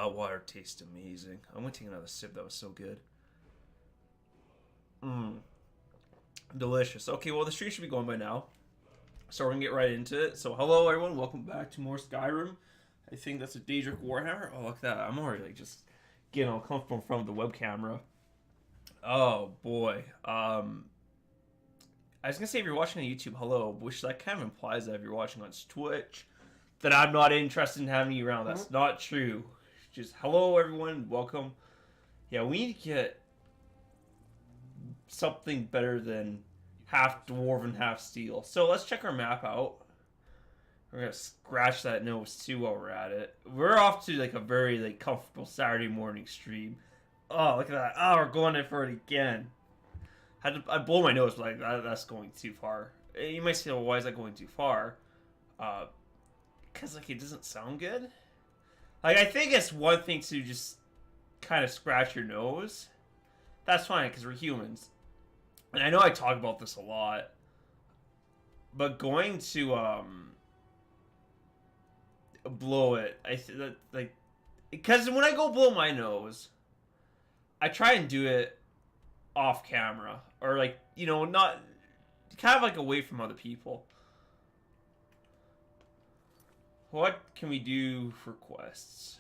that water tastes amazing. I'm gonna take another sip. That was so good. Mmm. Delicious. Okay, well, the stream should be going by now. So we're gonna get right into it. So hello, everyone. Welcome back to more Skyrim. I think that's a Daedric Warhammer. Oh, look at that. I'm already like, just getting all comfortable in front of the web camera. Oh, boy. I was gonna say if you're watching on YouTube, hello, which that kind of implies that if you're watching on Twitch, that I'm not interested in having you around. That's not true. Just hello, everyone. Welcome. Yeah, we need to get something better than half dwarven, half steel. So let's check our map out. We're gonna scratch that nose too while we're at it. We're off to like a very like comfortable Saturday morning stream. Oh, look at that! Oh, we're going in for it again. I blow my nose, but like that's going too far. You might say, well, why is that going too far? Because like it doesn't sound good. Like I think it's one thing to just kind of scratch your nose. That's fine because we're humans. And I know I talk about this a lot, but going to blow it, that like because when I go blow my nose, I try and do it off camera or like not kind of like away from other people. What can we do for quests?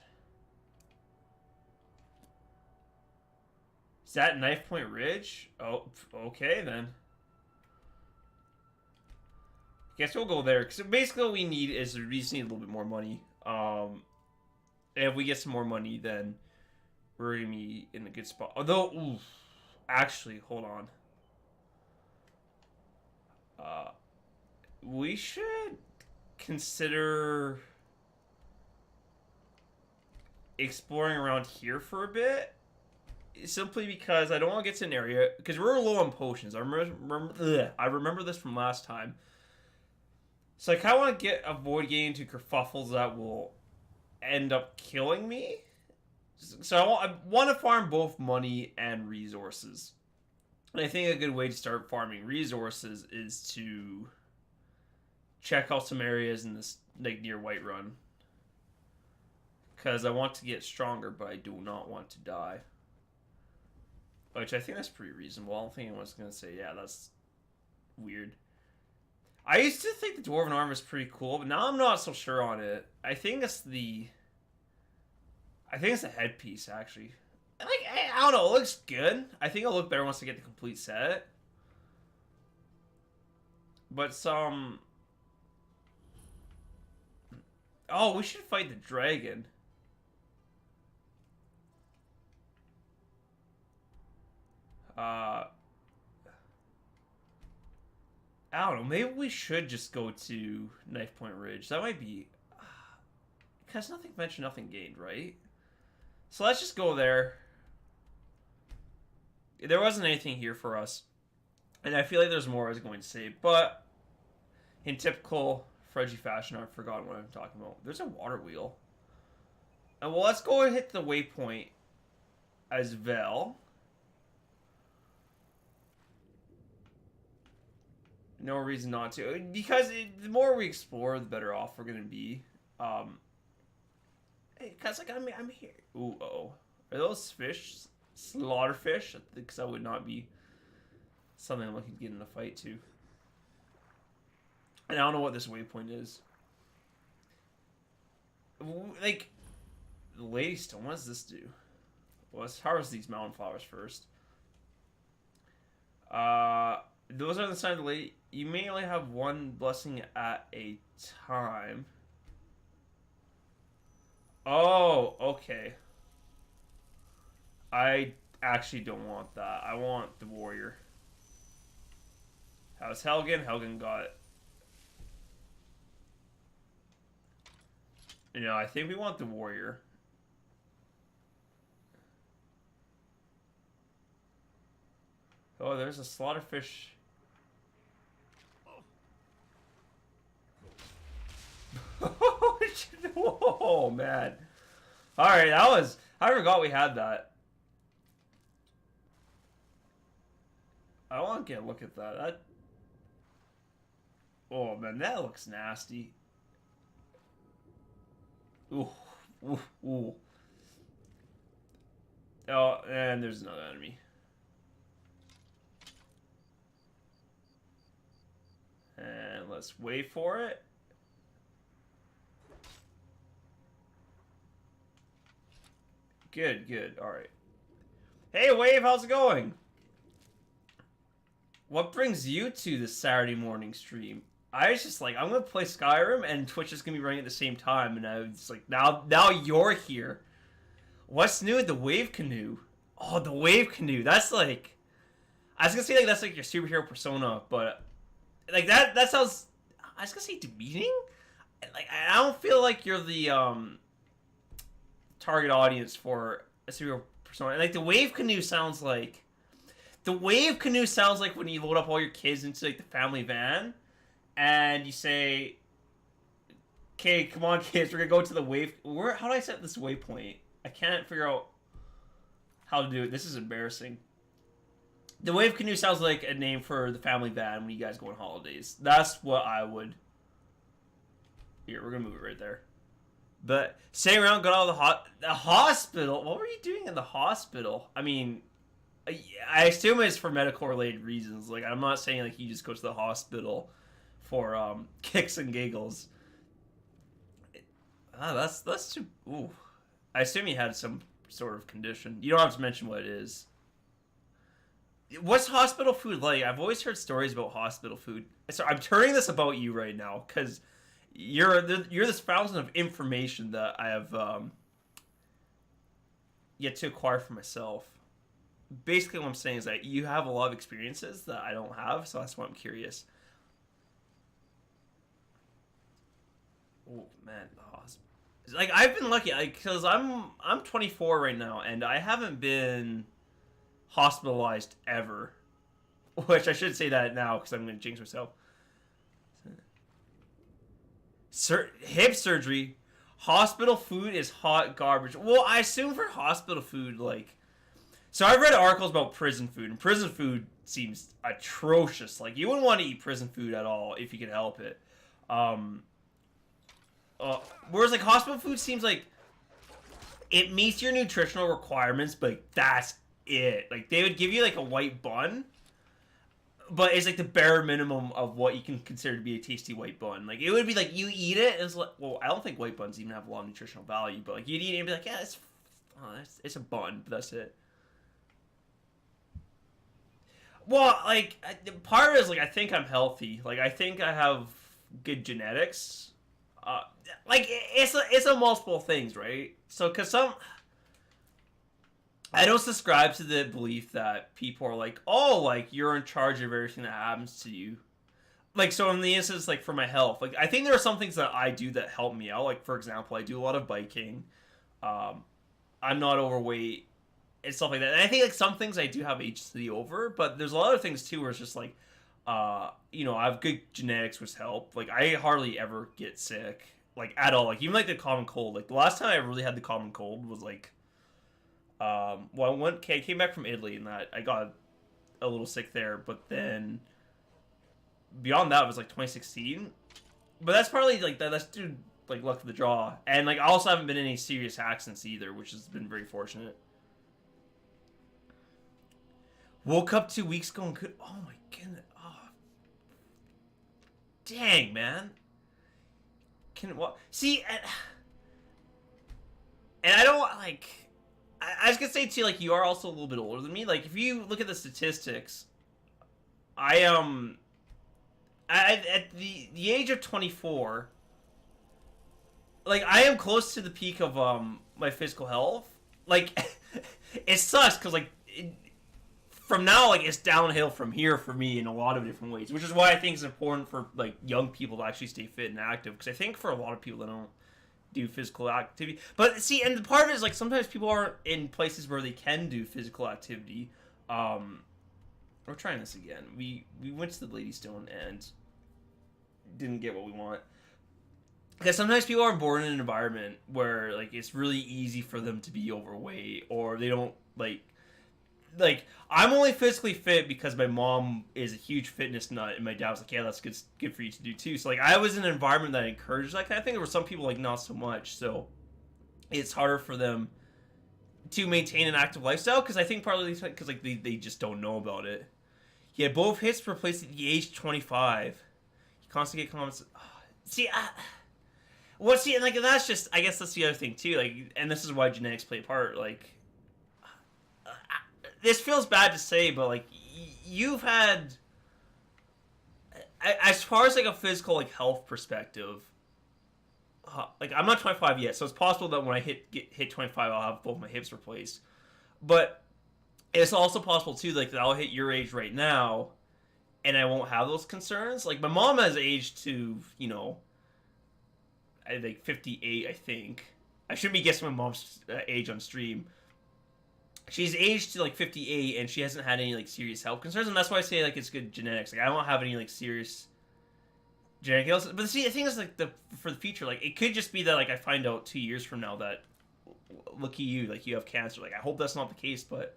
Is that Knife Point Ridge? Oh, okay then. Guess we'll go there. Because basically what we need is we just need a little bit more money. And if we get some more money, then we're going to be in a good spot. Although, oof, actually, hold on. We should consider exploring around here for a bit. Simply because I don't want to get to an area because we're low on potions. I remember this from last time. So I kind of want to avoid getting into kerfuffles that will end up killing me. So I want to farm both money and resources. And I think a good way to start farming resources is to check out some areas in this like near Whiterun. Because I want to get stronger, but I do not want to die. Which I think that's pretty reasonable. I don't think anyone's going to say, yeah, that's weird. I used to think the Dwarven armor is pretty cool, but now I'm not so sure on it. I think it's the headpiece, actually. Like, I don't know, it looks good. I think it'll look better once I get the complete set. But some... Oh, we should fight the dragon. I don't know. Maybe we should just go to Knife Point Ridge. That might be... Because nothing mentioned, nothing gained, right? So let's just go there. There wasn't anything here for us. And I feel like there's more I was going to say. But in typical Frudgey fashion, I've forgotten what I'm talking about. There's a water wheel. And well, let's go and hit the waypoint as well. No reason not to. Because the more we explore, the better off we're going to be. Because, like, I'm here. Ooh, uh-oh. Are those fish? Slaughter fish? Because that would not be something I'm looking to get in a fight to. And I don't know what this waypoint is. Like, the Lady Stone, what does this do? Well, let's harvest these mountain flowers first. Those are the signs of the lady. You may only have one blessing at a time. Oh, okay. I actually don't want that. I want the warrior. How's Helgen? Helgen got it. I think we want the warrior. Oh, there's a slaughterfish. Oh man. Alright, I forgot we had that. I want to get a look at that. Oh man, that looks nasty. Ooh, ooh, ooh. Oh, and there's another enemy. And let's wait for it. Good, good. All right. Hey, Wave, how's it going? What brings you to the Saturday morning stream? I was just like, I'm gonna play Skyrim, and Twitch is gonna be running at the same time, and I was like, now you're here. What's new with the Wave Canoe? Oh, the Wave Canoe. That's like, I was gonna say like that's like your superhero persona, but like that sounds. I was gonna say demeaning. Like I don't feel like you're the target audience for a superhero persona. Like the Wave Canoe sounds like. The Wave Canoe sounds like when you load up all your kids into like the family van, and you say, "Okay, come on, kids, we're gonna go to the wave." How do I set this waypoint? I can't figure out how to do it. This is embarrassing. The Wave Canoe sounds like a name for the family van when you guys go on holidays. That's what I would. Here, we're gonna move it right there. But staying around, got out of the hospital. What were you doing in the hospital? I mean. I assume it's for medical related reasons. Like I'm not saying like you just go to the hospital for kicks and giggles. That's too. Ooh, I assume you had some sort of condition. You don't have to mention what it is. What's hospital food like? I've always heard stories about hospital food. So I'm turning this about you right now because you're this fountain of information that I have yet to acquire for myself. Basically what I'm saying is that you have a lot of experiences that I don't have, so that's why I'm curious. Oh man, like I've been lucky because I'm 24 right now and I haven't been hospitalized ever, which I should say that now because I'm going to jinx myself. Hip surgery, hospital food is hot garbage. Well, I assume for hospital food like. So I've read articles about prison food, and prison food seems atrocious. Like, you wouldn't want to eat prison food at all if you could help it. Whereas, like, hospital food seems like it meets your nutritional requirements, but that's it. Like, they would give you, like, a white bun, but it's, like, the bare minimum of what you can consider to be a tasty white bun. Like, it would be, like, you eat it, and it's like, well, I don't think white buns even have a lot of nutritional value, but, like, you'd eat it and be like, yeah, it's a bun, but that's it. Well, like, part of it is, like, I think I'm healthy. Like, I think I have good genetics. Like, it's a multiple things, right? So, because I don't subscribe to the belief that people are like, oh, like, you're in charge of everything that happens to you. Like, so in the instance, like, for my health, like, I think there are some things that I do that help me out. Like, for example, I do a lot of biking. I'm not overweight. And stuff like that. And I think like some things I do have agency over, but there's a lot of things too where it's just like, you know, I have good genetics which help. Like I hardly ever get sick, like at all. Like even like the common cold. Like the last time I really had the common cold was like, well, I came back from Italy and that I got a little sick there, but then beyond that it was like 2016. But that's probably like that's due like luck of the draw, and like I also haven't been in any serious accidents either, which has been very fortunate. Woke up 2 weeks ago and could. Oh my goodness. Oh. Dang, man. Can what? See, and I don't like. I was gonna say too, like you are also a little bit older than me. Like if you look at the statistics, I at the age of 24, like I am close to the peak of my physical health. Like it sucks because like. From now, like, it's downhill from here for me in a lot of different ways, which is why I think it's important for, like, young people to actually stay fit and active, because I think for a lot of people that don't do physical activity, but see, and the part of it is, like, sometimes people aren't in places where they can do physical activity. We're trying this again. We went to the Lady Stone and didn't get what we want. Because sometimes people are born in an environment where, like, it's really easy for them to be overweight, or they don't, like, I'm only physically fit because my mom is a huge fitness nut, and my dad was like, yeah, that's good for you to do too. So like I was in an environment that encouraged that kind of thing. There were some people like not so much, so it's harder for them to maintain an active lifestyle, because I think partly because like they just don't know about it. He had both hips replaced at the age of 25. He constantly get comments. Oh, see, and like that's just, I guess that's the other thing too. Like, and this is why genetics play a part. Like, this feels bad to say, but like you've had, as far as like a physical like health perspective. Like, I'm not 25 yet, so it's possible that when I hit 25, I'll have both my hips replaced. But it's also possible too, like, that I'll hit your age right now, and I won't have those concerns. Like, my mom has aged to, you know, I think 58, I think. I shouldn't be guessing my mom's age on stream. She's aged to, like, 58, and she hasn't had any, like, serious health concerns, and that's why I say, like, it's good genetics. Like, I don't have any, like, serious genetic illness. But see, the thing is, like, for the future, like, it could just be that, like, I find out 2 years from now that, look at you, like, you have cancer. Like, I hope that's not the case, but,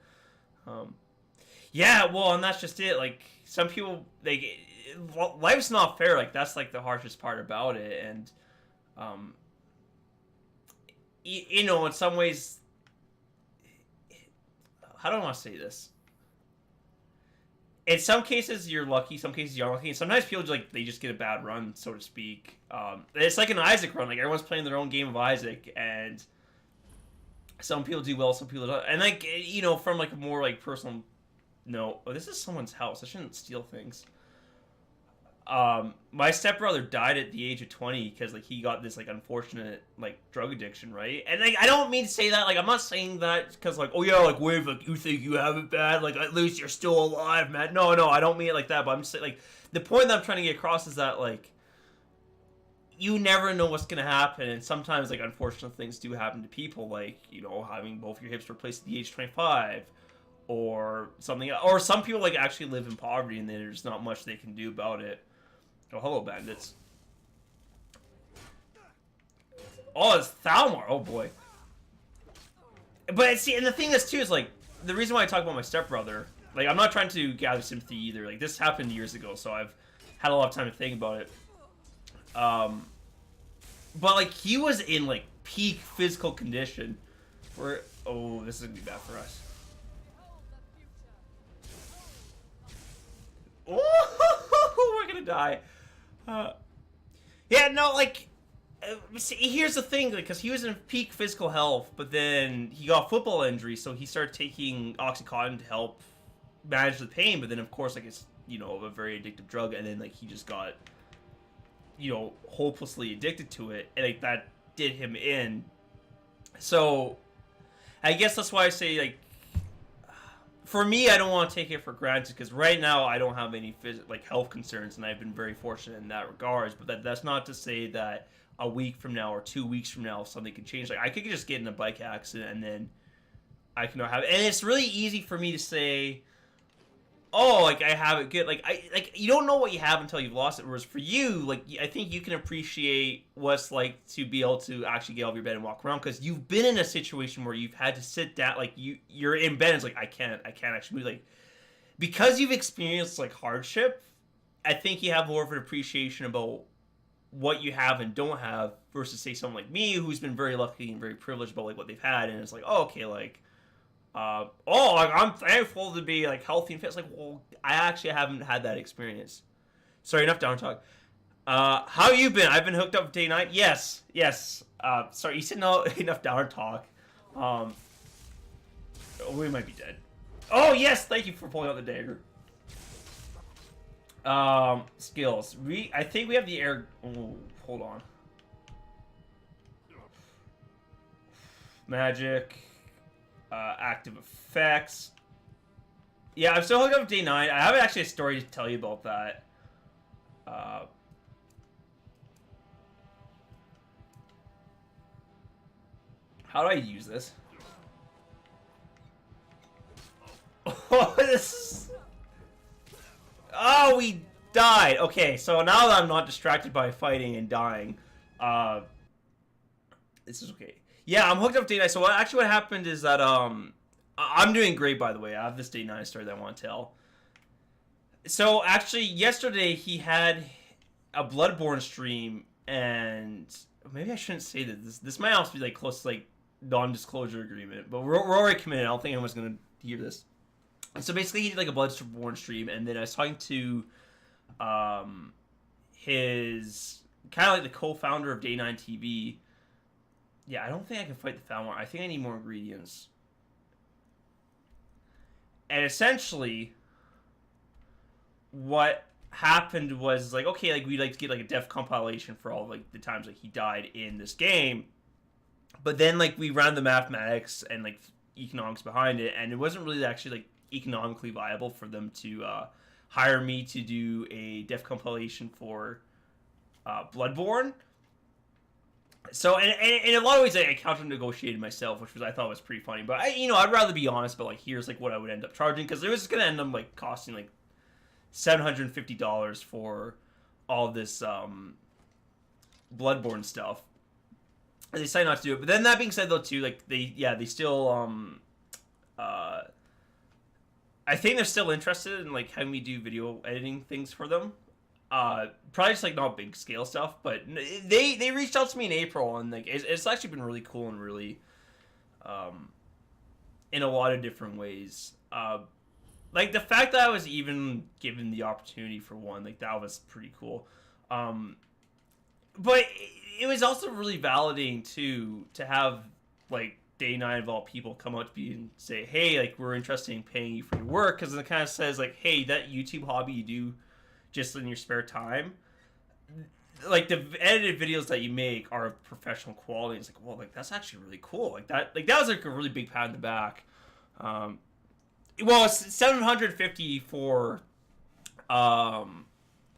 yeah, well, and that's just it. Like, some people, like, life's not fair. Like, that's, like, the harshest part about it, and, you know, in some ways, how do I want to say this? In some cases, you're lucky. Some cases, you're unlucky. And sometimes people, like, they just get a bad run, so to speak. It's like an Isaac run. Like, everyone's playing their own game of Isaac, and some people do well, some people don't. And, like, you know, from, like, a more, like, personal note. Oh, this is someone's house. I shouldn't steal things. My stepbrother died at the age of 20 because, like, he got this, like, unfortunate, like, drug addiction, right? And, like, I don't mean to say that, like, I'm not saying that because, like, oh yeah, like, Wave, like, you think you have it bad, like, at least you're still alive, man. No, I don't mean it like that, but I'm just saying, like, the point that I'm trying to get across is that, like, you never know what's gonna happen, and sometimes, like, unfortunate things do happen to people, like, you know, having both your hips replaced at the age of 25, or something, or some people, like, actually live in poverty, and there's not much they can do about it. Oh, hello, bandits. Oh, it's Thalmor. Oh, boy. But, see, and the thing is, too, is, like, the reason why I talk about my stepbrother, like, I'm not trying to gather sympathy either. Like, this happened years ago, so I've had a lot of time to think about it. But, like, he was in, like, peak physical condition. Where, oh, this is going to be bad for us. Oh, we're going to die. Yeah, no, like, see, here's the thing, because he was in peak physical health, but then he got football injury, so he started taking Oxycontin to help manage the pain, but then, of course, like, it's, you know, a very addictive drug, and then, like, he just got, you know, hopelessly addicted to it, and, like, that did him in. So, I guess that's why I say, like, for me, I don't want to take it for granted, because right now I don't have any like health concerns, and I've been very fortunate in that regards. But that's not to say that a week from now or 2 weeks from now something can change. Like, I could just get in a bike accident and then I can have it. And it's really easy for me to say, oh, like, I have it good. Like, you don't know what you have until you've lost it. Whereas for you, like, I think you can appreciate what it's like to be able to actually get out of your bed and walk around, because you've been in a situation where you've had to sit down. Like, you're in bed, and it's like, I can't actually move. Like, because you've experienced, like, hardship, I think you have more of an appreciation about what you have and don't have versus, say, someone like me who's been very lucky and very privileged about, like, what they've had, and it's like, oh, okay, like, like, I'm thankful to be, like, healthy and fit. It's like, well, I actually haven't had that experience. Sorry, enough down talk. How you been? I've been hooked up day 9. Yes. Sorry, you said no, enough down talk. We might be dead. Oh, yes, thank you for pulling out the dagger. Skills. I think we have the air. Oh, hold on. Magic. Active effects. Yeah, I'm still hooked up day 9. I have actually a story to tell you about that. How do I use this? Oh, this. Oh, we died. Okay, so now that I'm not distracted by fighting and dying, this is okay. Yeah, I'm hooked up day 9. So what happened is that I'm doing great, by the way. I have this day 9 story that I want to tell. So actually, yesterday he had a Bloodborne stream, and maybe I shouldn't say that. This might also be like close to like non-disclosure agreement, but we're already committed. I don't think anyone's gonna hear this. And so basically, he did like a Bloodborne stream, and then I was talking to his kind of like the co-founder of Day 9 TV. Yeah, I don't think I can fight the Falmar. I think I need more ingredients. And essentially, what happened was like, okay, like we'd like to get like a death compilation for all like the times like he died in this game, but then like we ran the mathematics and like economics behind it, and it wasn't really actually like economically viable for them to hire me to do a death compilation for Bloodborne. So, and in a lot of ways, I counter-negotiated myself, which I thought was pretty funny. But I'd rather be honest. But like, here's like what I would end up charging, because it was going to end up like costing like $750 for all this Bloodborne stuff. They decided not to do it. But then that being said, though, too, like they still I think they're still interested in like having me do video editing things for them. Probably just like not big scale stuff, but they reached out to me in April, and like it's actually been really cool and really in a lot of different ways. Like the fact that I was even given the opportunity for one, like that was pretty cool. But it was also really validating too to have like Day 9 of all people come out to me and say, hey, like we're interested in paying you for your work, because it kind of says like, hey, that YouTube hobby you do just in your spare time, like the edited videos that you make are of professional quality. It's like, well, like that's actually really cool. Like that was like a really big pat on the back. Well, it's $750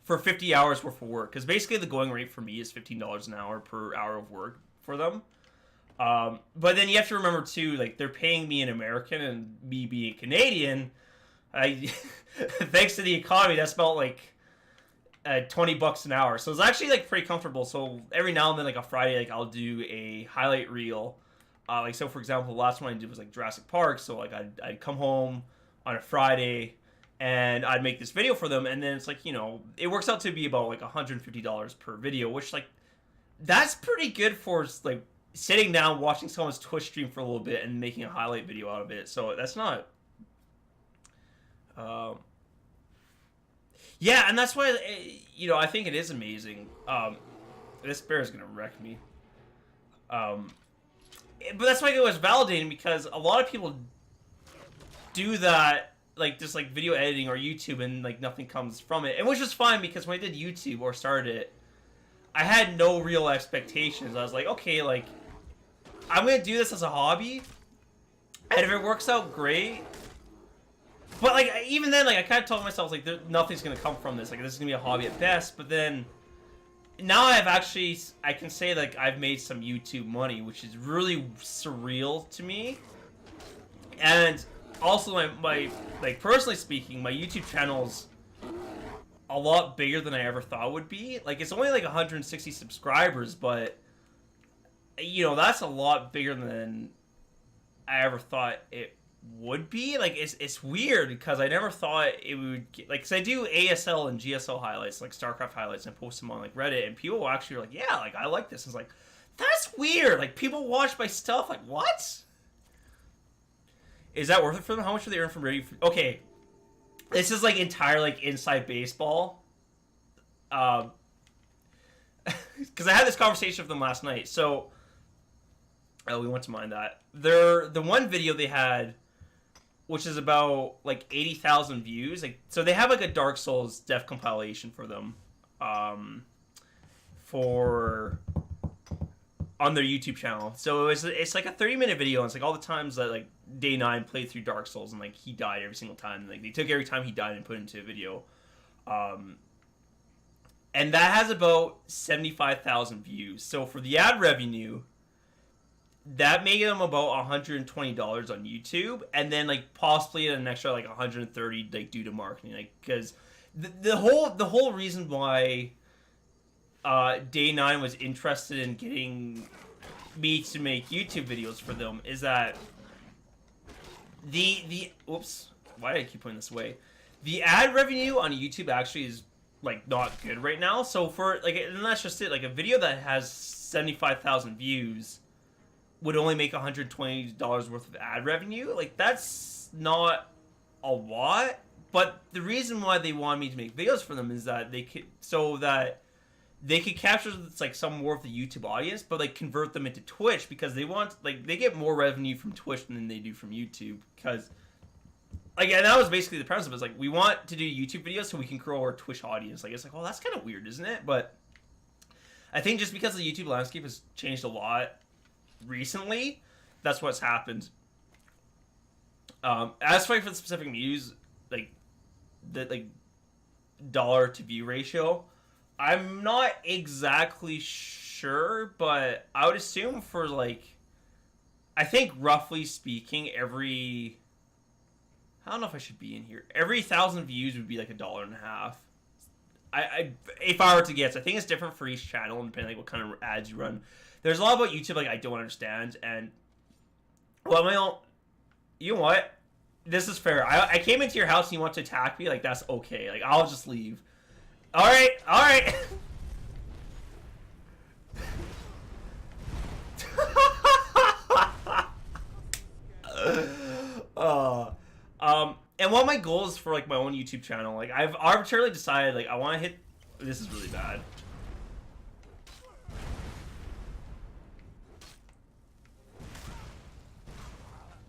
for 50 hours worth of work, because basically the going rate for me is $15 an hour per hour of work for them. But then you have to remember too, like they're paying me in American, and me being Canadian, thanks to the economy, that's about like $20 an hour. So it's actually like pretty comfortable. So every now and then, like a Friday, like I'll do a highlight reel. Like so, for example, the last one I did was like Jurassic Park. So like I'd come home on a Friday, and I'd make this video for them, and then it's like, it works out to be about like $150 per video, which like that's pretty good for like sitting down watching someone's Twitch stream for a little bit and making a highlight video out of it. So that's not yeah, and that's why I think it is amazing. This bear is gonna wreck me. But that's why it was validating, because a lot of people do that, like just like video editing or YouTube, and like nothing comes from it, and which was fine, because when I did YouTube or started it, I had no real expectations. I was like, okay, like I'm gonna do this as a hobby, and if it works out, great. But like even then, like I kind of told myself like nothing's gonna come from this. Like this is gonna be a hobby at best. But then now I can say like I've made some YouTube money, which is really surreal to me. And also my like personally speaking, my YouTube channel's a lot bigger than I ever thought it would be. Like it's only like 160 subscribers, but that's a lot bigger than I ever thought it would be. Like it's weird, because I never thought it would get, like, because I do ASL and GSL highlights, like StarCraft highlights, and post them on like Reddit, and people actually are like, yeah, like I like this. And it's like, that's weird. Like people watch my stuff. Like what? Is that worth it for them? How much do they earn from Reddit? Okay, this is like entire like inside baseball. Because I had this conversation with them last night. So we went to mine that. The one video they had, which is about like 80,000 views. Like, so they have like a Dark Souls death compilation for them, on their YouTube channel. So it's like a 30-minute video, and it's like all the times that like Day 9 played through Dark Souls, and like he died every single time. And, like they took every time he died and put it into a video. And that has about 75,000 views. So for the ad revenue, that made them about $120 on YouTube, and then like possibly an extra like $130 like due to marketing, like because the whole reason why Day 9 was interested in getting me to make YouTube videos for them is that the whoops, why did I keep putting this away? The ad revenue on YouTube actually is like not good right now. So for like, and that's just it, like a video that has 75,000 views would only make $120 worth of ad revenue. Like, that's not a lot. But the reason why they want me to make videos for them is that they could, so that they could capture like some more of the YouTube audience, but like convert them into Twitch, because they want, like, they get more revenue from Twitch than they do from YouTube. Because, like, and that was basically the premise of it. It's like, we want to do YouTube videos so we can grow our Twitch audience. Like, it's like, well, that's kind of weird, isn't it? But I think just because the YouTube landscape has changed a lot recently, that's what's happened. As for the specific views, like the dollar to view ratio, I'm not exactly sure, but I would assume for like, I think roughly speaking, I don't know if I should be in here. Every 1,000 views would be like $1.50. If I were to guess, I think it's different for each channel and depending on like what kind of ads you run. There's a lot about YouTube like I don't understand, and well, you know what? This is fair. I came into your house and you want to attack me. Like, that's okay. Like, I'll just leave. All right, all right. And one of my goals for like my own YouTube channel, like I've arbitrarily decided like I want to hit. This is really bad.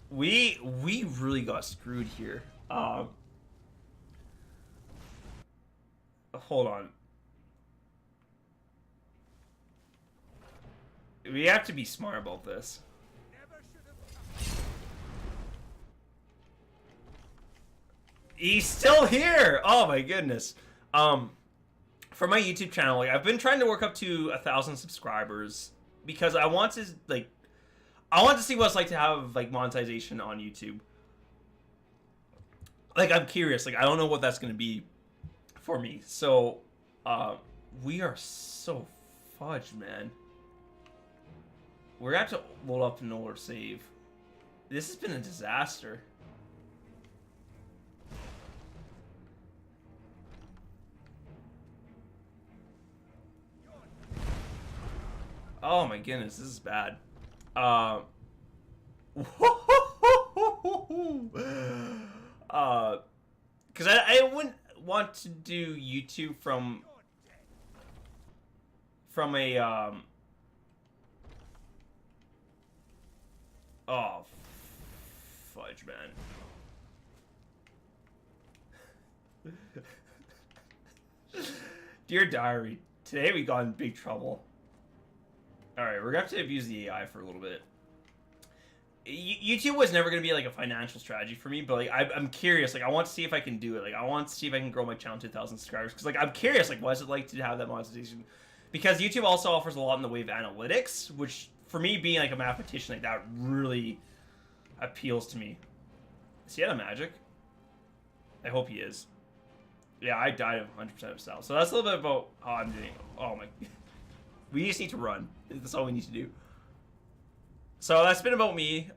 We really got screwed here. Hold on. We have to be smart about this. He's still here. Oh my goodness. For my YouTube channel, like I've been trying to work up to 1,000 subscribers because I want to like. I want to see what it's like to have like monetization on YouTube. Like, I'm curious. Like, I don't know what that's going to be for me. So, we are so fudged, man. We're going to have to load up an older save. This has been a disaster. Oh my goodness, this is bad. Because I wouldn't want to do YouTube from a oh fudge, man. Dear diary, today we got in big trouble. Alright, we're gonna have to abuse the AI for a little bit. YouTube was never gonna be like a financial strategy for me, but like I'm curious. Like I want to see if I can do it. Like I want to see if I can grow my channel to 1,000 subscribers. Because like I'm curious. Like what is it like to have that monetization? Because YouTube also offers a lot in the way of analytics, which for me being like a mathematician, like that really appeals to me. Is he out of magic? I hope he is. Yeah, I died of 100% of style. So that's a little bit about how I'm doing. Oh my. We just need to run. That's all we need to do. So that's been about me.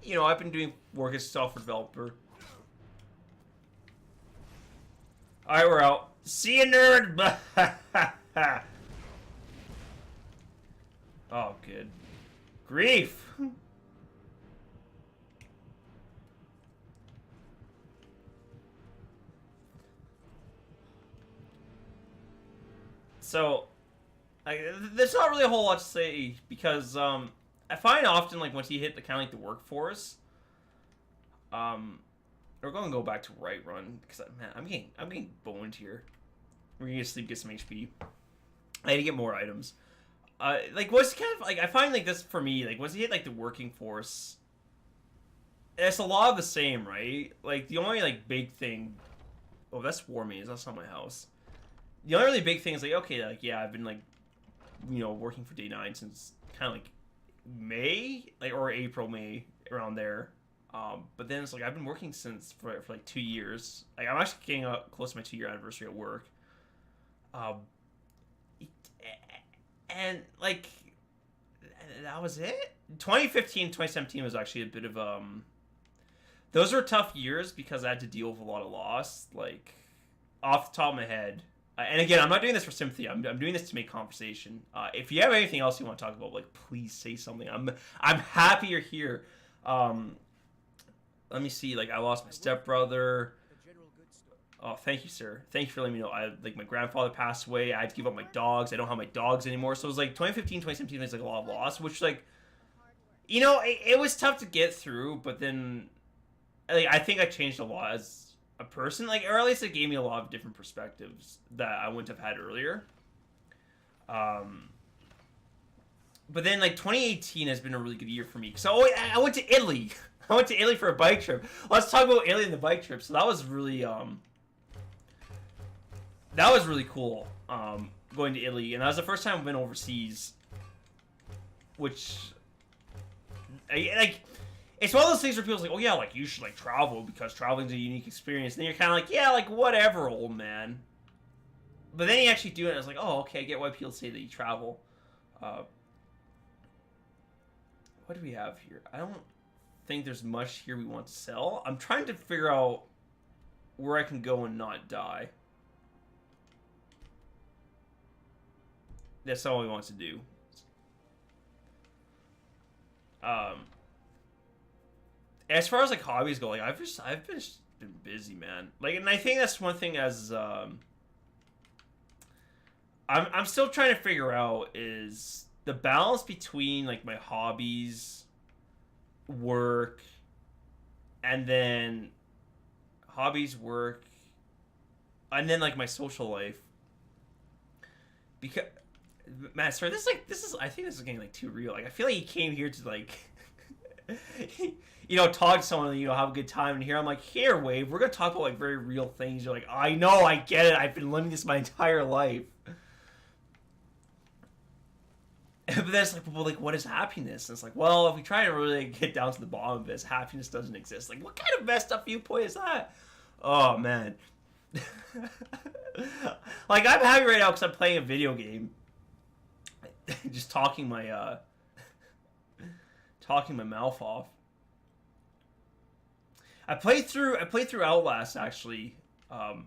You know, I've been doing work as a software developer. Alright, we're out. See you, nerd! Oh, good. Grief! So, there's not really a whole lot to say because I find often like once you hit the kind of like the workforce, we're gonna go back to right run because man, I'm getting boned here. We're gonna sleep, get some HP. I need to get more items. Like what's kind of like I find like this for me like once you hit like the working force, it's a lot of the same, right? Like the only like big thing. Oh, that's War Maze. That's not my house. The only really big thing is like okay, like yeah, I've been like, you know, working for Day 9 since kind of like May, like or April, May, around there. But then it's like I've been working since for like 2 years. Like I'm actually getting close to my 2-year anniversary at work. And like that was it. 2015, 2017 was actually a bit of those were tough years because I had to deal with a lot of loss. Like off the top of my head, And again, I'm not doing this for sympathy. I'm doing this to make conversation. If you have anything else you want to talk about, like, please say something. I'm happy you're here. Let me see. Like, I lost my stepbrother. Oh, thank you, sir. Thank you for letting me know. My grandfather passed away. I had to give up my dogs. I don't have my dogs anymore. So it was like 2015, 2017. There's like a lot of loss, which like, you know, it was tough to get through. But then, like, I think I changed a lot as a person. Like, or at least it gave me a lot of different perspectives that I wouldn't have had earlier. But then like 2018 has been a really good year for me. So I went to Italy. I went to Italy for a bike trip. Let's talk about Italy and the bike trip. So that was really cool, going to Italy. And that was the first time I've been overseas, which, like, it's one of those things where people's like, oh yeah, like, you should, like, travel because traveling's a unique experience. And then you're kind of like, yeah, like, whatever, old man. But then you actually do it, and it's like, oh, okay, I get why people say that you travel. What do we have here? I don't think there's much here we want to sell. I'm trying to figure out where I can go and not die. That's all we want to do. As far as like hobbies go, like I've just been busy, man. Like, and I think that's one thing as I'm still trying to figure out is the balance between like my hobbies, work, and then hobbies, work, and then like my social life. Because, man, sorry, this is I think this is getting like too real. Like, I feel like you came here to like you know, talk to someone, you know, have a good time, and here I'm like, here, Wave, we're gonna talk about like very real things. You're like, I know, I get it, I've been living this my entire life. But that's like, well, like, what is happiness? And it's like, well, if we try to really get down to the bottom of this, happiness doesn't exist. Like, what kind of messed up viewpoint is that? Oh, man. Like, I'm happy right now because I'm playing a video game. Just talking my mouth off. I played through Outlast, actually. Oh,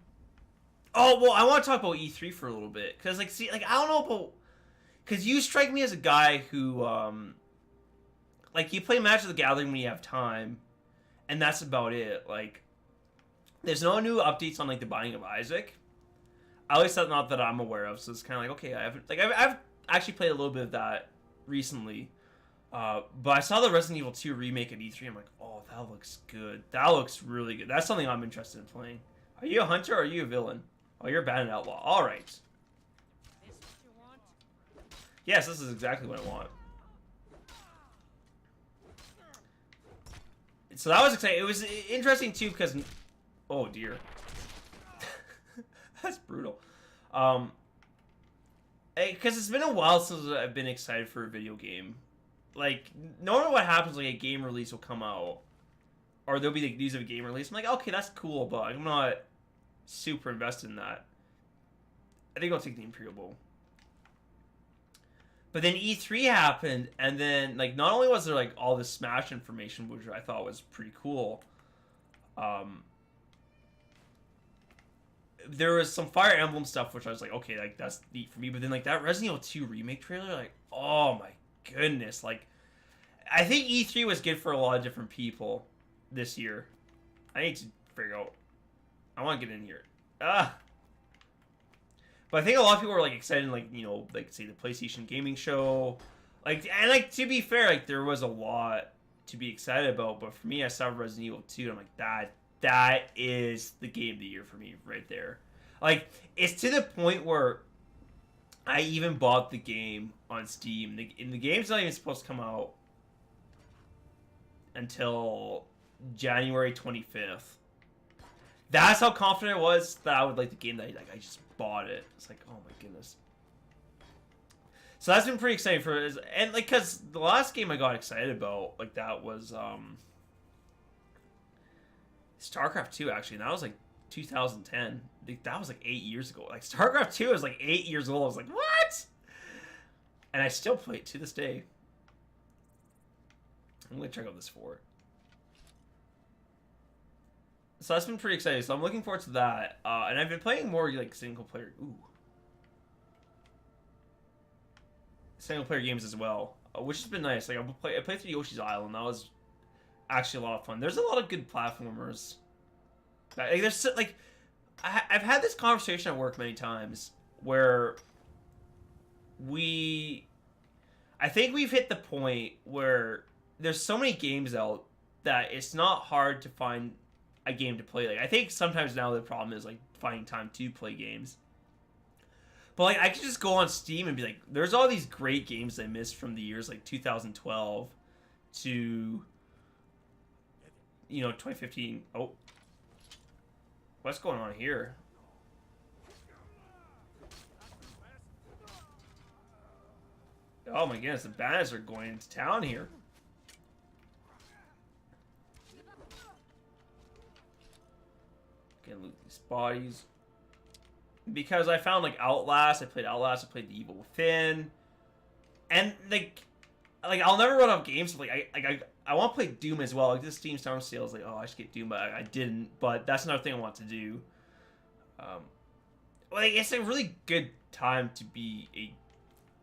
well, I want to talk about E3 for a little bit. Because, like, see, like, I don't know about... Because you strike me as a guy who, like, you play Magic the Gathering when you have time, and that's about it. Like, there's no new updates on, like, the Binding of Isaac. At least not that I'm aware of, so it's kind of like, okay, I've actually played a little bit of that recently. But I saw the Resident Evil 2 remake at E3, I'm like, oh, that looks good. That looks really good. That's something I'm interested in playing. Are you a hunter or are you a villain? Oh, you're a bandit outlaw. Alright. Yes, this is exactly what I want. So that was exciting. It was interesting too because, oh dear, that's brutal. Because it's been a while since I've been excited for a video game. Like, normally what happens, like, a game release will come out, or there'll be like news of a game release. I'm like, okay, that's cool, but I'm not super invested in that. I think I'll take the Imperial Bow. But then E3 happened, and then, like, not only was there, like, all this Smash information, which I thought was pretty cool, there was some Fire Emblem stuff, which I was like, okay, like, that's neat for me. But then, like, that Resident Evil 2 remake trailer, like, oh my goodness. Like, I think E3 was good for a lot of different people this year. I need to figure out, I want to get in here. But I think a lot of people were, like, excited, like, you know, like, say, the PlayStation Gaming Show. Like, and, like, to be fair, like, there was a lot to be excited about. But for me, I saw Resident Evil 2, and I'm like, that is the game of the year for me right there. Like, it's to the point where I even bought the game on Steam. And the game's not even supposed to come out until January 25th. That's how confident I was that I would like the game that I just bought it. It's like, oh my goodness. So that's been pretty exciting for it. And like, cause the last game I got excited about, like, that was StarCraft 2 actually. And that was like 2010. Like, that was like 8 years ago. Like, StarCraft 2 was like 8 years old. I was like, what? And I still play it to this day. I'm gonna check out this fort. So that's been pretty exciting. So I'm looking forward to that. And I've been playing more like single player games as well, which has been nice. Like I played through Yoshi's Island. That was actually a lot of fun. There's a lot of good platformers. Like there's like I've had this conversation at work many times where I think we've hit the point where there's so many games out that it's not hard to find a game to play. Like I think sometimes now the problem is like finding time to play games. But like I could just go on Steam and be like, there's all these great games I missed from the years like 2012 to 2015. Oh, what's going on here? Oh my goodness, the bandits are going into town here. Gonna loot these bodies. Because I found like Outlast, I played The Evil Within. And like I'll never run out of games. Like I want to play Doom as well. Like this Steam Summer Sale is like, oh, I should get Doom, but I didn't. But that's another thing I want to do. Like it's a really good time to be a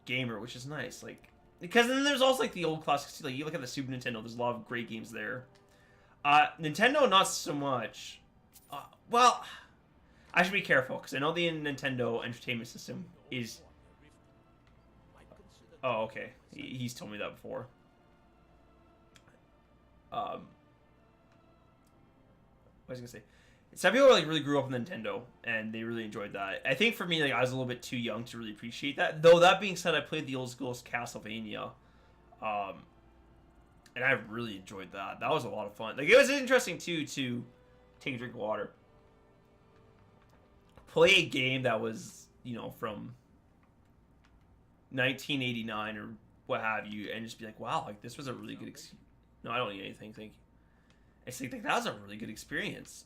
gamer, which is nice. Like because then there's also like the old classics too. Like you look at the Super Nintendo, there's a lot of great games there. Nintendo, not so much. Well, I should be careful because I know the Nintendo Entertainment System is. Oh, okay. He's told me that before. What was I gonna say? Some people like really grew up with Nintendo and they really enjoyed that. I think for me, like I was a little bit too young to really appreciate that. Though that being said, I played the old school Castlevania, and I really enjoyed that. That was a lot of fun. Like it was interesting too to take a drink of water, play a game that was from 1989 or what have you, and just be like, wow, like this was a really good. No, I don't need anything. Thank you. I think that was a really good experience.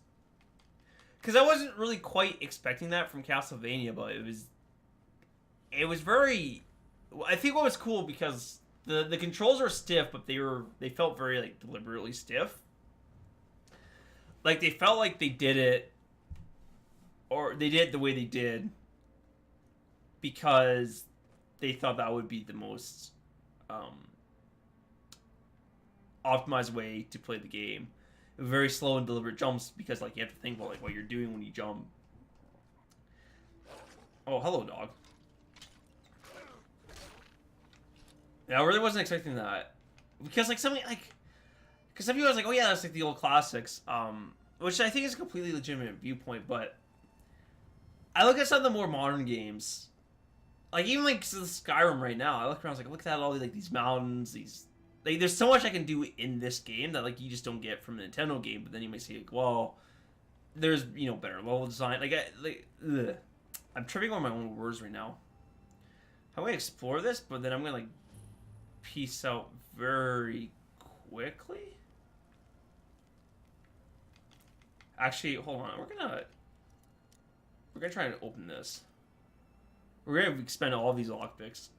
Because I wasn't really quite expecting that from Castlevania, but it was very. I think what was cool because the controls were stiff, but they felt very like deliberately stiff. Like they felt like they did it, or they did it the way they did, because they thought that would be the most optimized way to play the game. Very slow and deliberate jumps because like you have to think about like what you're doing when you jump. Oh, hello, dog. Yeah, I really wasn't expecting that because like some people was like, oh yeah, that's like the old classics, which I think is a completely legitimate viewpoint. But I look at some of the more modern games, like even like Skyrim right now. I look around, I was like, look at all these mountains, these. Like, there's so much I can do in this game that, like, you just don't get from a Nintendo game. But then you might say, like, well, there's, better level design. Ugh. I'm tripping on my own words right now. I'm going to explore this, but then I'm going to, like, peace out very quickly. Actually, hold on. We're going to try and open this. We're going to expend all these lockpicks.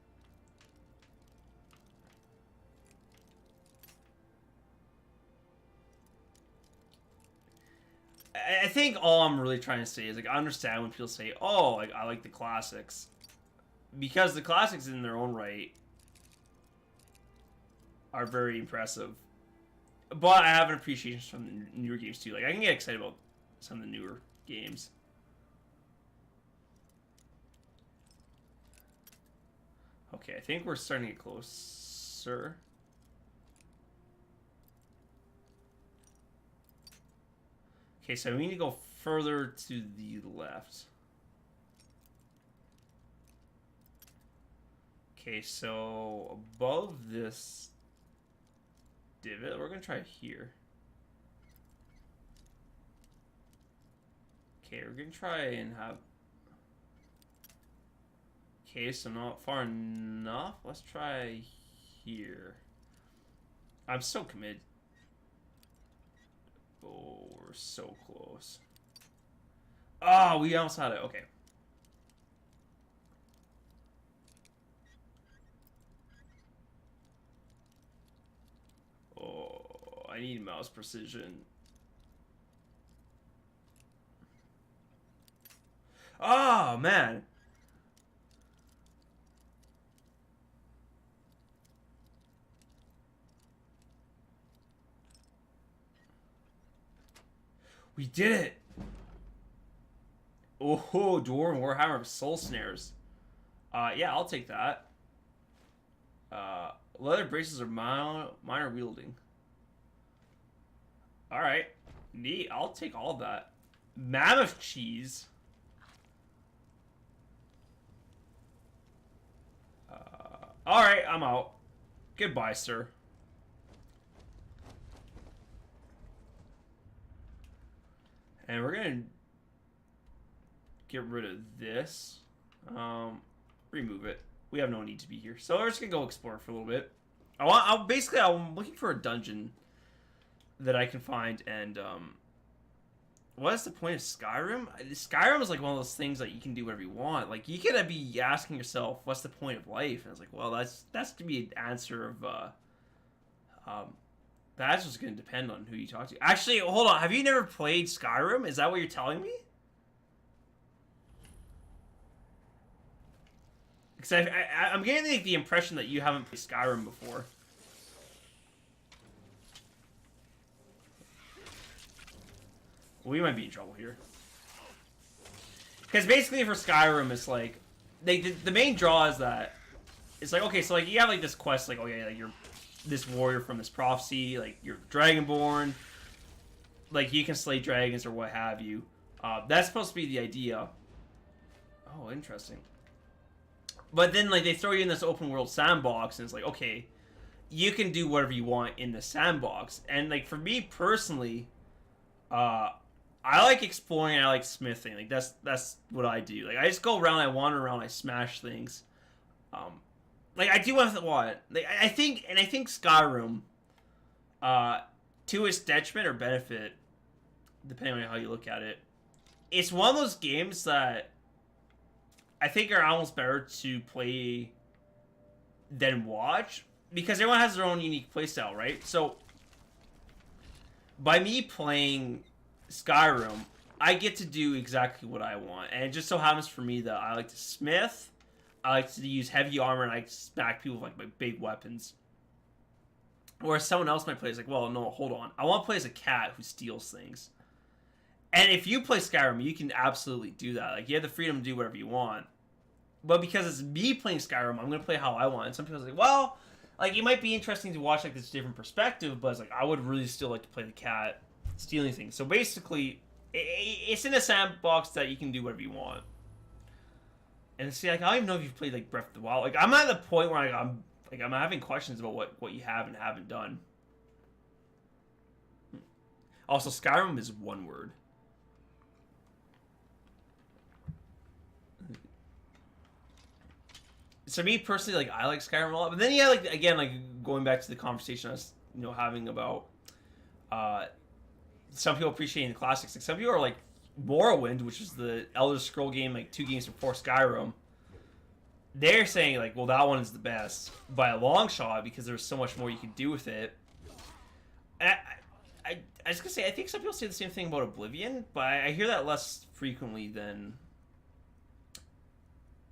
I think all I'm really trying to say is, like, I understand when people say, oh, like, I like the classics. Because the classics in their own right are very impressive. But I have an appreciation from the newer games, too. Like, I can get excited about some of the newer games. Okay, I think we're starting to get closer. Okay, so we need to go further to the left. Okay, so above this divot, we're going to try here. Okay, we're going to try and have... Okay, so not far enough. Let's try here. I'm so committed. Oh, we're so close. Oh, we almost had it. Okay. Oh, I need mouse precision. Oh, man. We did it. Oh, Dwarven Warhammer Soul Snares. Yeah, I'll take that. Leather braces are minor wielding. Alright. Neat. I'll take all of that. Mammoth cheese. Alright, I'm out. Goodbye, sir. And we're gonna get rid of this. Remove it. We have no need to be here. So we're just gonna go explore for a little bit. I'm looking for a dungeon that I can find, and what is the point of Skyrim? Skyrim is like one of those things that you can do whatever you want. Like, you could be asking yourself, what's the point of life? And it's like, well, that's to be an answer of that's just gonna depend on who you talk to. Actually, hold on, have you never played Skyrim? Is that what you're telling me? Because I'm getting the impression that you haven't played Skyrim before. We might be in trouble here. Because basically for Skyrim, it's like... the main draw is that... It's like, okay, so like you have like this quest, like, okay, like you're this warrior from this prophecy, like you're Dragonborn. Like you can slay dragons or what have you. That's supposed to be the idea. Oh, interesting. But then, like, they throw you in this open world sandbox, and it's like, okay, you can do whatever you want in the sandbox. And, like, for me personally, I like exploring and I like smithing. Like, that's what I do. Like, I just go around, I wander around, I smash things. Like, I do want to, what? Like, I think Skyrim, to its detriment or benefit, depending on how you look at it, it's one of those games that I think are almost better to play than watch, because everyone has their own unique playstyle, right? So, by me playing Skyrim, I get to do exactly what I want, and it just so happens for me that I like to smith, I like to use heavy armor, and I like to smack people with like my big weapons. Whereas someone else might play is like, well, no, hold on, I want to play as a cat who steals things. And if you play Skyrim, you can absolutely do that. Like, you have the freedom to do whatever you want. But because it's me playing Skyrim, I'm going to play how I want. And some people are like, well, like, it might be interesting to watch, like, this different perspective, but it's like, I would really still like to play the cat stealing things. So basically, it's in a sandbox that you can do whatever you want. And see, like, I don't even know if you've played, like, Breath of the Wild. Like, I'm at the point where I'm having questions about what you have and haven't done. Also, Skyrim is one word. So me personally, like, I like Skyrim a lot, but then yeah, like, again, like, going back to the conversation I was, having about some people appreciating the classics. Like, some people are like Morrowind, which is the Elder Scroll game, like 2 games before Skyrim. They're saying like, well, that one is the best by a long shot because there's so much more you can do with it. And I was gonna say, I think some people say the same thing about Oblivion, but I hear that less frequently than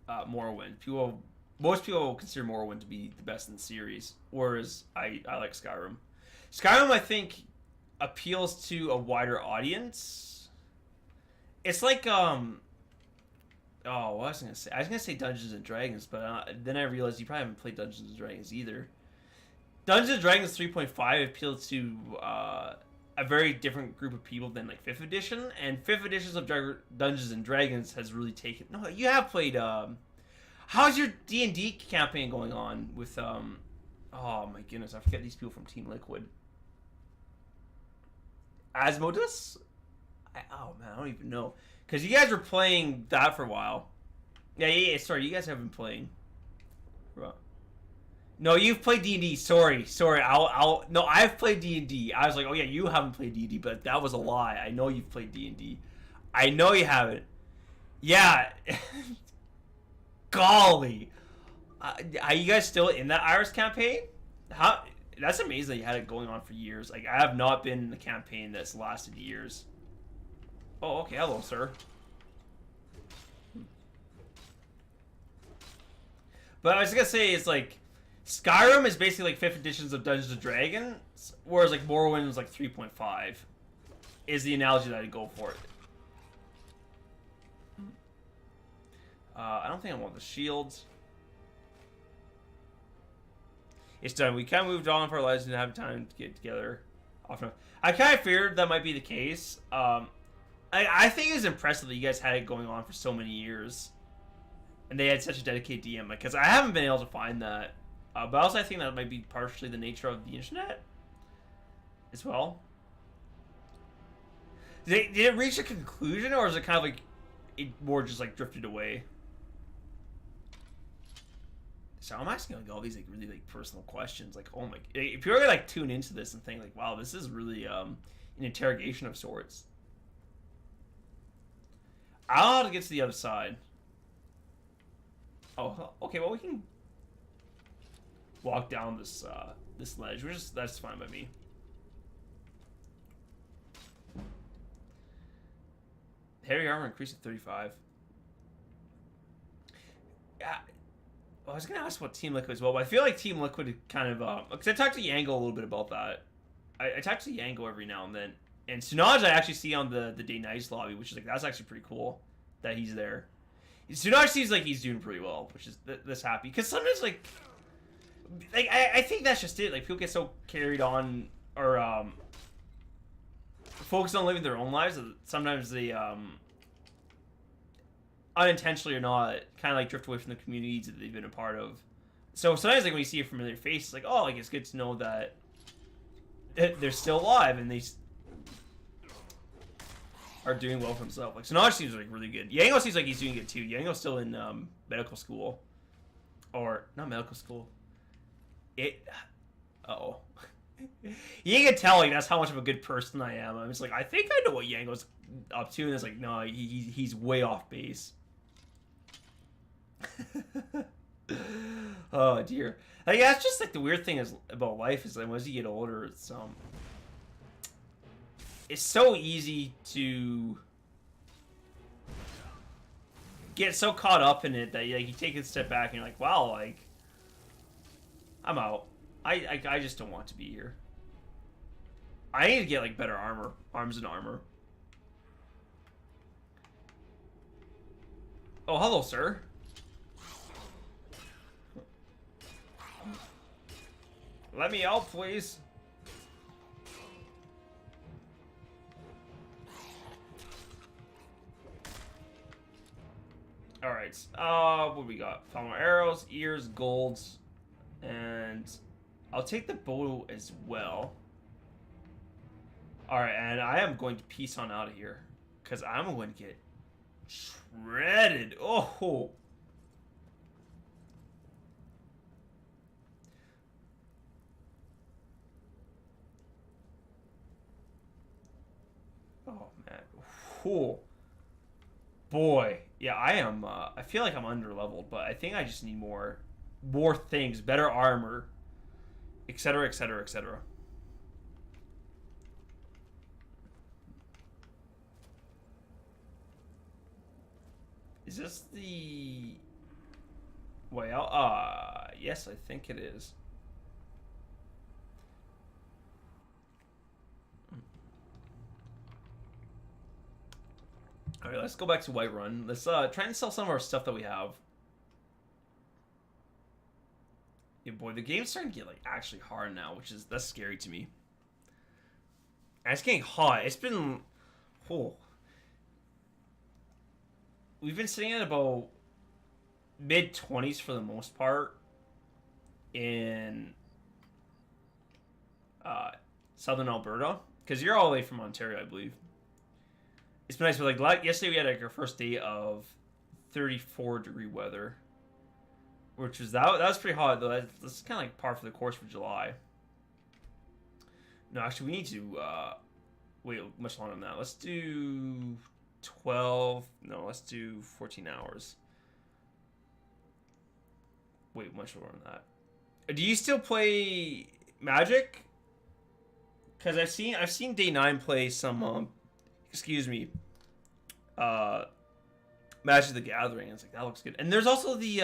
Morrowind. Most people consider Morrowind to be the best in the series, whereas I like Skyrim. Skyrim, I think, appeals to a wider audience. It's like, what was I gonna say? I was gonna say Dungeons and Dragons, but then I realized you probably haven't played Dungeons and Dragons either. Dungeons and Dragons 3.5 appealed to a very different group of people than like 5th edition, and 5th editions of Dungeons and Dragons has really taken. No, you have played. How's your D&D campaign going on with oh my goodness, I forget these people from Team Liquid. Asmodus? Oh man, I don't even know. Because you guys were playing that for a while. Yeah, sorry, you guys have been playing. No, you've played D&D. Sorry. No, I've played D&D. I was like, oh yeah, you haven't played D&D, but that was a lie. I know you've played D&D. I know you haven't. Yeah. Golly. Are you guys still in that Iris campaign? How? That's amazing that you had it going on for years. Like, I have not been in the campaign that's lasted years. Oh, okay. Hello, sir. But I was gonna say it's like Skyrim is basically like 5th editions of Dungeons and Dragons, whereas like Morrowind is like 3.5. Is the analogy that I'd go for it. I don't think I want the shields. It's done. We kind of moved on for our lives and didn't have time to get together often. I kind of feared that might be the case. I think it's impressive that you guys had it going on for so many years. And they had such a dedicated DM. Because I haven't been able to find that. But also I think that might be partially the nature of the internet as well. Did it reach a conclusion, or is it kind of like it more just like drifted away? So I'm asking like all these like really like personal questions. Like, oh my, if you're gonna like tune into this and think like, wow, this is really an interrogation of sorts. I don't know how to get to the other side. Oh, okay. Well, we can walk down this this ledge, which is that's fine by me. Heavy armor increased to 35. Yeah. Well, I was gonna ask about Team Liquid as well, but I feel like Team Liquid kind of because I talked to Yango a little bit about that. I talk to Yango every now and then, and Sunaj I actually see on the day nights lobby, which is like that's actually pretty cool that he's there. Sunaj seems like he's doing pretty well, which is this happy because sometimes like I think that's just it. Like people get so carried on or focused on living their own lives that sometimes they unintentionally or not, kind of like drift away from the communities that they've been a part of. So sometimes like when you see a familiar face, it's like, oh, like it's good to know that they're still alive and they are doing well for themselves. Like Sonaj seems like really good. Yango seems like he's doing good too. Yango's still in medical school, or not medical school. Uh-oh. You can tell like that's how much of a good person I am. I'm just like I think I know what Yango's up to, and it's like no, he's way off base. Oh dear. Like that's just like the weird thing is about life is like as you get older, it's so easy to get so caught up in it that like, you take a step back and you're like, wow, like I'm out. I just don't want to be here. I need to get like better arms and armor. Oh, hello, sir. Let me out, please. Alright, what do we got? Found arrows, ears, golds, and I'll take the bow as well. Alright, and I am going to peace on out of here. Because I'm going to get shredded. Oh! Oh, man. Whew. Boy. Yeah, I am, I feel like I'm under-leveled, but I think I just need more things. Better armor. Etc, etc, etc. Is this the way out? Yes, I think it is. Alright, let's go back to Whiterun. Let's try and sell some of our stuff that we have. Yeah, boy, the game's starting to get like actually hard now, that's scary to me. And it's getting hot. It's been we've been sitting at about mid-20s for the most part in southern Alberta, because you're all the way from Ontario, I believe. It's been nice, but like yesterday we had like our first day of 34-degree weather, which was that was pretty hot though. That's kind of like par for the course for July. No, actually we need to wait much longer than that. Let's do 12. No, let's do 14 hours. Wait, much longer than that. Do you still play Magic? Because I've seen Day 9 play some excuse me, Magic the Gathering. It's like that looks good. And there's also the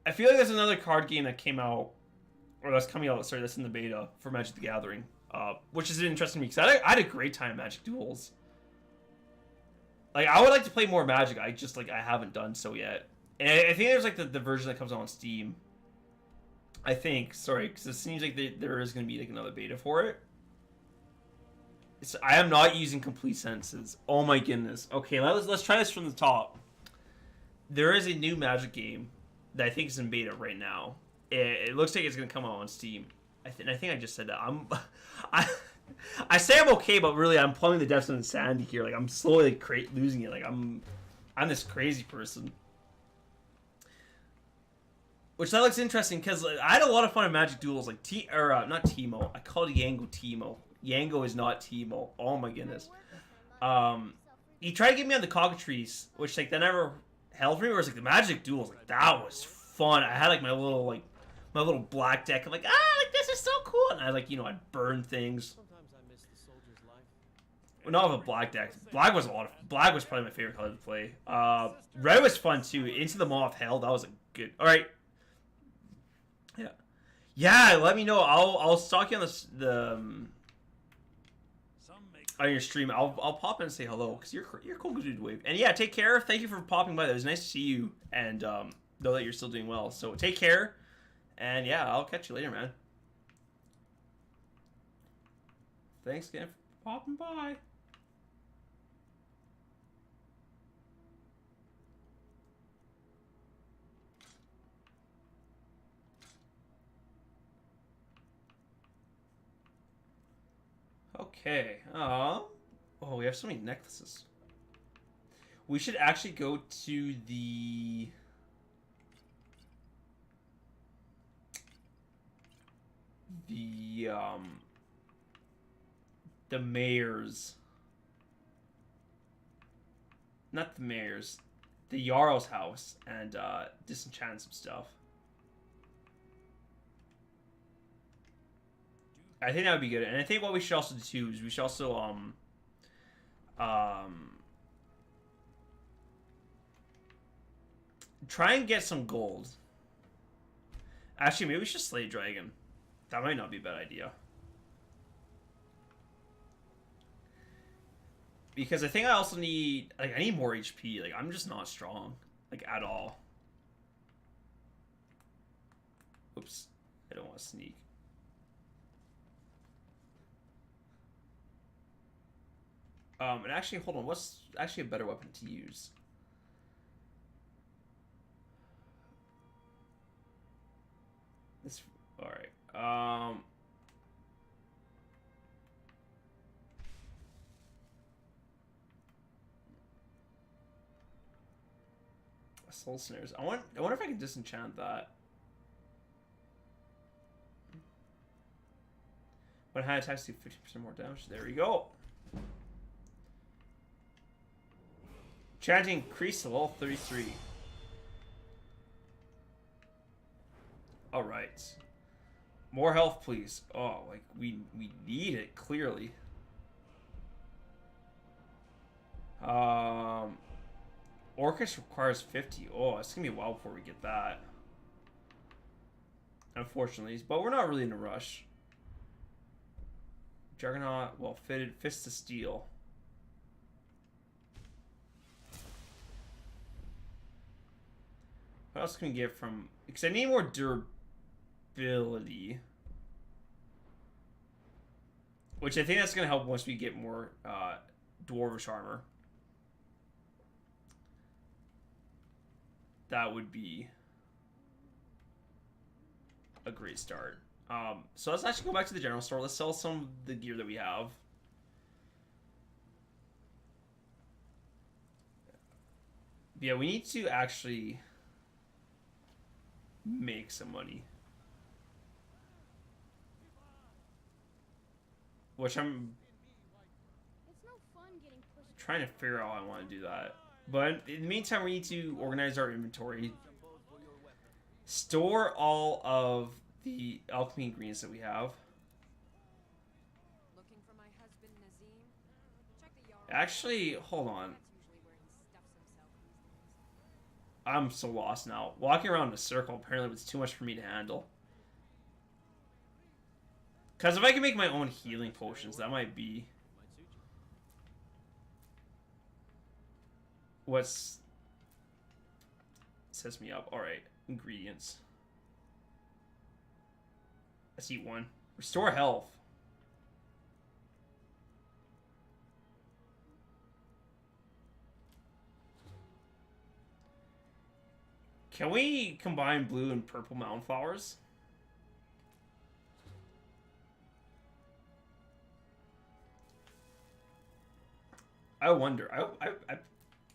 I feel like there's another card game that came out, or that's coming out. Sorry, that's in the beta for Magic the Gathering, which is interesting to me because I had a great time at Magic Duels. Like, I would like to play more Magic. I just I haven't done so yet. And I think there's like the version that comes out on Steam. I think, sorry, because it seems like there is going to be like another beta for it. I am not using complete sentences. Oh my goodness. Okay, let's try this from the top. There is a new Magic game that I think is in beta right now. It looks like it's going to come out on Steam. I think I just said that. I say I'm okay, but really I'm plumbing the depths of insanity here. Like, I'm slowly losing it. Like, I'm this crazy person. Which that looks interesting because I had a lot of fun in Magic Duels. Like not Teemo. I call it Yango Teemo. Yango is not Teemo. Oh my goodness. He tried to get me on the cockatrice, which that never held for me. Whereas the Magic Duels, that was fun. I had my little black deck. I'm like this is so cool. And I'd burn things. Well, not with a black deck. Black was probably my favorite color to play. Red was fun too. Into the Maw of Hell. That was a good. All right. Yeah. Let me know. I'll stalk you on on your stream. I'll pop in and say hello because you're cool, dude. Wave. And yeah, take care. Thank you for popping by. It was nice to see you and know that you're still doing well. So take care. And yeah, I'll catch you later, man. Thanks again for popping by. Okay. Oh, we have so many necklaces. We should actually go to the mayor's, not the mayor's, the Jarl's house and disenchant some stuff. I think that would be good. And I think what we should also do too is we should also try and get some gold. Actually, maybe we should slay a dragon. That might not be a bad idea. Because I think I also need I need more HP. I'm just not strong at all. Oops. I don't want to sneak. And actually, hold on. What's actually a better weapon to use? This. All right. Soul snares. I wonder if I can disenchant that. When high attacks do 50% more damage. There we go. Chanting increase to level 33. Alright. More health, please. Oh, we need it, clearly. Orcus requires 50. Oh, it's gonna be a while before we get that. Unfortunately. But we're not really in a rush. Juggernaut, well fitted, Fist of Steel. What else can we get from... Because I need more durability. Which I think that's going to help once we get more Dwarvish armor. That would be a great start. So let's actually go back to the general store. Let's sell some of the gear that we have. Yeah, we need to actually... make some money. Which I'm trying to figure out how I want to do that. But in the meantime, we need to organize our inventory. Store all of the alchemy ingredients that we have. Actually, hold on. I'm so lost now. Walking around in a circle apparently was too much for me to handle. Because if I can make my own healing potions, that might be what's sets me up. Alright, ingredients. Let's eat one. Restore health. Can we combine blue and purple mountain flowers? I wonder. I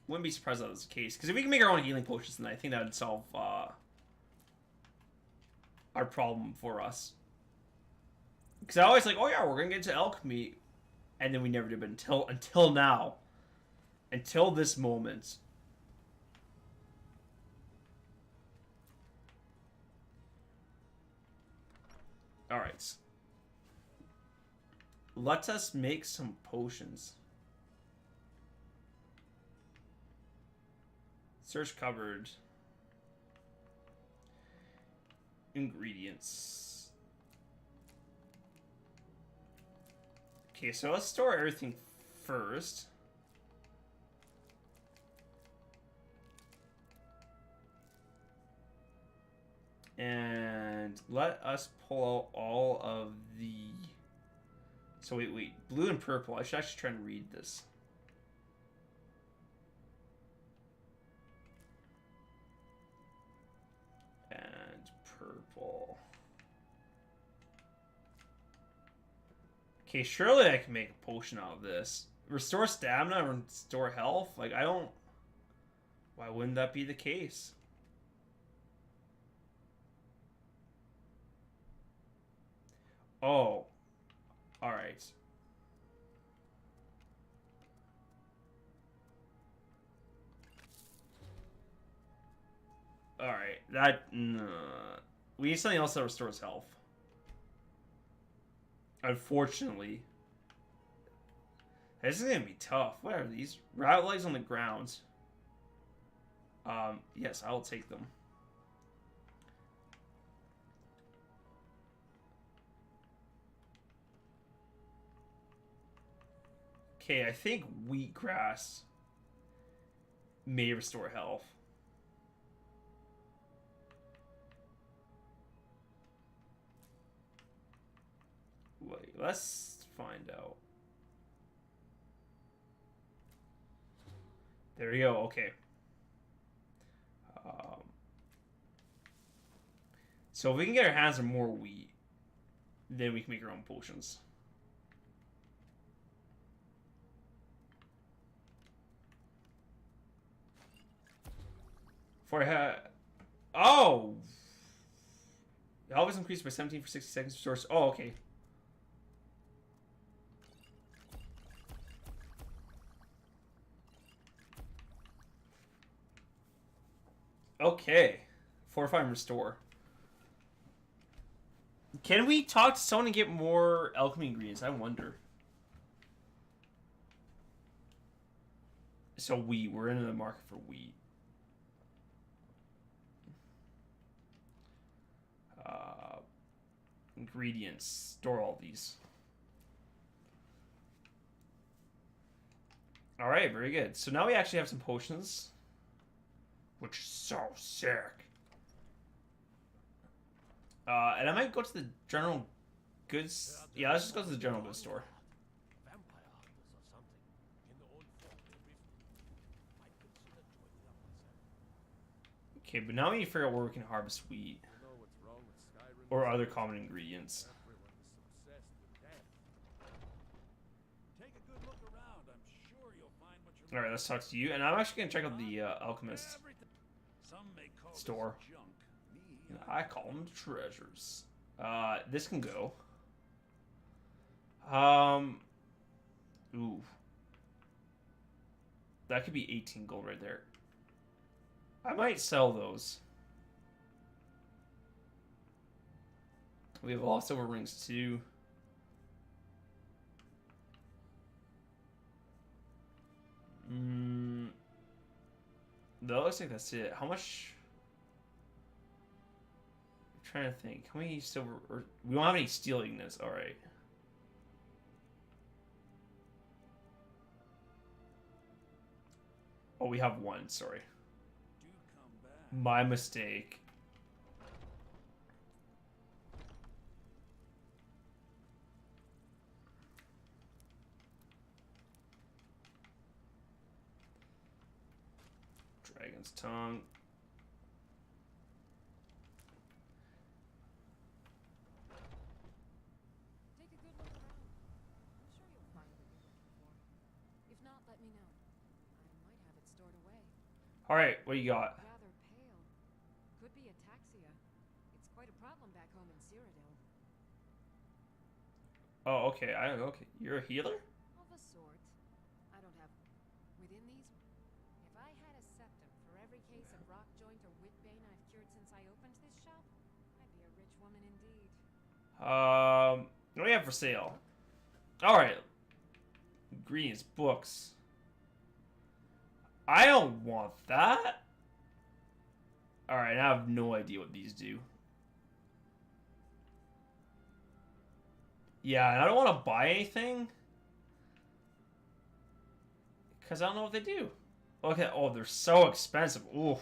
wouldn't be surprised if that was the case. Because if we can make our own healing potions, then I think that would solve our problem for us. Because I always like, oh yeah, we're going to get to alchemy. And then we never did, but until now. Until this moment. Alright. Let us make some potions. Search cupboard. Ingredients. Okay, so let's store everything first. And let us pull out all of the... So wait. Blue and purple. I should actually try and read this. And purple. Okay, surely I can make a potion out of this. Restore stamina and restore health? Like, I don't... Why wouldn't that be the case? Oh. Alright. Alright. That... We need something else that restores health. Unfortunately. This is gonna be tough. What are these? Rabbit legs on the ground. Yes, I'll take them. Okay, I think wheatgrass may restore health. Wait, let's find out. There we go, okay. So if we can get our hands on more wheat, then we can make our own potions. For oh! The health is increased by 17 for 60 seconds. Source. Oh, okay. Okay. Fortify and restore. Can we talk to someone and get more alchemy ingredients? I wonder. So wheat. We're in the market for wheat. Ingredients. Store all these. Alright, very good. So now we actually have some potions. Which is so sick. And I might go to the general goods. Yeah, let's just go to the general goods store. Okay, but now we need to figure out where we can harvest wheat. Or other common ingredients. Alright, let's talk to you. And I'm actually going to check out the alchemist store. I call them treasures. This can go. Ooh. That could be 18 gold right there. I might sell those. We have lost over rings too. That looks like that's it. How much? I'm trying to think. How many silver? Or, we don't have any steel ignits. All right. Oh, we have one. Sorry. My mistake. Dragon's tongue. Take a good look around. I'm sure you'll find what you're looking for. If not, let me know. I might have it stored away. All right, what do you got? Rather pale. Could be ataxia. It's quite a problem back home in Cyrodiil. Oh, okay. Okay. You're a healer? Of a sort. I don't have... Within these... If I had a septum for every case of rock joint or whitbane I've cured since I opened this shop, I'd be a rich woman indeed. What do we have for sale? All right. Ingredients, books. I don't want that. All right, I have no idea what these do. Yeah, and I don't want to buy anything because I don't know what they do. Okay, oh, they're so expensive. Ooh,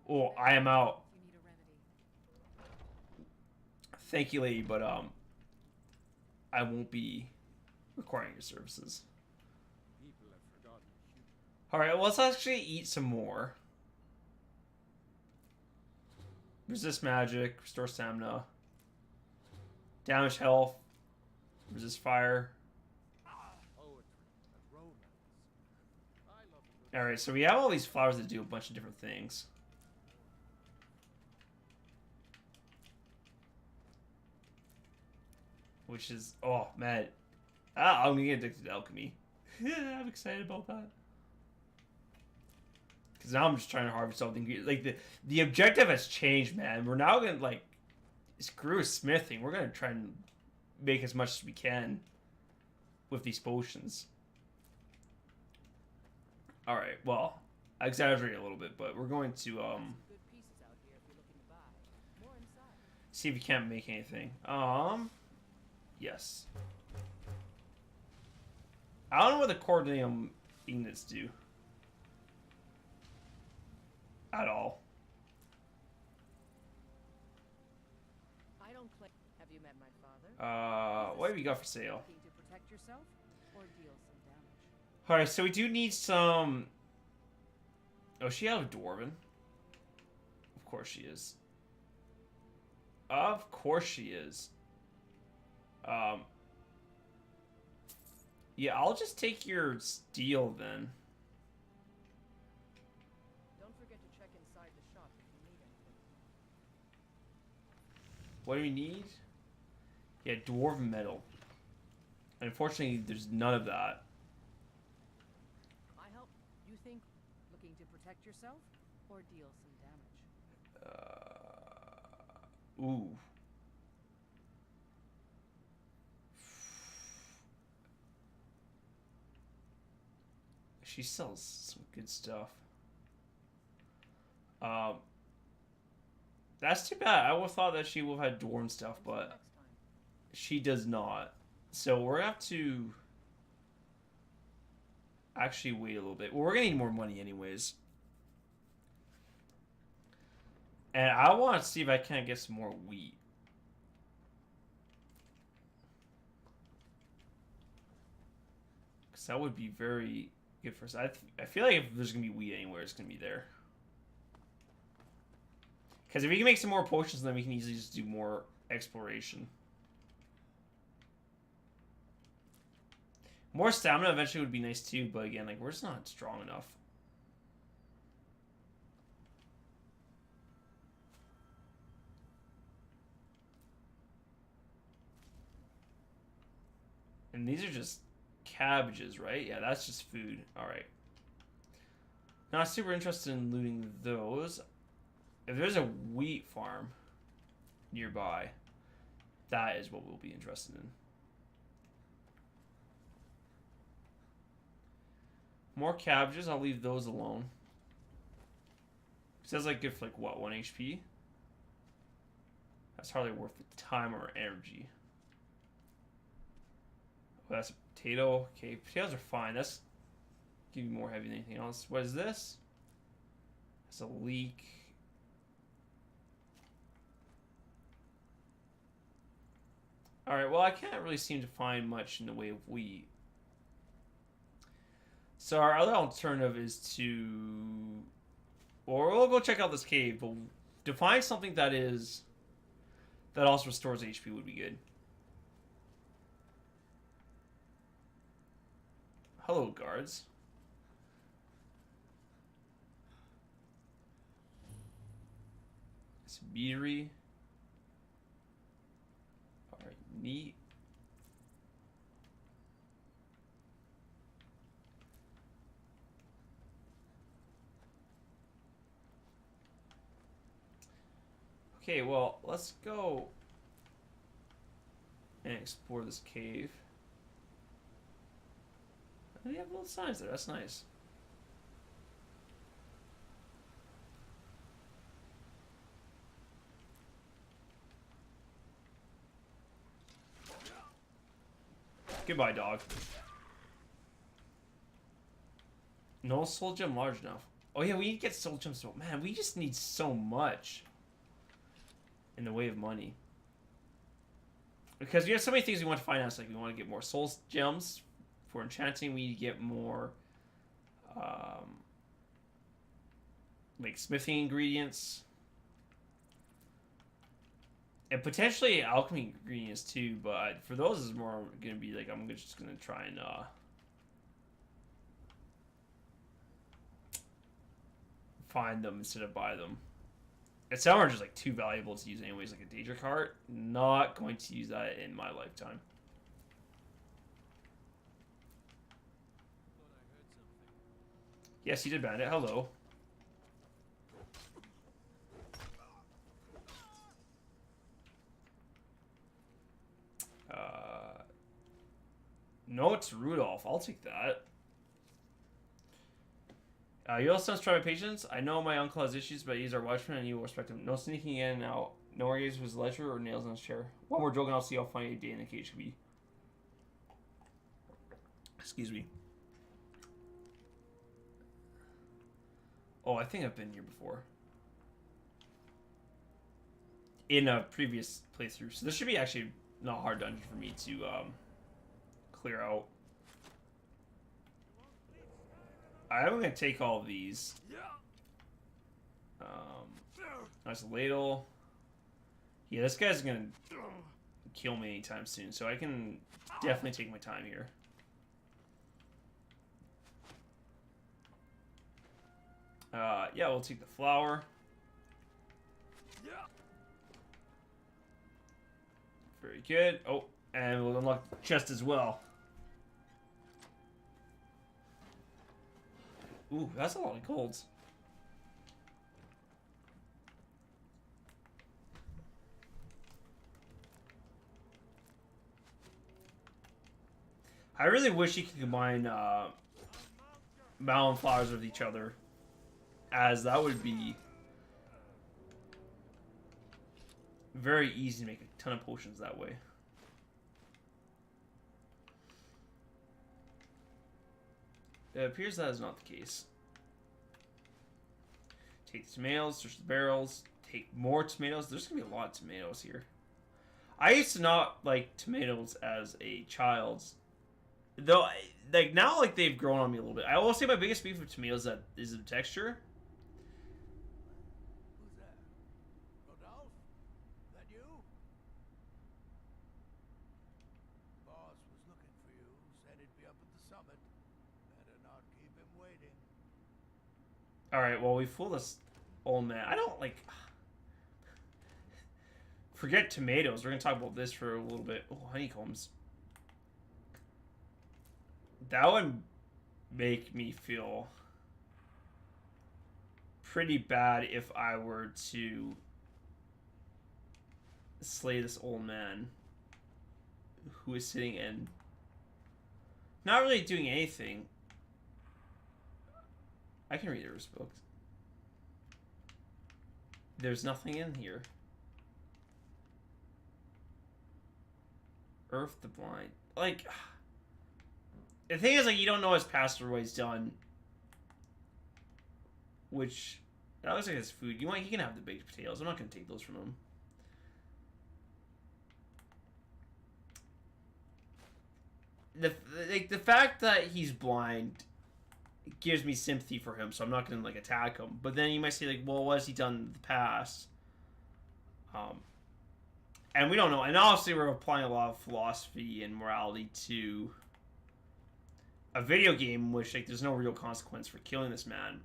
oh, I am out. You need a remedy. Thank you, lady, but I won't be requiring your services. All right, well, let's actually eat some more. Resist magic, restore stamina, damage health, resist fire. All right, so we have all these flowers that do a bunch of different things. Which is, oh man, I'm gonna get addicted to alchemy. I'm excited about that. Because now I'm just trying to harvest all the ingredients. Like, the objective has changed, man. We're now gonna, like, screw smithing. We're gonna try and make as much as we can with these potions. Alright, well, I exaggerate a little bit, but we're going to, see if we can't make anything. Yes. I don't know what the cordium ingots do. At all. I don't claim. Have you met my father? What have you got for sale? Looking to protect yourself or deal some damage? Alright, so we do need some... Oh, is she out of Dwarven? Of course she is. Of course she is. Yeah, I'll just take your steel then. Don't forget to check inside the shop if you need anything. What do we need? Yeah, Dwarven metal. Unfortunately, there's none of that. I help. You think looking to protect yourself or deal some damage? Ooh. She sells some good stuff. That's too bad. I would have thought that she would have had Dwarven stuff, but she does not. So we're gonna have to actually wait a little bit. Well, we're gonna need more money anyways. And I want to see if I can't get some more wheat. Because that would be very good for us. I feel like if there's going to be wheat anywhere, it's going to be there. Because if we can make some more potions, then we can easily just do more exploration. More stamina eventually would be nice too, but again, like, we're just not strong enough. And these are just cabbages, right? Yeah, that's just food. Alright. Not super interested in looting those. If there's a wheat farm nearby, that is what we'll be interested in. More cabbages, I'll leave those alone. Because that's like good for like what, 1 HP? That's hardly worth the time or energy. Oh, that's a potato. Okay, potatoes are fine. That's give you more heavy than anything else. What is this? It's a leek. Alright, well I can't really seem to find much in the way of wheat. So our other alternative is to... Or we'll go check out this cave, but to find something that is... that also restores HP would be good. Hello, guards. It's beery. Alright, neat. Okay, well, let's go and explore this cave. They have little signs there, that's nice. Goodbye, dog. No soul gem large enough. Oh yeah, we need to get soul gems. Man, we just need so much in the way of money. Because we have so many things we want to finance. Like we want to get more soul gems for enchanting. We need to get more like smithing ingredients. And potentially alchemy ingredients too, but for those is more gonna be like I'm just gonna try and find them instead of buy them. And some are just like too valuable to use anyways, like a danger cart. Not going to use that in my lifetime. Yes, you did, Bandit. Hello. No, it's Rudolph. I'll take that. You also must try my patience. I know my uncle has issues, but he's our watchman and you will respect him. No sneaking in and out. No more games with his ledger or nails in his chair. One more joke and I'll see how funny a day in the cage can be. Excuse me. Oh, I think I've been here before. In a previous playthrough. So this should be actually not a hard dungeon for me to clear out. I'm going to take all of these. Nice ladle. Yeah, this guy's going to kill me anytime soon, so I can definitely take my time here. Yeah, we'll take the flour. Very good. Oh, and we'll unlock the chest as well. Ooh, that's a lot of golds. I really wish you could combine melon flowers with each other, as that would be very easy to make a ton of potions that way. It appears that is not the case. Take the tomatoes, search the barrels, take more tomatoes. There's going to be a lot of tomatoes here. I used to not like tomatoes as a child. Though, like, now, like, they've grown on me a little bit. I will say my biggest beef with tomatoes is the texture. Who's that? Rodolphe? That you? Boss was looking for you. Said he'd be up at the summit. Better not keep him waiting. Alright, well, we fooled this old man. I don't, like... Forget tomatoes. We're going to talk about this for a little bit. Oh, honeycombs. That would make me feel pretty bad if I were to slay this old man who is sitting and not really doing anything. I can read his books. There's nothing in here. Earth the Blind. Like, the thing is, like, you don't know his past or what he's done. Which, that looks like his food. You want, he can have the baked potatoes. I'm not going to take those from him. The fact that he's blind gives me sympathy for him, so I'm not going to, like, attack him. But then you might say, like, well, what has he done in the past? And we don't know. And obviously we're applying a lot of philosophy and morality to a video game in which, like, there's no real consequence for killing this man.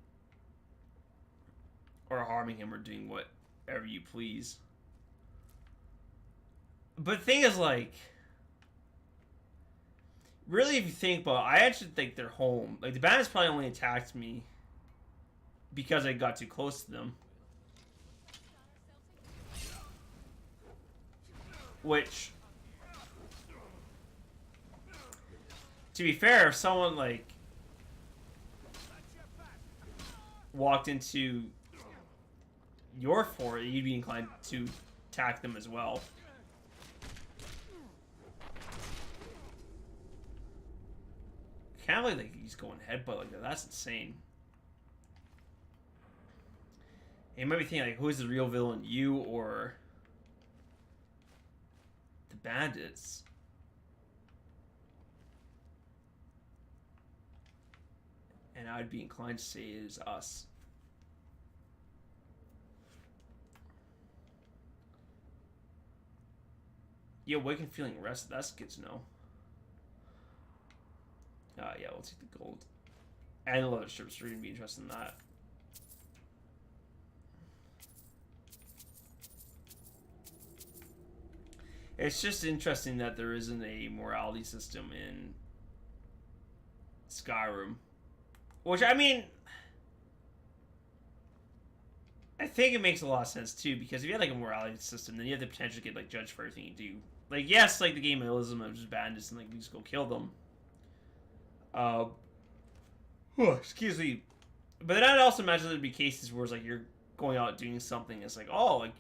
Or harming him or doing whatever you please. But the thing is, like, really, if you think about it, I actually think they're home. Like, the bandits probably only attacked me because I got too close to them. Which, to be fair, if someone, like, walked into your fort, you'd be inclined to attack them as well. Can't believe, like, he's going headbutt like that. That's insane. You might be thinking, like, who is the real villain, you or the bandits? And I'd be inclined to say it is us. You awaken feeling rested. That's good to know. Yeah, we'll take the gold. And the leather strips. We're going to be interested in that. It's just interesting that there isn't a morality system in Skyrim. Which, I mean, I think it makes a lot of sense, too, because if you had, like, a morality system, then you have the potential to get, like, judged for everything you do. Like, yes, like, the game of Illism, it was just bandits, and, like, we just go kill them. Excuse me. But then I'd also imagine there'd be cases where it's, like, you're going out doing something, it's like, oh, like,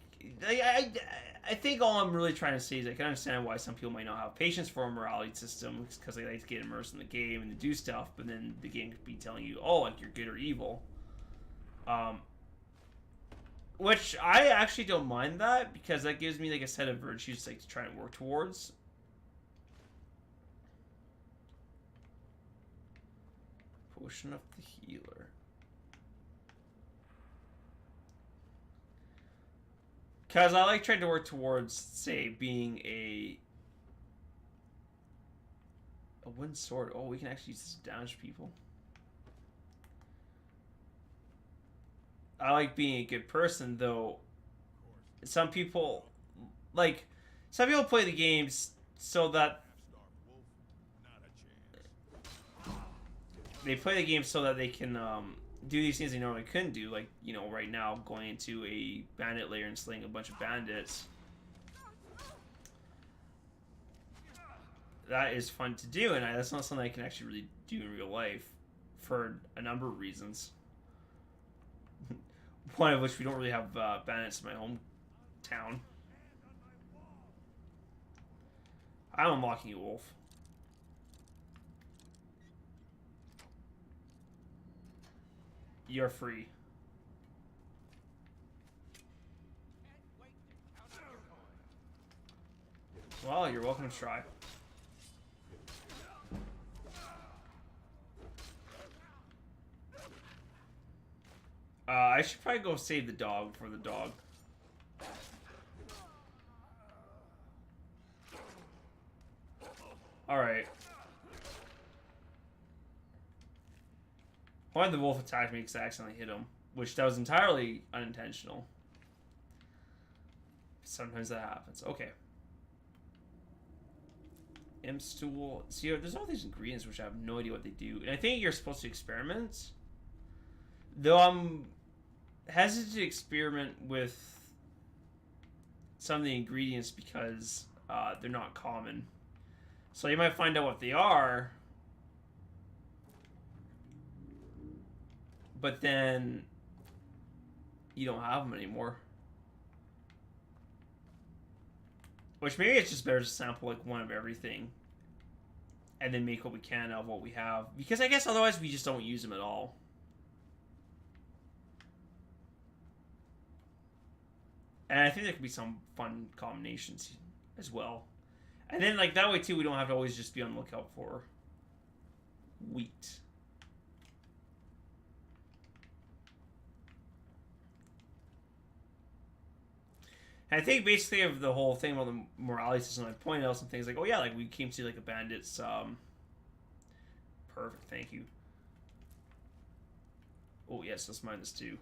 I think all I'm really trying to say is I can understand why some people might not have patience for a morality system, because they like to get immersed in the game and to do stuff, but then the game could be telling you, oh, like, you're good or evil. Which I actually don't mind that, because that gives me, like, a set of virtues, like, to try and work towards. Potion of the Healer. Because I like trying to work towards, say, being a wooden sword. Oh, we can actually use this to damage people. I like being a good person, though. Some people, like, some people play the games so that they play the game so that they can do these things they normally couldn't do. Like, you know, right now, going into a bandit lair and slaying a bunch of bandits. That is fun to do, and that's not something I can actually really do in real life for a number of reasons. One of which we don't really have bandits in my hometown. I'm unlocking you, Wolf. You're free. Well, you're welcome to try. I should probably go save the dog for the dog. Alright. Why did the wolf attack me because I accidentally hit him? Which that was entirely unintentional. Sometimes that happens. Okay. Imp stool. See, there's all these ingredients which I have no idea what they do. And I think you're supposed to experiment. Though I'm hesitant to experiment with some of the ingredients because they're not common. So you might find out what they are, but then you don't have them anymore. Which maybe it's just better to sample like one of everything. And then make what we can of what we have. Because I guess otherwise we just don't use them at all. And I think there could be some fun combinations as well. And then like that way too we don't have to always just be on the lookout for wheat. And I think basically of the whole thing about the morality system, I pointed out some things like, oh yeah, like we came to like a bandits. Perfect, thank you. Oh yes, let's mine this too.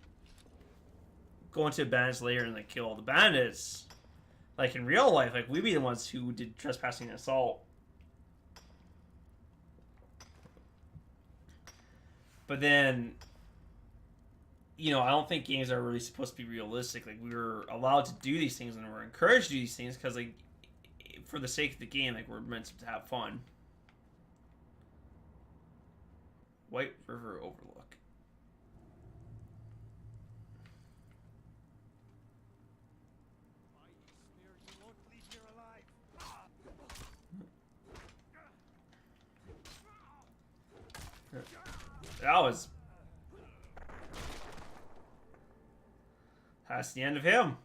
Go into a bandits lair and like kill all the bandits. Like in real life, like we'd be the ones who did trespassing and assault. But then, you know, I don't think games are really supposed to be realistic. Like, we were allowed to do these things and we're encouraged to do these things because, like, for the sake of the game, like, we're meant to have fun. White River Overlook. That was... That's the end of him.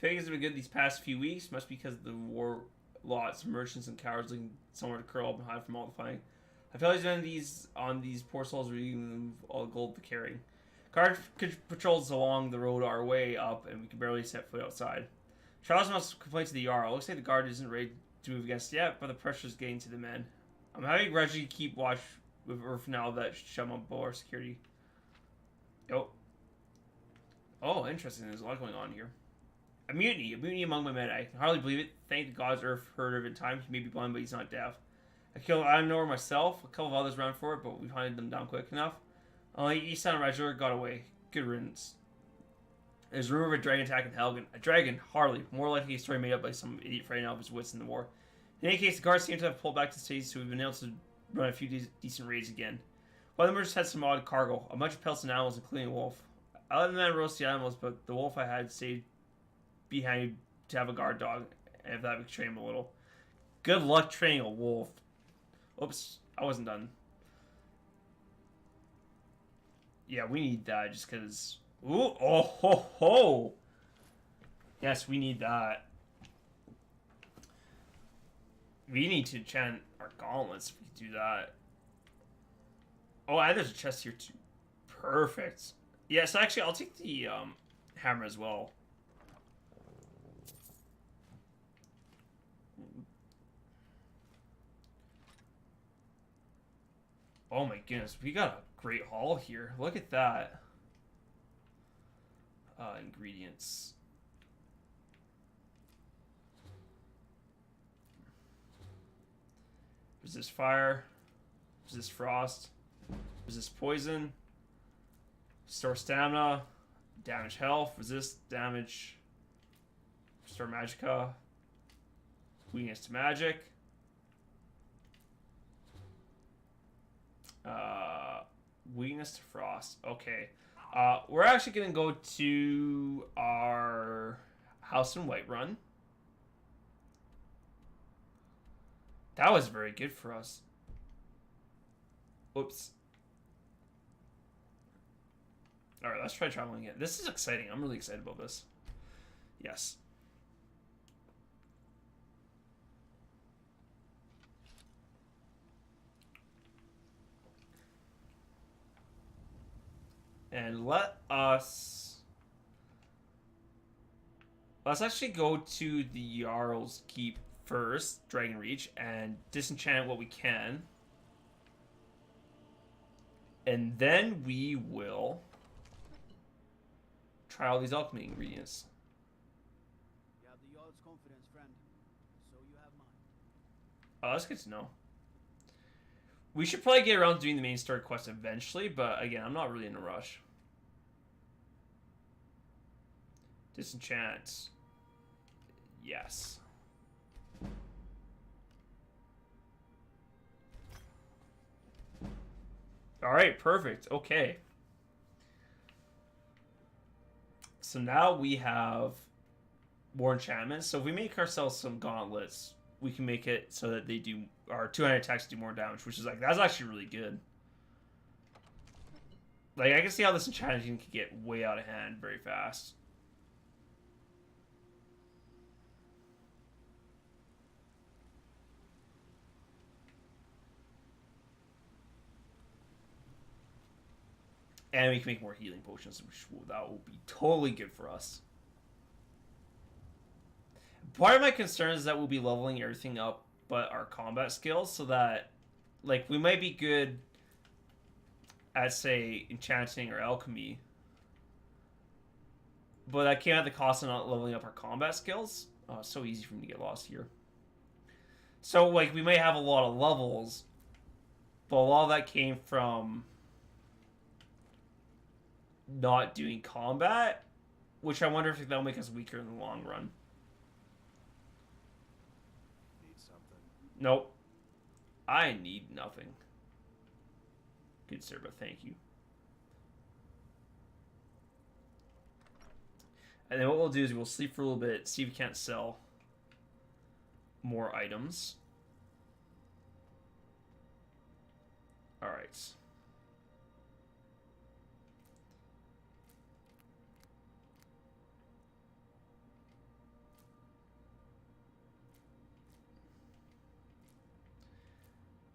Pagans have been good these past few weeks, must be because of the war. Lots of merchants and cowards looking somewhere to curl up and hide from all the fighting. I feel like on these poor souls remove all the gold they're carrying. Guard patrols along the road our way up, and we can barely set foot outside. Charles must complain to the Jarl. Looks like the guard isn't ready to move against yet, but the pressure's getting to the men. I'm having Reggie keep watch with Earth now that shove on below our security. Yo. Oh, interesting. There's a lot going on here. A mutiny among my men. I can hardly believe it. Thank the gods Earth heard of it in time. He may be blind, but he's not deaf. I killed Ironor myself. A couple of others ran for it, but we hunted them down quick enough. Only Easton and Regular got away. Good riddance. There's a rumor of a dragon attack in Helgen. A dragon? Hardly. More likely a story made up by some idiot frightened out of his wits in the war. In any case, the guards seem to have pulled back to cities, so we've been able to run a few decent raids again. One of them just had some odd cargo. A bunch of pelts and animals, including a wolf. I let the man roast the animals, but the wolf I had stayed behind to have a guard dog, and if that would train him a little. Good luck training a wolf. Oops, I wasn't done. Yeah, we need that just because... Ooh, oh ho ho! Yes, we need that. We need to enchant our gauntlets if we can do that. Oh, and there's a chest here too. Perfect. Yeah, so actually I'll take the hammer as well. Oh my goodness, we got a great haul here. Look at that. Ingredients. Resist fire. Resist frost. Resist poison. Restore stamina. Damage health. Resist damage. Restore magicka. Weakness to magic. Weakness to frost. Okay. We're actually going to go to our House in Whiterun. That was very good for us. Oops. Alright, let's try traveling again. This is exciting. I'm really excited about this. Yes. And let's actually go to the Jarl's Keep first, Dragon Reach, and disenchant what we can. And then we will try all these alchemy ingredients. You have the Jarl's confidence, friend. So you have mine. Oh, that's good to know. We should probably get around to doing the main story quest eventually, but again, I'm not really in a rush. Disenchant. Yes. Alright, perfect. Okay. So now we have more enchantments. So if we make ourselves some gauntlets, we can make it so that they do our 200 attacks do more damage, which is like that's actually really good. Like I can see how this enchanting can get way out of hand very fast. And we can make more healing potions, that will be totally good for us. Part of my concern is that we'll be leveling everything up but our combat skills, so that, like, we might be good at, say, enchanting or alchemy, but that came at the cost of not leveling up our combat skills. Oh, it's so easy for me to get lost here. So, like, we may have a lot of levels, but a lot of that came from not doing combat, which I wonder if that'll make us weaker in the long run. Need something? Nope. I need nothing. Good sir, but thank you. And then what we'll do is we'll sleep for a little bit, see if we can't sell more items. Alright.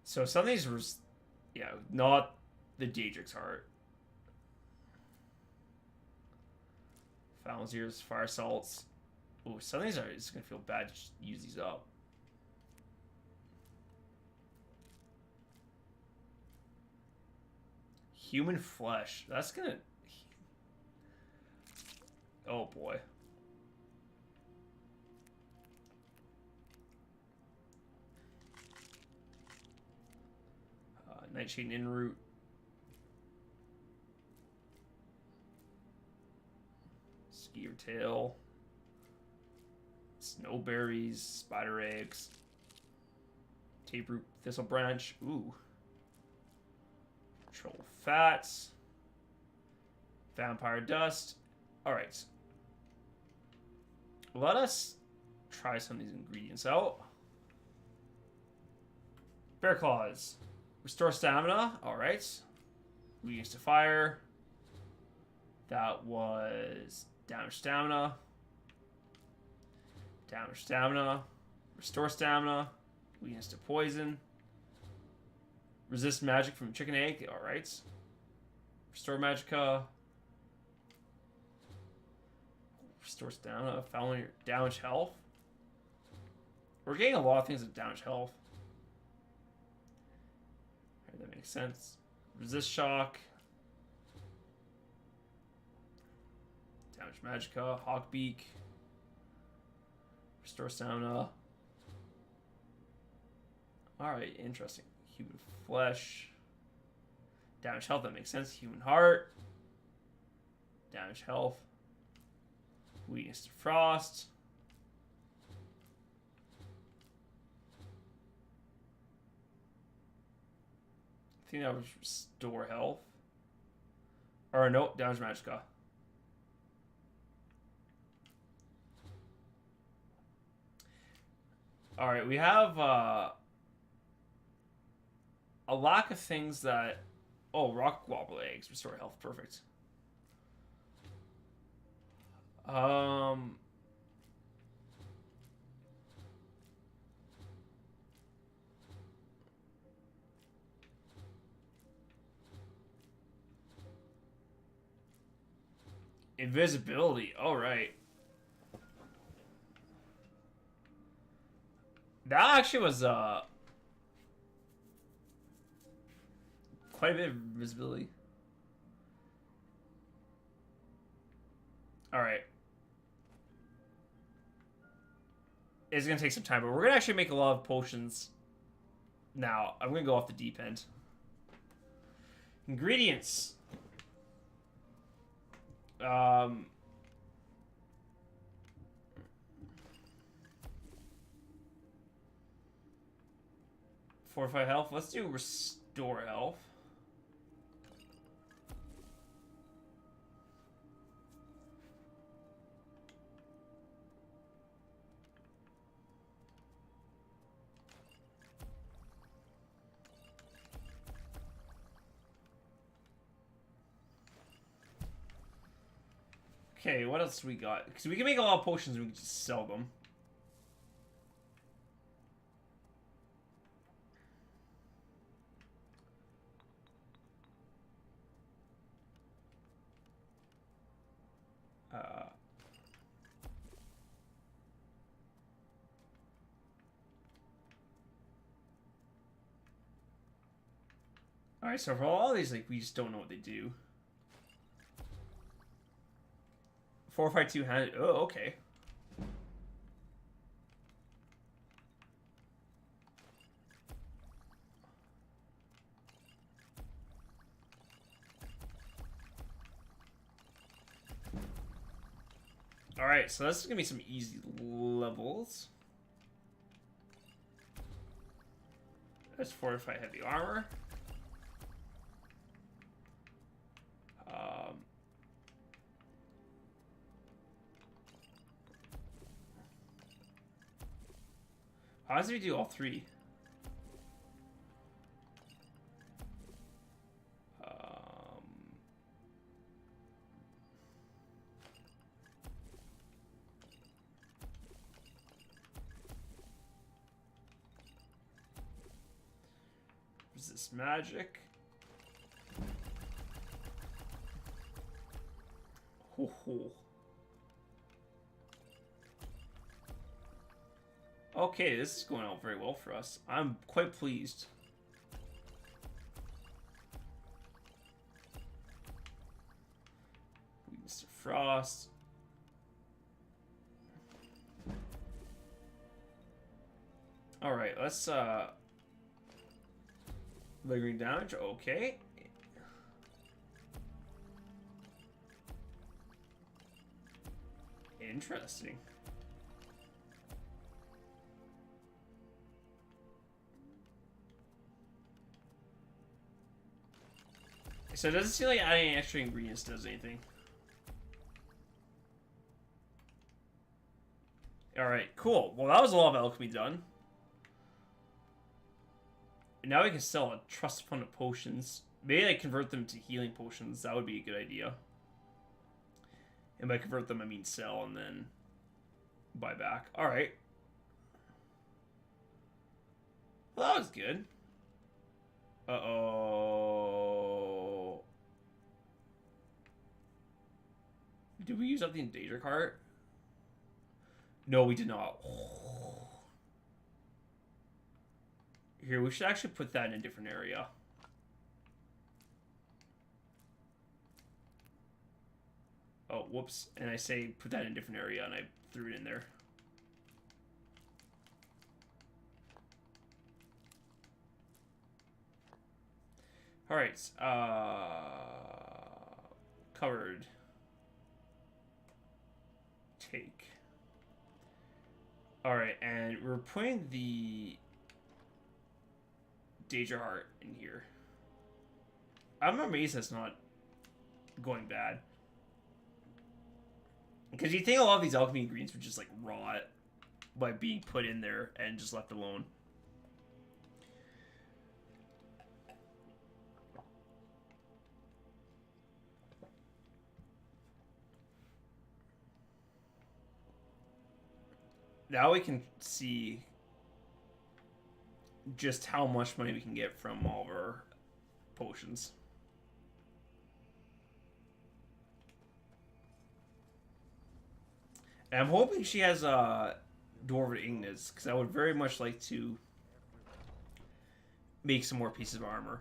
So some of these were, yeah, not the Daedric's Heart. Fountain's Ears, Fire Salts. Ooh, some of these are, it's going to feel bad to just use these up. Human Flesh. That's going to... Oh, boy. Nightshade Inroot. Skeever Tail. Snowberries. Spider Eggs. Taproot Thistle Branch. Ooh. Troll Fats. Vampire Dust. Alright. Let us try some of these ingredients out. Bear Claws. Restore stamina. Alright. Weakness to fire. That was damage stamina. Damage stamina. Restore stamina. Weakness to poison. Resist magic from chicken egg. Alright. Restore magicka. Restore stamina. Following your damage health. We're getting a lot of things with damage health. That makes sense. Resist shock. Damage magicka. Hawkbeak. Restore stamina. Alright, interesting. Human flesh. Damage health, that makes sense. Human heart. Damage health. Weakness to frost. I think that was restore health. Or no, damage magicka. Alright, we have a lack of things that... Oh, rock wobble eggs. Restore health. Perfect. Invisibility. Alright. That actually was quite a bit of invisibility. Alright. It's gonna take some time, but we're gonna actually make a lot of potions now. I'm gonna go off the deep end. Ingredients. 45 health. Let's do restore health. Okay, what else we got? Because we can make a lot of potions and we can just sell them. Alright, so for all these, like, we just don't know what they do. 452 handed. Oh, okay. Alright, so this is gonna be some easy levels. Let's fortify heavy armor. How does we do all three? Resist magic. Ho ho. Okay, this is going out very well for us. I'm quite pleased. Weakness to frost. Alright, let's lingering damage, okay. Interesting. So it doesn't seem like adding extra ingredients does anything. Alright, cool. Well, that was a lot of alchemy done. And now we can sell a trust fund of potions. Maybe I convert them to healing potions. That would be a good idea. And by convert them, I mean sell and then buy back. Alright. Well, that was good. Uh-oh. Did we use up the endanger cart? No, we did not. Here, we should actually put that in a different area. Oh, whoops. And I say put that in a different area, and I threw it in there. Alright, covered. Take. Alright, and we're putting the Danger Heart in here. I'm amazed that's not going bad. Because you think a lot of these alchemy ingredients would just like rot by being put in there and just left alone. Now we can see just how much money we can get from all of our potions. And I'm hoping she has Dwarven Ignis, because I would very much like to make some more pieces of armor.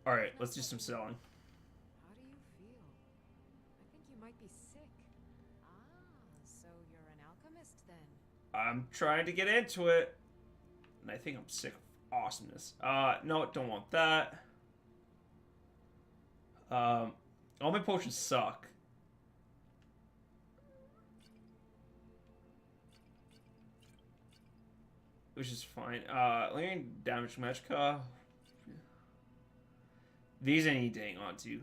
Alright, let's do some selling. How do you feel? I think you might be sick. Ah, so you're an alchemist then? I'm trying to get into it. And I think I'm sick of awesomeness. No, don't want that. All my potions suck. Which is fine. Lingering damage Mechka. These I need to hang on to.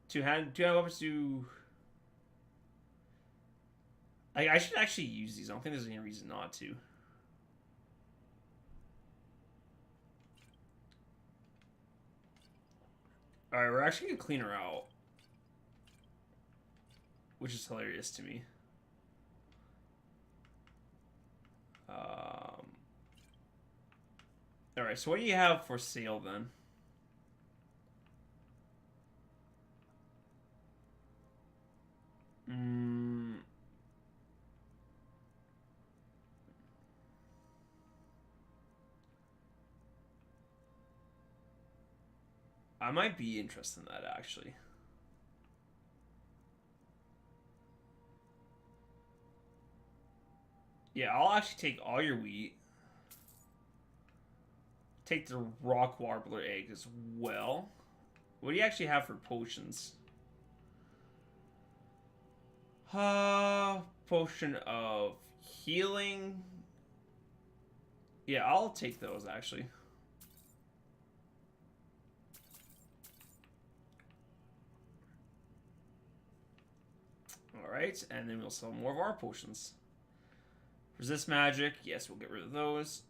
Two-hand weapons do... I should actually use these. I don't think there's any reason not to. Alright, we're actually going to clean her out. which is hilarious to me. Alright, so what do you have for sale then? I might be interested in that, actually. Yeah, I'll actually take all your wheat. Take the rock warbler egg as well. What do you actually have for potions? Potion of healing. Yeah, I'll take those, actually. Alright, and then we'll sell more of our potions. Resist magic. Yes, we'll get rid of those.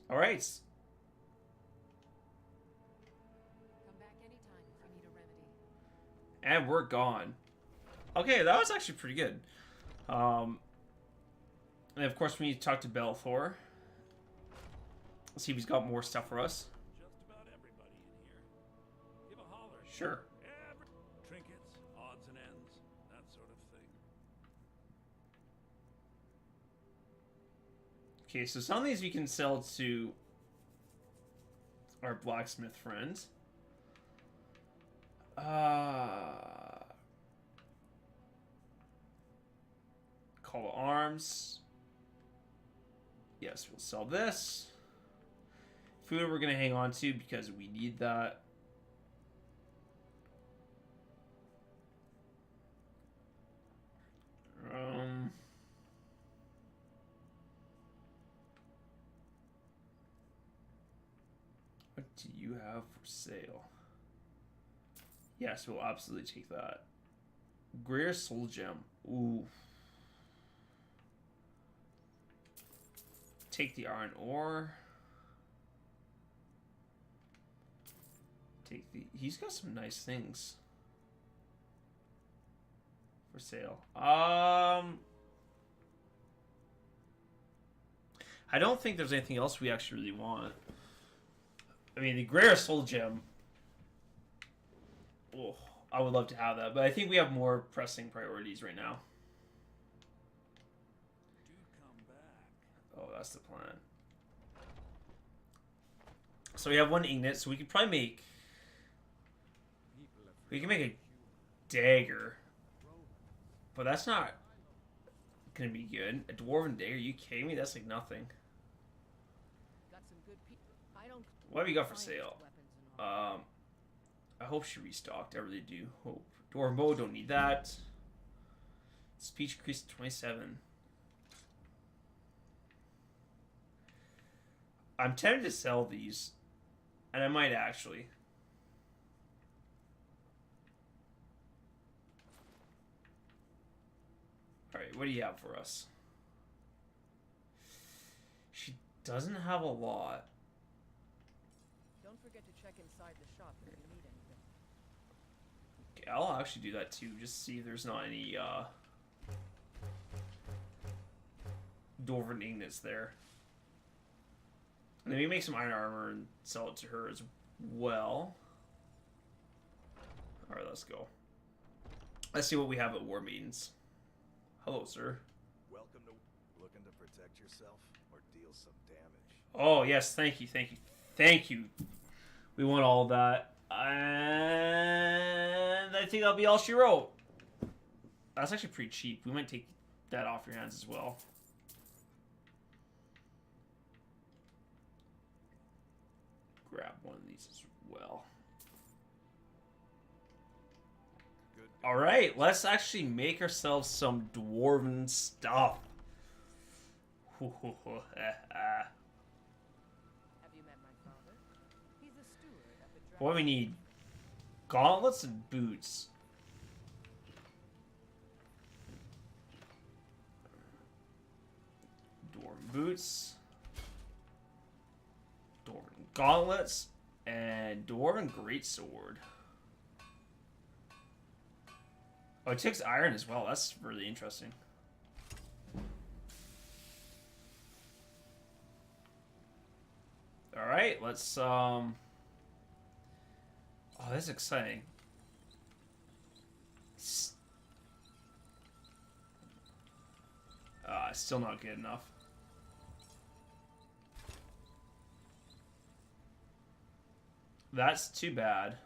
Alright. Come back anytime if you need a remedy. And we're gone. Okay, that was actually pretty good. And of course we need to talk to Belthor. Let's see if he's got more stuff for us. Just about everybody in here. Give a holler. Sure. Trinkets, odds and ends, that sort of thing. Okay, so some of these we can sell to our blacksmith friends. Call to arms. Yes, we'll sell this. Food we're going to hang on to because we need that. What do you have for sale? Yes, we'll absolutely take that. Greater Soul Gem. Ooh. Take the iron ore. Take the... He's got some nice things for sale. I don't think there's anything else we actually really want. I mean, the Greater Soul Gem. Oh, I would love to have that, but I think we have more pressing priorities right now. Do come back. Oh, that's the plan. So we have one ingot, so we could probably make... We can make a dagger. But that's not gonna be good. A dwarven dagger? You kidding me? That's like nothing. Got some good people. I don't. What have you got for finest sale? weapons and all. I hope she restocked. I really do hope. Dwarven bow, don't need that. Speech increase to 27. I'm tempted to sell these. And I might actually. Alright, what do you have for us? She doesn't have a lot. Don't forget to check inside the shop if you need anything. Okay, I'll actually do that too, just to see if there's not any dwarven ingots there. And then we make some iron armor and sell it to her as well. Alright, let's go. Let's see what we have at War Maidens. Hello, sir. Welcome to looking to protect yourself or deal some damage. Oh, yes, thank you, thank you, thank you. We want all of that. And I think that'll be all she wrote. That's actually pretty cheap. We might take that off your hands as well. Grab one of these as well. Good. Alright, let's actually make ourselves some dwarven stuff. Have you met my father? He's a steward up at What do we need? Gauntlets and boots. boots, dwarven gauntlets, and dwarven greatsword. Oh, it takes iron as well. That's really interesting. All right, let's oh, this is exciting. Still not good enough. That's too bad.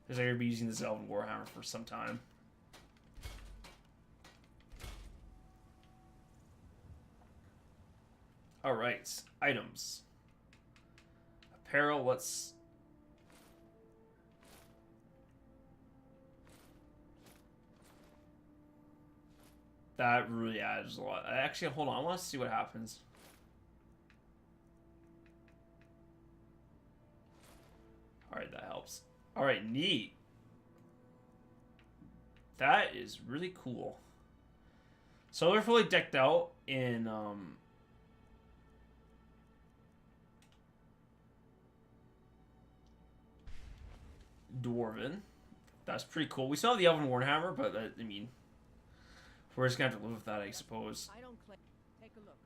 Because I'm going to be using this Elven Warhammer for some time. Alright, items. Apparel, let's... That really adds a lot. Actually, hold on, I want to see what happens. Alright, that helps. Alright, neat. That is really cool. So we're fully decked out in Dwarven. That's pretty cool. We still have the Elven Warhammer, but I mean, we're just gonna have to live with that, I suppose. Take a look.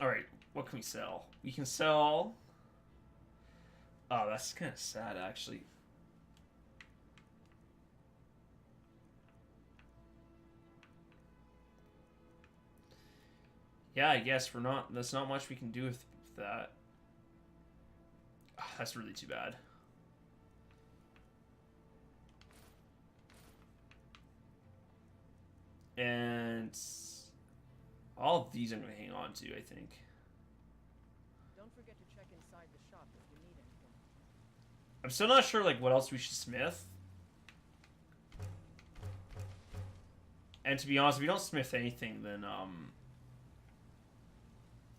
Alright, what can we sell? We can sell... Oh, that's kind of sad, actually. Yeah, I guess we're not... There's not much we can do with that. Oh, that's really too bad. And... all of these I'm going to hang on to, I think. Don't forget to check inside the shop if you need anything. I'm still not sure, like, what else we should smith. And to be honest, if we don't smith anything, then,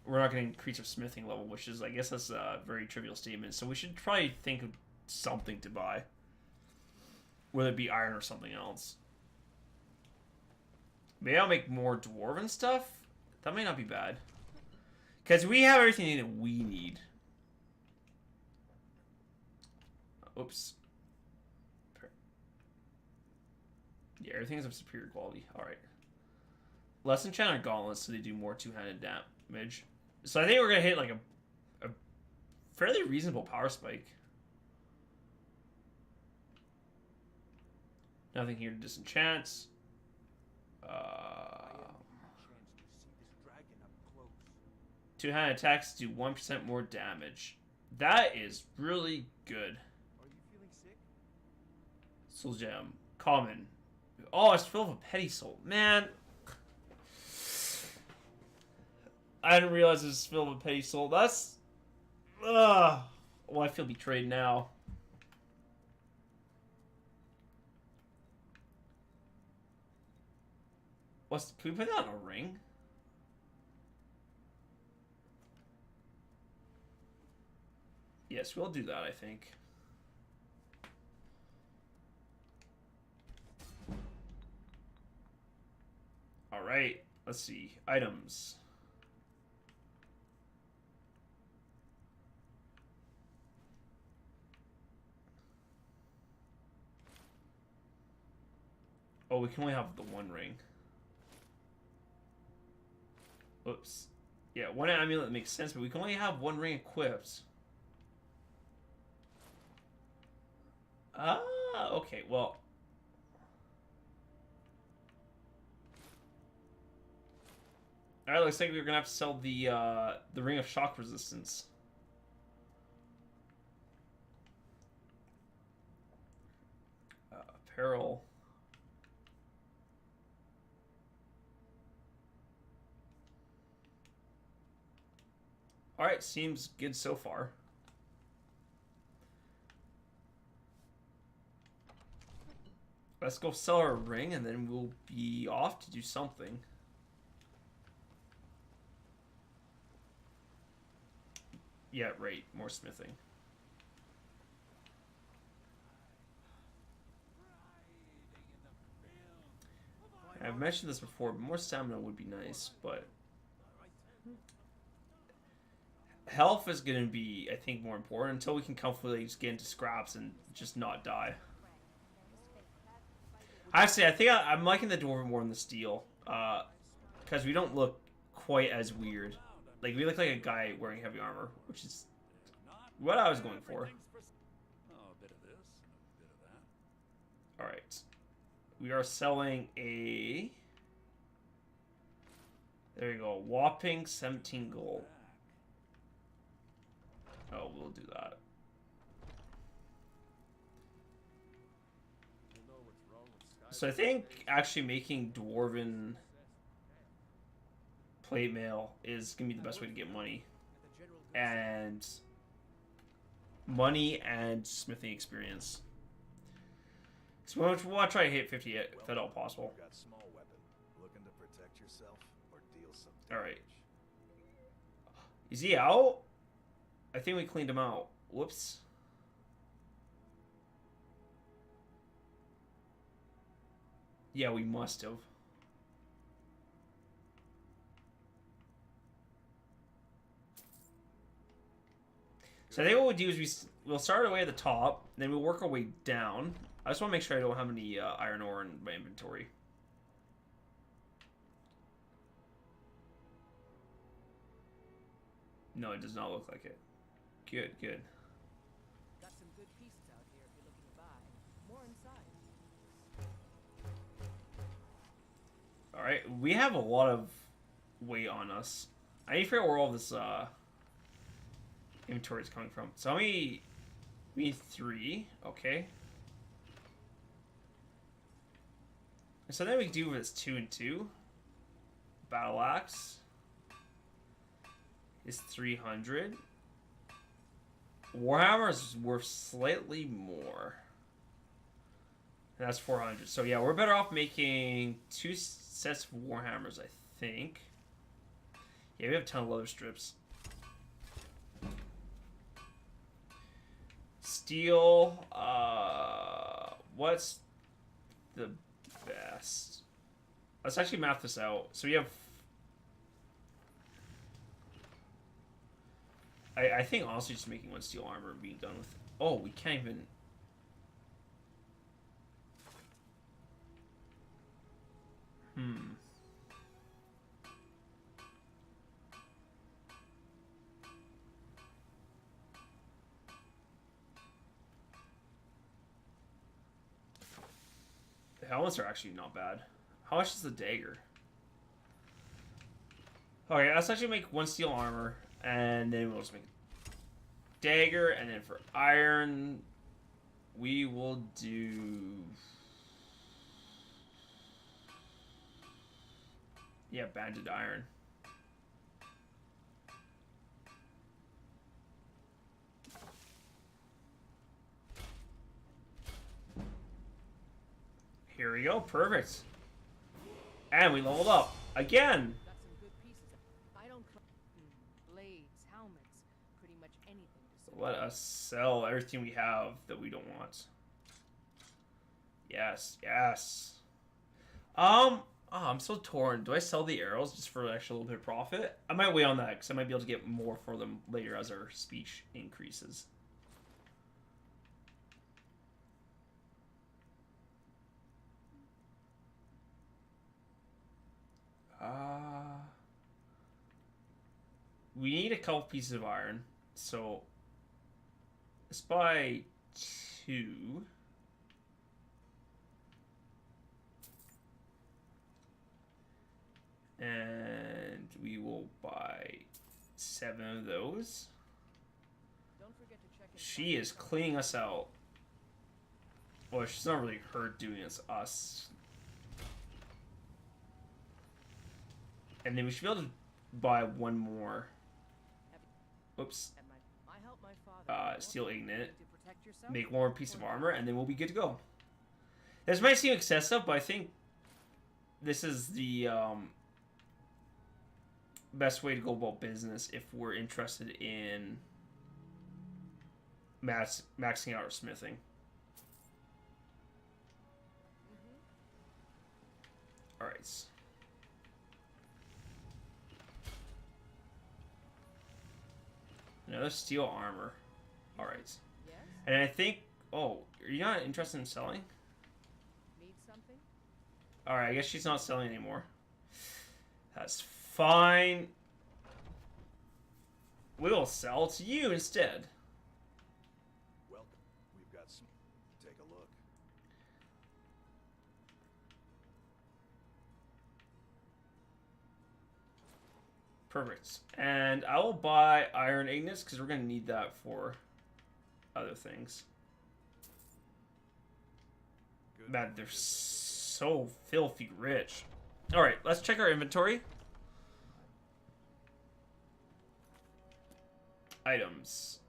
we're not going to increase our smithing level, which is, I guess that's a very trivial statement. So we should probably think of something to buy. Whether it be iron or something else. Maybe I'll make more dwarven stuff? That might not be bad. Because we have everything that we need. Oops. Yeah, everything is of superior quality. Alright. Less enchanted gauntlets, so they do more two-handed damage. So I think we're going to hit like a fairly reasonable power spike. Nothing here to disenchant. Two-handed attacks do 1% more damage. That is really good. Are you feeling sick? Soul Gem. Common. Oh, it's filled with a petty soul. Man. I didn't realize it was filled with a petty soul. That's... Ugh. Oh, I feel betrayed now. Can we put that on a ring? Yes, we'll do that, I think. Alright, let's see. Items. Oh, we can only have the one ring. Oops. Yeah, one amulet makes sense, but we can only have one ring equipped. Ah, okay, well. Alright, looks like we're gonna have to sell the ring of shock resistance. Apparel. Alright, seems good so far. Let's go sell our ring and then we'll be off to do something. Yeah, right. More smithing. I've mentioned this before, but more stamina would be nice, but Health is going to be, I think, more important until we can comfortably just get into scraps and just not die. Actually, I think I'm liking the dwarven more than the steel, because we don't look quite as weird. Like, we look like a guy wearing heavy armor, which is what I was going for. Oh, a bit of this and a bit of that. Alright. We are selling a... There you go. Whopping 17 gold. Oh, we'll do that. So I think actually making dwarven plate mail is going to be the best way to get money. And smithing experience. So we'll try to hit 50 if at all possible. Got small weapon. Looking to protect yourself or deal some All right. damage. Is he out? I think we cleaned him out. Whoops. Yeah, we must have. So I think what we'll do is we'll start our way at the top, then we'll work our way down. I just want to make sure I don't have any iron ore in my inventory. No, it does not look like it. Good, good. Got some good pieces out here if you're looking to buy. More inside. Alright, we have a lot of weight on us. I need to figure out where all this inventory is coming from. So we need 3, okay. And so then we can do is 2 and 2. Battle axe is 300. Warhammer is worth slightly more. And that's 400. So yeah, we're better off making 2 sets of Warhammers, I think. Yeah, we have a ton of leather strips. Steel, what's the best? Let's actually map this out. So we have... I think honestly just making 1 steel armor and being done with it. Oh, we can't even... The helmets are actually not bad. How much is the dagger? Okay, let's actually make 1 steel armor, and then we'll just make a dagger, and then for iron, we will do... Yeah, banded iron. Here we go, perfect. And we leveled up again. Got some good pieces. I don't blades, helmets, pretty much anything to sell. Let us sell everything we have that we don't want. Yes, yes. Oh, I'm so torn. Do I sell the arrows just for an extra little bit of profit? I might wait on that because I might be able to get more for them later as our speech increases. We need a couple pieces of iron, so let's buy 2. And we will buy 7 of those. Don't forget to check She is cleaning us out. Well, she's not really her doing it, it's us. And then we should be able to buy 1 more. Oops. I help my father. Steel ignite. To protect yourself? Make 1 more piece of armor, and then we'll be good to go. This might seem excessive, but I think this is the best way to go about business if we're interested in maxing out our smithing. Alright. Another steel armor. Alright. Yes? And I think... Oh, are you not interested in selling? Need something? Alright, I guess she's not selling anymore. That's fine. We'll sell to you instead. Welcome. We've got some. Take a look. Perfect. And I will buy iron ingots because we're going to need that for other things. Good. Man, they're so filthy rich. Alright, let's check our inventory. Items.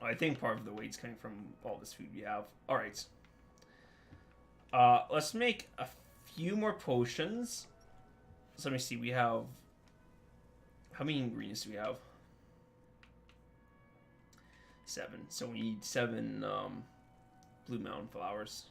I think part of the weight's coming from all this food we have. Alright. Let's make a few more potions. So let me see, we have... How many ingredients do we have? 7. So we need 7 Blue Mountain flowers.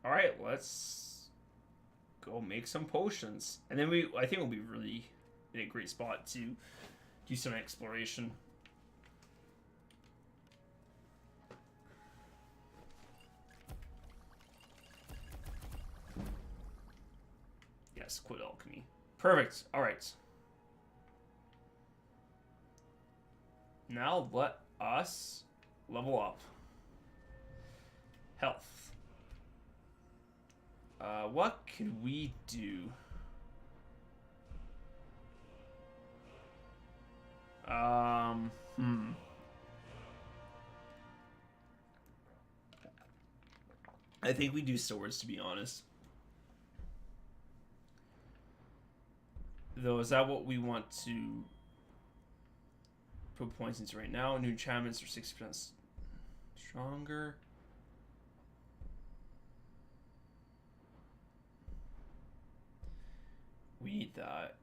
All right, let's go make some potions, and then I think we'll be really in a great spot to do some exploration. Yes, quit alchemy. Perfect. All right. Now let us level up. Health. What could we do? I think we do swords, to be honest. Though, is that what we want to put points into right now? New enchantments are 60% stronger. We need that.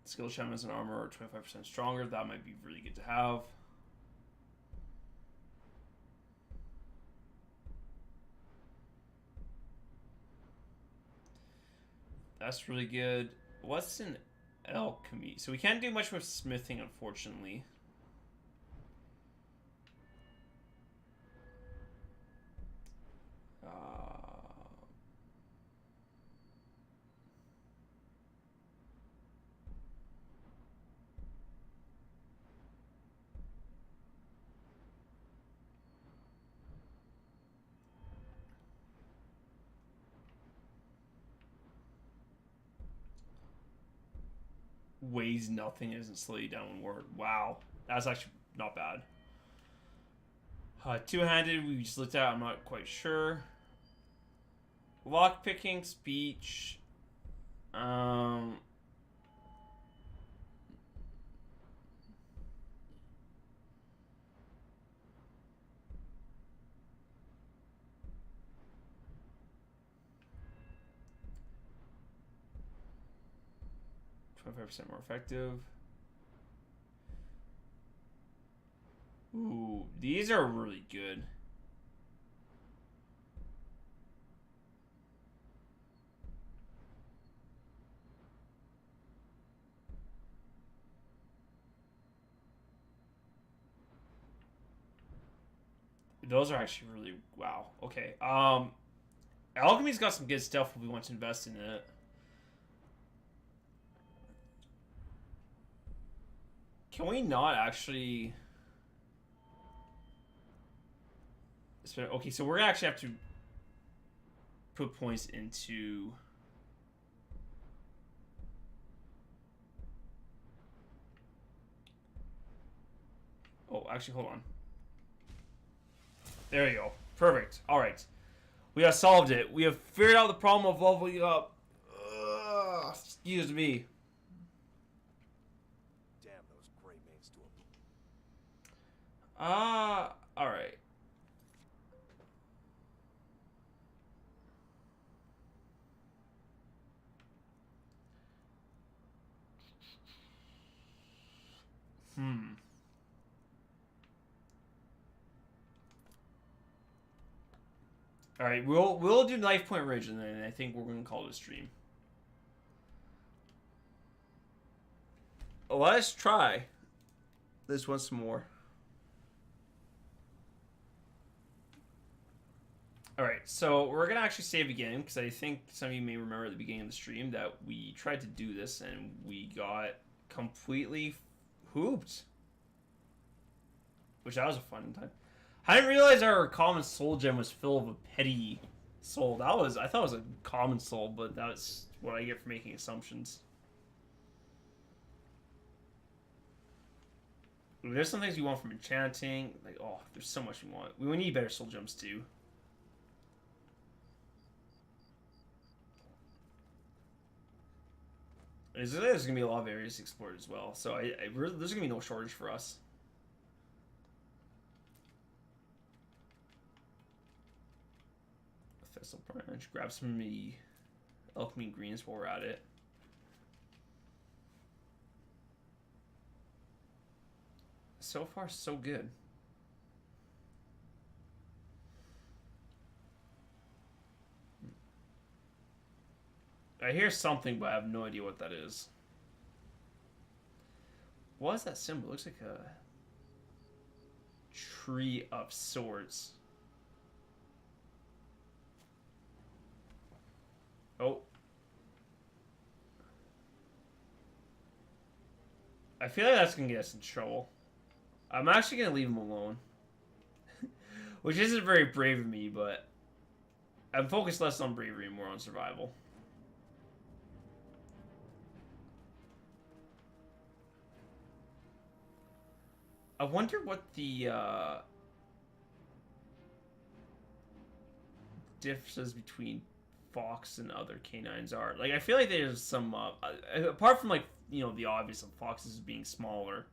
Skill enchantments and armor are 25% stronger. That might be really good to have. That's really good. What's an alchemy? So we can't do much with smithing, unfortunately. Weighs nothing, isn't slow you down one word. Wow, that's actually not bad. Two-handed, we just looked at. I'm not quite sure. Lock picking, speech. 25% more effective. Ooh, these are really good. Those are actually really wow. Okay. Alchemy's got some good stuff if we want to invest in it. Can we not actually spend... Okay, so we're gonna actually have to put points into... Oh, actually, hold on. There you go. Perfect. All right. We have solved it. We have figured out the problem of leveling up. Excuse me. Damn those gray mains to a... All right. All right, we'll do Knife Point Ridge, and then I think we're gonna call it a stream. Let's try this once more. Alright, so we're going to actually save again, because I think some of you may remember at the beginning of the stream that we tried to do this, and we got completely hooped. Which, that was a fun time. I didn't realize our common soul gem was full of a petty soul. I thought it was a common soul, but that's what I get for making assumptions. There's some things we want from enchanting. Like, oh, there's so much we want. We need better soul gems too. There's going to be a lot of areas explored as well. So there's going to be no shortage for us. Thistle branch. Grab some of the alchemy greens while we're at it. So far, so good. I hear something, but I have no idea what that is. What is that symbol? It looks like a tree of sorts. Oh. I feel like that's going to get us in trouble. I'm actually going to leave him alone. Which isn't very brave of me, but I'm focused less on bravery and more on survival. I wonder what the differences between fox and other canines are. Like, I feel like there's some, apart from, like, you know, the obvious of foxes being smaller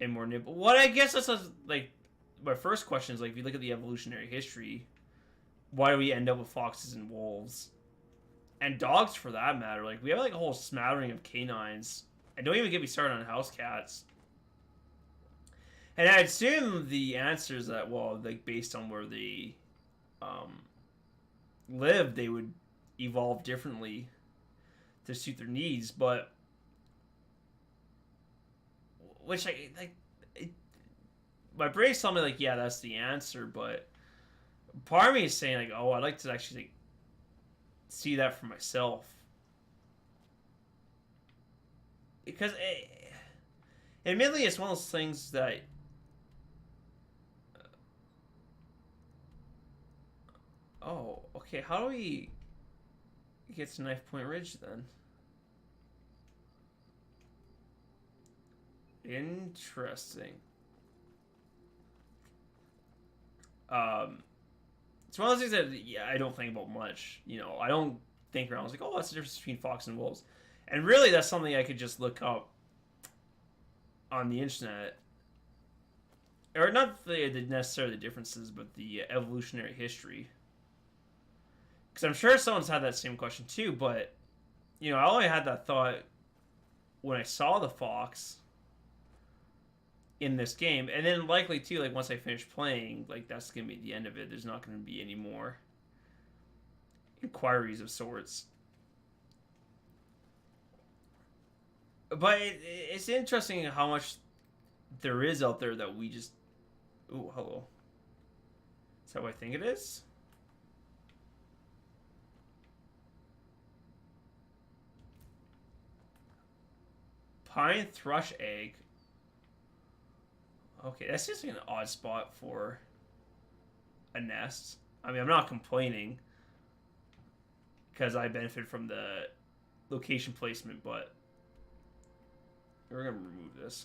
and more nimble. What I guess that's, like, my first question is, like, if you look at the evolutionary history, why do we end up with foxes and wolves? And dogs, for that matter. Like, we have, like, a whole smattering of canines. And don't even get me started on house cats. And I assume the answer is that, well, like, based on where they live, they would evolve differently to suit their needs, but which my brain's telling me, like, yeah, that's the answer, but part of me is saying, like, oh, I'd like to actually, like, see that for myself, because admittedly it's one of those things that oh, okay, how do we get to Knife Point Ridge, then? Interesting. It's one of those things that, yeah, I don't think about much. You know, I don't think around. I was like, oh, what's the difference between fox and wolves? And really, that's something I could just look up on the internet. Or not necessarily the differences, but the evolutionary history. Because I'm sure someone's had that same question too, but, you know, I only had that thought when I saw the fox in this game. And then likely too, like, once I finish playing, like, that's going to be the end of it. There's not going to be any more inquiries of sorts. But it's interesting how much there is out there that we just... Ooh, hello. Is that what I think it is? Pine thrush egg. Okay, that's just an odd spot for a nest. I mean, I'm not complaining because I benefit from the location placement, but we're gonna remove this.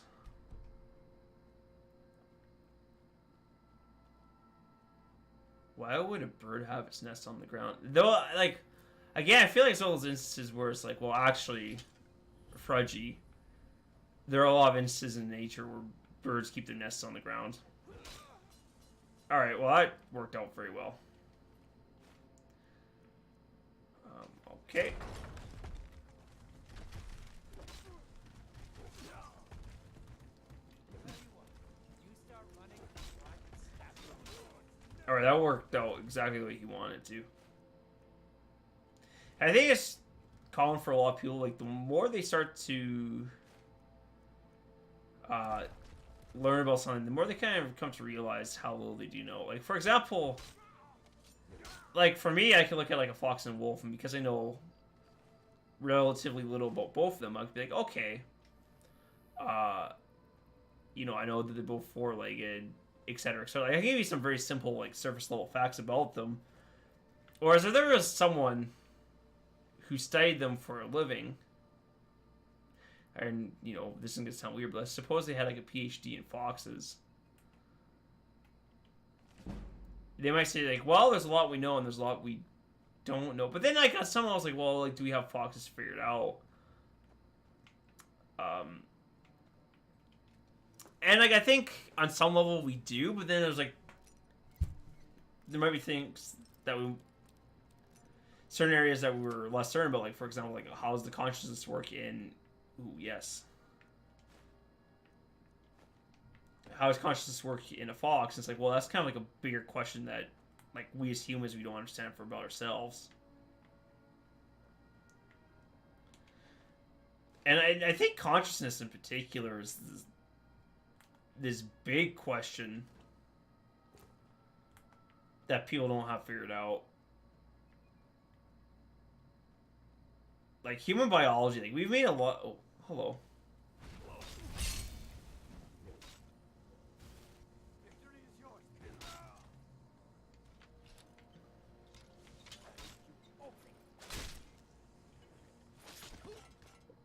Why would a bird have its nest on the ground? Though, like, again, I feel like it's all those instances where it's like, well, actually, Frudgey, there are a lot of instances in nature where birds keep their nests on the ground. Alright, well, that worked out very well. Okay. Alright, that worked out exactly the way he wanted to. I think it's common for a lot of people, like, the more they start to learn about something, the more they kind of come to realize how little they do know. Like, for example, like, for me, I could look at, like, a fox and a wolf, and because I know relatively little about both of them, I could be like, okay, you know, I know that they're both four-legged, etc. So, like, I can give you some very simple, like, surface-level facts about them. Whereas if there was someone who studied them for a living, and, you know, this is going to sound weird, but suppose they had, like, a PhD in foxes, they might say, like, well, there's a lot we know and there's a lot we don't know. But then, like, someone else, like, well, like, do we have foxes figured out? And, like, I think on some level we do, but then there's, like, there might be things that we, certain areas that we were less certain about, like, for example, like, how does the consciousness work in, ooh, yes. How does consciousness work in a fox? It's like, well, that's kind of like a bigger question that, like, we as humans, we don't understand for about ourselves. And I think consciousness in particular is this big question that people don't have figured out. Like, human biology, like, we've made a lot... Oh, hello. Victory is yours.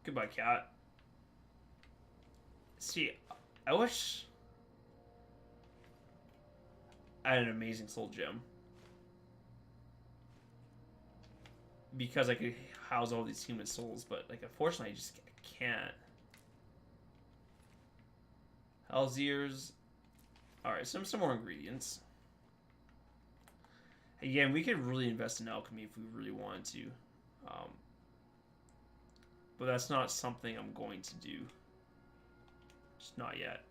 Goodbye, cat. See, I wish I had an amazing soul gem. Because I could house all these human souls, but, like, unfortunately, I just can't. Hell's ears. Alright, some more ingredients. Again, we could really invest in alchemy if we really wanted to. But that's not something I'm going to do. Just not yet.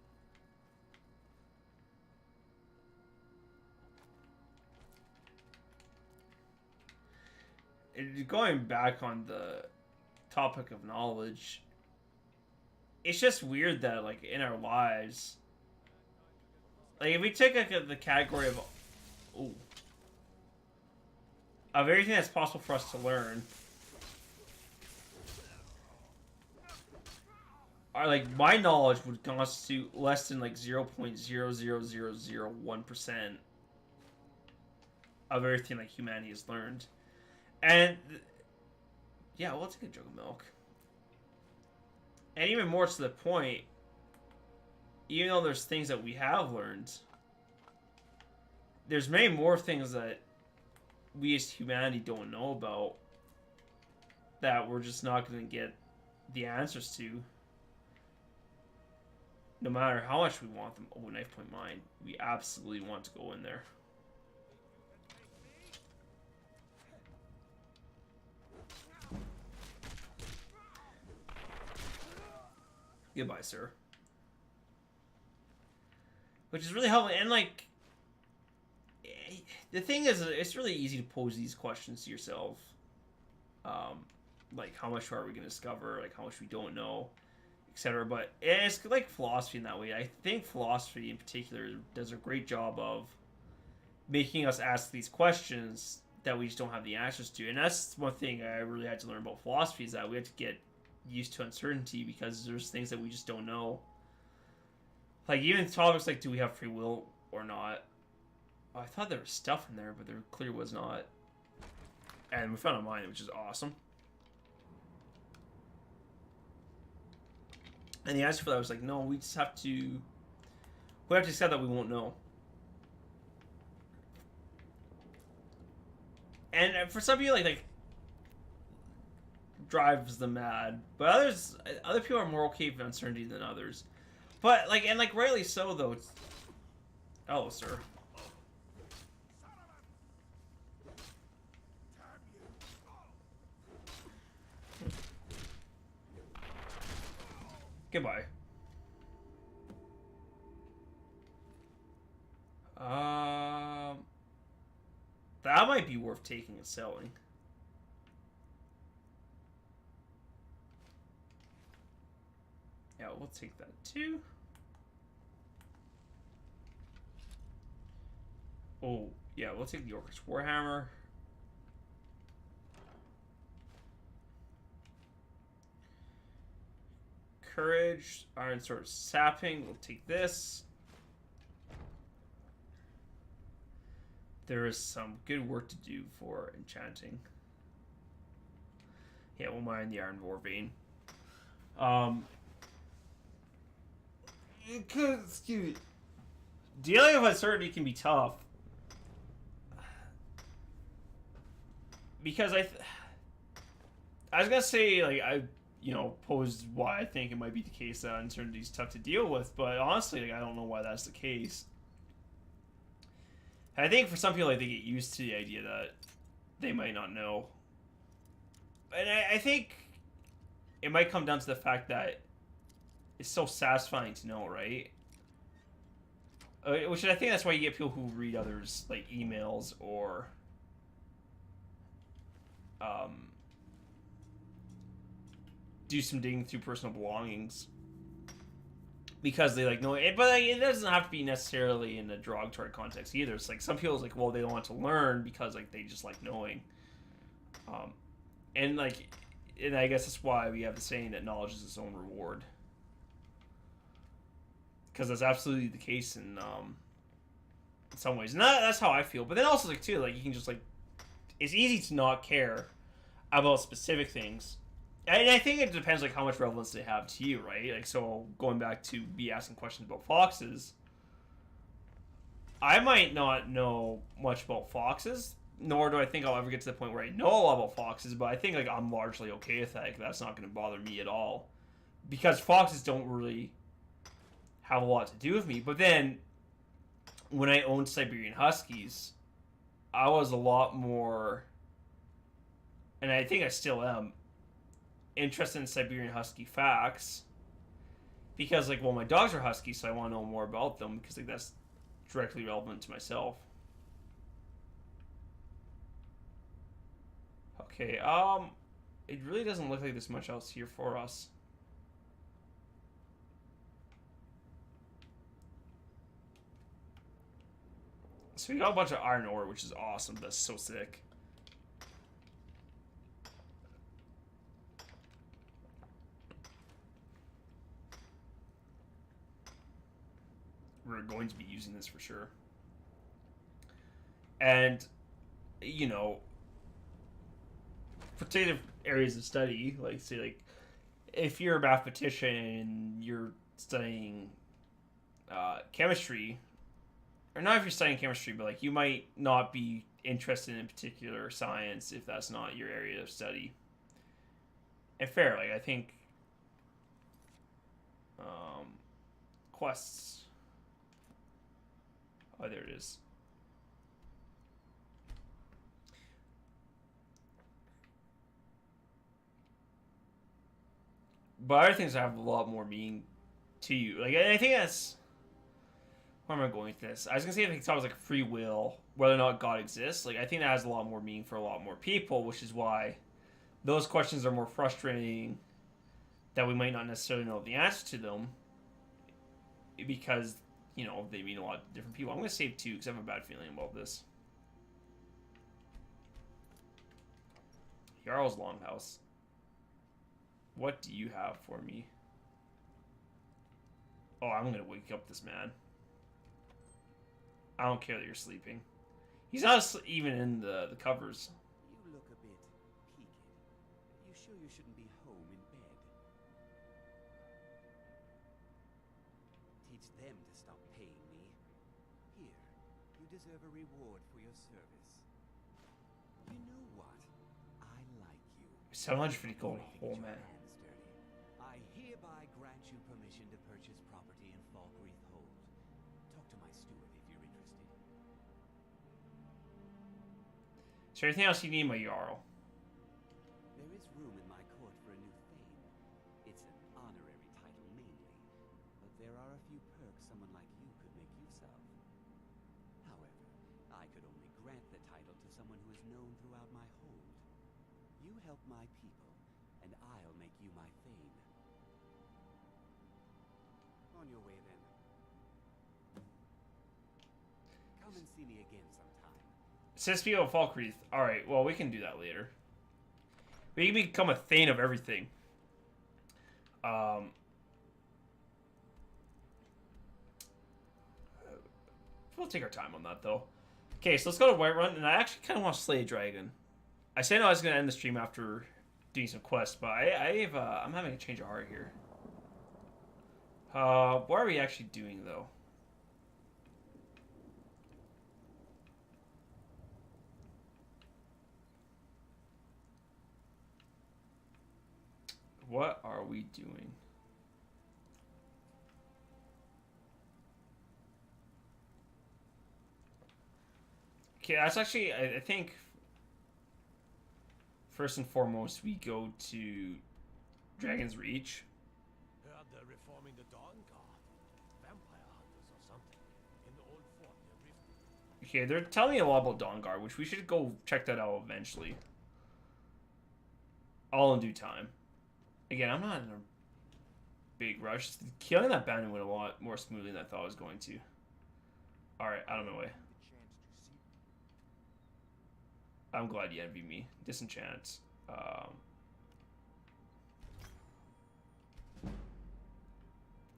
Going back on the topic of knowledge, it's just weird that, like, in our lives, like, if we take, like, the category of, ooh, of everything that's possible for us to learn, like, my knowledge would constitute less than, like, 0.00001% of everything, like, humanity has learned. And, yeah, well, let's take a jug of milk. And even more to the point, even though there's things that we have learned, there's many more things that we as humanity don't know about that we're just not going to get the answers to. No matter how much we want them. Oh, knife point mine. We absolutely want to go in there. Goodbye, sir. Which is really helpful. And, like, the thing is, it's really easy to pose these questions to yourself. Like, how much are we going to discover? Like, how much we don't know, etc. But it's like philosophy in that way. I think philosophy in particular does a great job of making us ask these questions that we just don't have the answers to. And that's one thing I really had to learn about philosophy, is that we had to get used to uncertainty, because there's things that we just don't know. Like, even topics like, do we have free will or not? Oh, I thought there was stuff in there, but there clearly was not. And we found a mine, which is awesome. And the answer for that was like, no, we just have to... We have to accept that we won't know. And for some people, like drives them mad. But other people are more okay with uncertainty than others. But, like, and, like, rightly so, though. It's... Oh, sir. Goodbye. That might be worth taking and selling. Yeah, we'll take that too. Oh, yeah, we'll take the Orcish Warhammer. Courage, Iron Sword Sapping. We'll take this. There is some good work to do for enchanting. Yeah, we'll mine the Iron War Vein. Excuse me. Dealing with uncertainty can be tough. Because I was gonna say, like, I posed why I think it might be the case that uncertainty is tough to deal with, but honestly, like, I don't know why that's the case. I think for some people, like, they get used to the idea that they might not know. And I think it might come down to the fact that it's so satisfying to know, right? Which I think that's why you get people who read others, like, emails or do some digging through personal belongings because they like know it, but like, it doesn't have to be necessarily in a derogatory context either. It's like some people's like, well, they don't want to learn because like they just like knowing, and I guess that's why we have the saying that knowledge is its own reward, because that's absolutely the case in some ways, and that's how I feel. But then also like too, like you can just like, it's easy to not care about specific things. And I think it depends like how much relevance they have to you, right? Like, so going back to be asking questions about foxes, I might not know much about foxes, nor do I think I'll ever get to the point where I know a lot about foxes, but I think like I'm largely okay with that. Like, that's not going to bother me at all, because foxes don't really have a lot to do with me. But then when I owned Siberian Huskies, I was a lot more, and I think I still am, interested in Siberian Husky facts, because like, well, my dogs are Husky, so I want to know more about them because like that's directly relevant to myself. Okay, it really doesn't look like there's much else here for us. So we got a bunch of iron ore, which is awesome. That's so sick. We're going to be using this for sure. And, you know, particular areas of study, like, say, like, if you're a mathematician and you're studying chemistry, or not if you're studying chemistry, but, like, you might not be interested in particular science if that's not your area of study. And fair, like, I think quests. Oh, there it is. But other things have a lot more meaning to you. Like, I think that's... Where am I going with this? I was going to say, I think it's always like free will, whether or not God exists. Like, I think that has a lot more meaning for a lot more people, which is why those questions are more frustrating, that we might not necessarily know the answer to them, because, you know, they mean a lot to different people. I'm going to save 2 because I have a bad feeling about this. Jarl's Longhouse. What do you have for me? Oh, I'm going to wake up this man. I don't care that you're sleeping. He's not even in the covers. You look a bit peaked. You sure you shouldn't be home in bed? Teach them to stop paying me. Here, you deserve a reward for your service. You know what? I like you. 750 gold. Oh, man. I hereby grant you permission to purchase property in Falkreath Hold. Talk to my steward if you're interested. Is there anything else you need, my Jarl? There is room in my court for a new thane. It's an honorary title mainly, but there are a few perks someone like you could make use of. However, I could only grant the title to someone who is known throughout my hold. You help my people, and I'll make you my thane. On your way then. Come and see me again sometime. Cispio of Falkreath. Alright, well, we can do that later. We can become a Thane of everything. We'll take our time on that, though. Okay, so let's go to Whiterun, and I actually kind of want to slay a dragon. I said I was going to end the stream after doing some quests, but I'm having a change of heart here. What are we actually doing, though? What are we doing? Okay, that's actually, I think, first and foremost, we go to Dragon's Reach. Heard they're reforming the Dawn Guard. Vampire hunters or something. In the old fort near Rift. Okay, they're telling me a lot about Dawnguard, which we should go check that out eventually. All in due time. Again, I'm not in a big rush. Killing that bandit went a lot more smoothly than I thought it was going to. Alright, out of my way. I'm glad you envy me. Disenchant.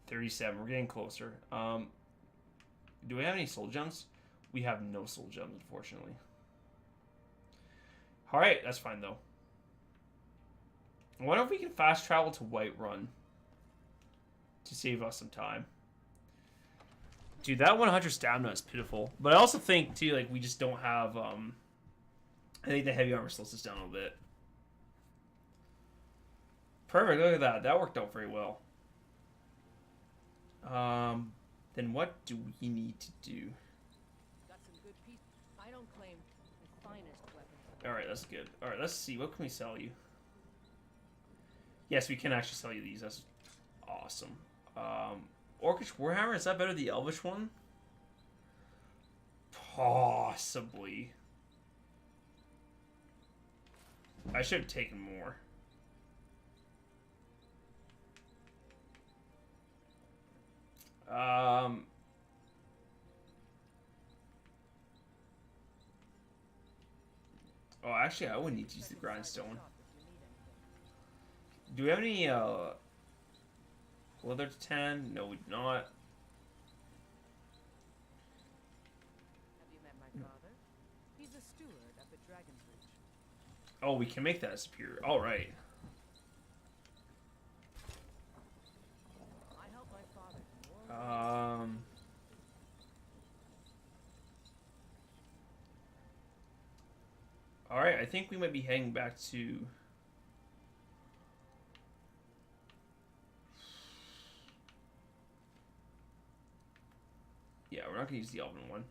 37. We're getting closer. Do we have any soul gems? We have no soul gems, unfortunately. Alright, that's fine, though. I wonder if we can fast travel to Whiterun to save us some time. Dude, that 100 stamina is pitiful. But I also think, too, like, we just don't have, I think the heavy armor slows us down a little bit. Perfect, look at that. That worked out very well. Then what do we need to do? Got some good pieces. I don't claim the finest weapons. Alright, that's good. Alright, let's see. What can we sell you? Yes, we can actually sell you these. That's awesome. Orcish Warhammer, is that better than the Elvish one? Possibly. I should have taken more. Oh, actually, I wouldn't need to use the grindstone. Do we have any, leather to 10? No, we do not. Have you met my father? He's a steward up at Dragon's Reach. Oh, we can make that superior. Alright. I help my father more. Alright, I think we might be heading back to... Yeah, we're not going to use the Elven one.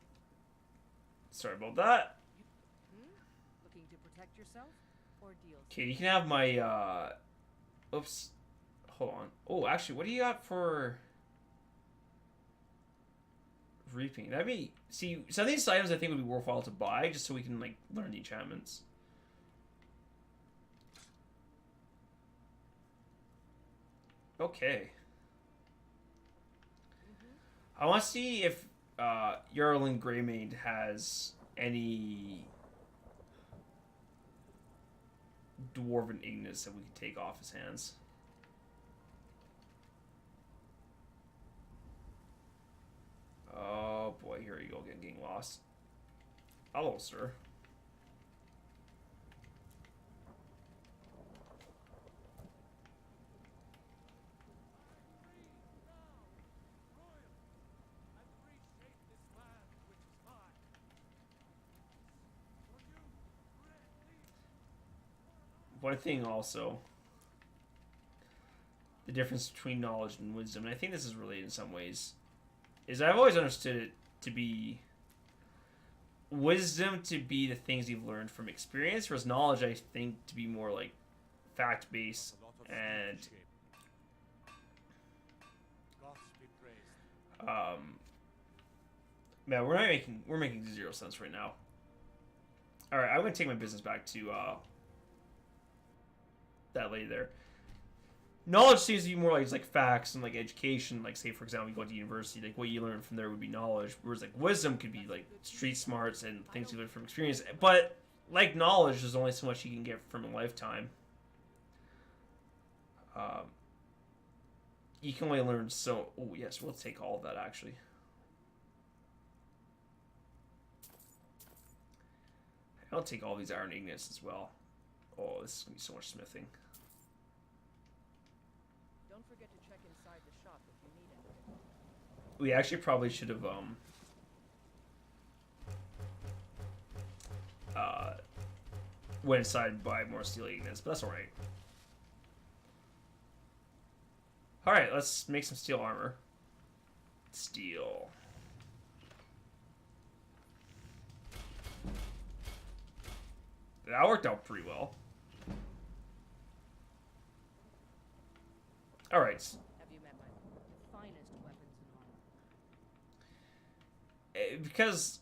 Sorry about that. Looking to protect yourself or deal? Okay, you can have my, oops. Hold on. Oh, actually, what do you got for... Reaping? That'd be... See, some of these items I think would be worthwhile to buy, just so we can, like, learn the enchantments. Okay. I want to see if Jarlin Greymane has any Dwarven Ignis that we can take off his hands. Oh boy, here we go, getting lost. Hello, sir. One thing also, the difference between knowledge and wisdom, and I think this is related in some ways, is I've always understood it to be wisdom to be the things you've learned from experience, whereas knowledge I think to be more like fact-based and man, we're making zero sense right now. Alright, I'm gonna take my business back to that lady there. Knowledge seems to be more like facts and like education. Like, say for example, you go to university, like what you learn from there would be knowledge, whereas like wisdom could be like street smarts and things you learn from experience. But like knowledge, there's only so much you can get from a lifetime. You can only learn so. Oh yes, we'll take all of that actually. I'll take all these iron ingots as well. Oh, this is gonna be so much smithing. Don't forget to check inside the shop if you need anything. We actually probably should have went inside and buy more steel ingots, but that's alright. Alright, let's make some steel armor. Steel. That worked out pretty well. Alright. Have you met my finest weapons and armor? Because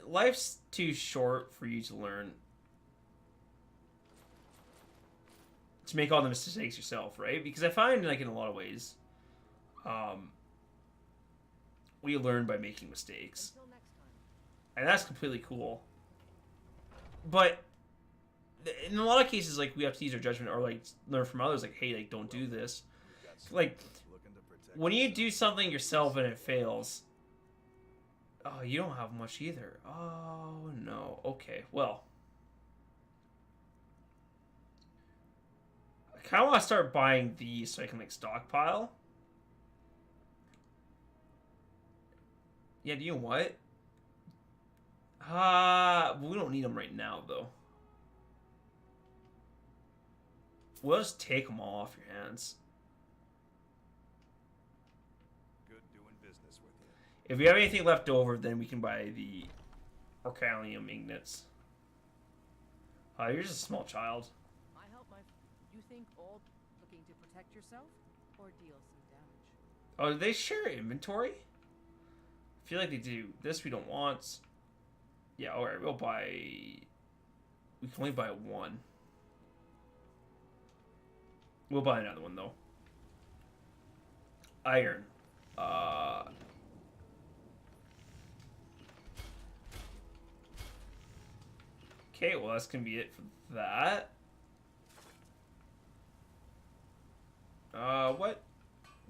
life's too short for you to learn to make all the mistakes yourself, right? Because I find, like, in a lot of ways, we learn by making mistakes. Until next time. And that's completely cool. But in a lot of cases, like, we have to use our judgment or, like, learn from others, like, hey, like, don't do this. Like, when you do something yourself and it fails, oh, you don't have much either. Oh, no. Okay, well. I kind of want to start buying these so I can, like, stockpile. Yeah, do you know what? We don't need them right now, though. We'll just take them all off your hands. Good doing business with you. If we have anything left over, then we can buy the Orcalium ingots. You're just a small child. I help my. You think all looking to protect yourself or deal some damage? Oh, do they share inventory? I feel like they do. This we don't want. Yeah, alright, we'll buy... We can only buy one. We'll buy another one, though. Iron. Okay, well, that's gonna be it for that. What?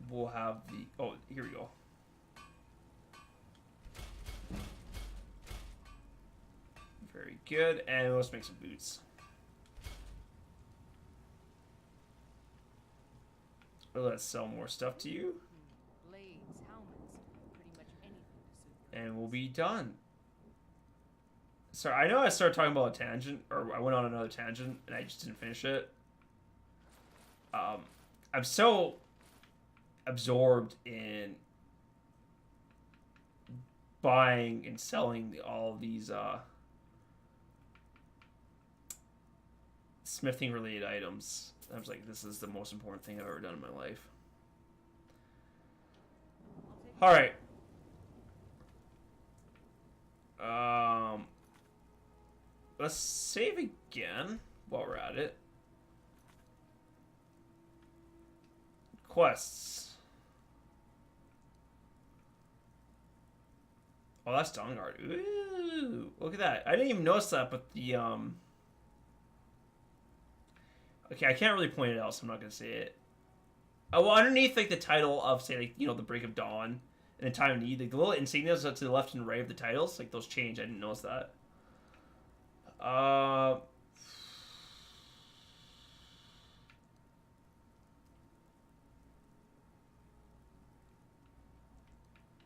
We'll have the... Oh, here we go. Very good, and let's make some boots. Let's sell more stuff to you. Blades, helmets, pretty much anything to suit your And we'll be done. Sorry, I know I started talking about a tangent, or I went on another tangent, and I just didn't finish it. I'm so absorbed in buying and selling all of these smithing related items. I was like, this is the most important thing I've ever done in my life. Alright. Let's save again while we're at it. Quests. Oh, that's Dawnguard. Ooh, look at that. I didn't even notice that, but the okay, I can't really point it out, so I'm not gonna say it. Oh, well, underneath like the title of, say, like, you know, the Break of Dawn and the Time of Need, like the little insignias to the left and right of the titles, like those change. I didn't notice that.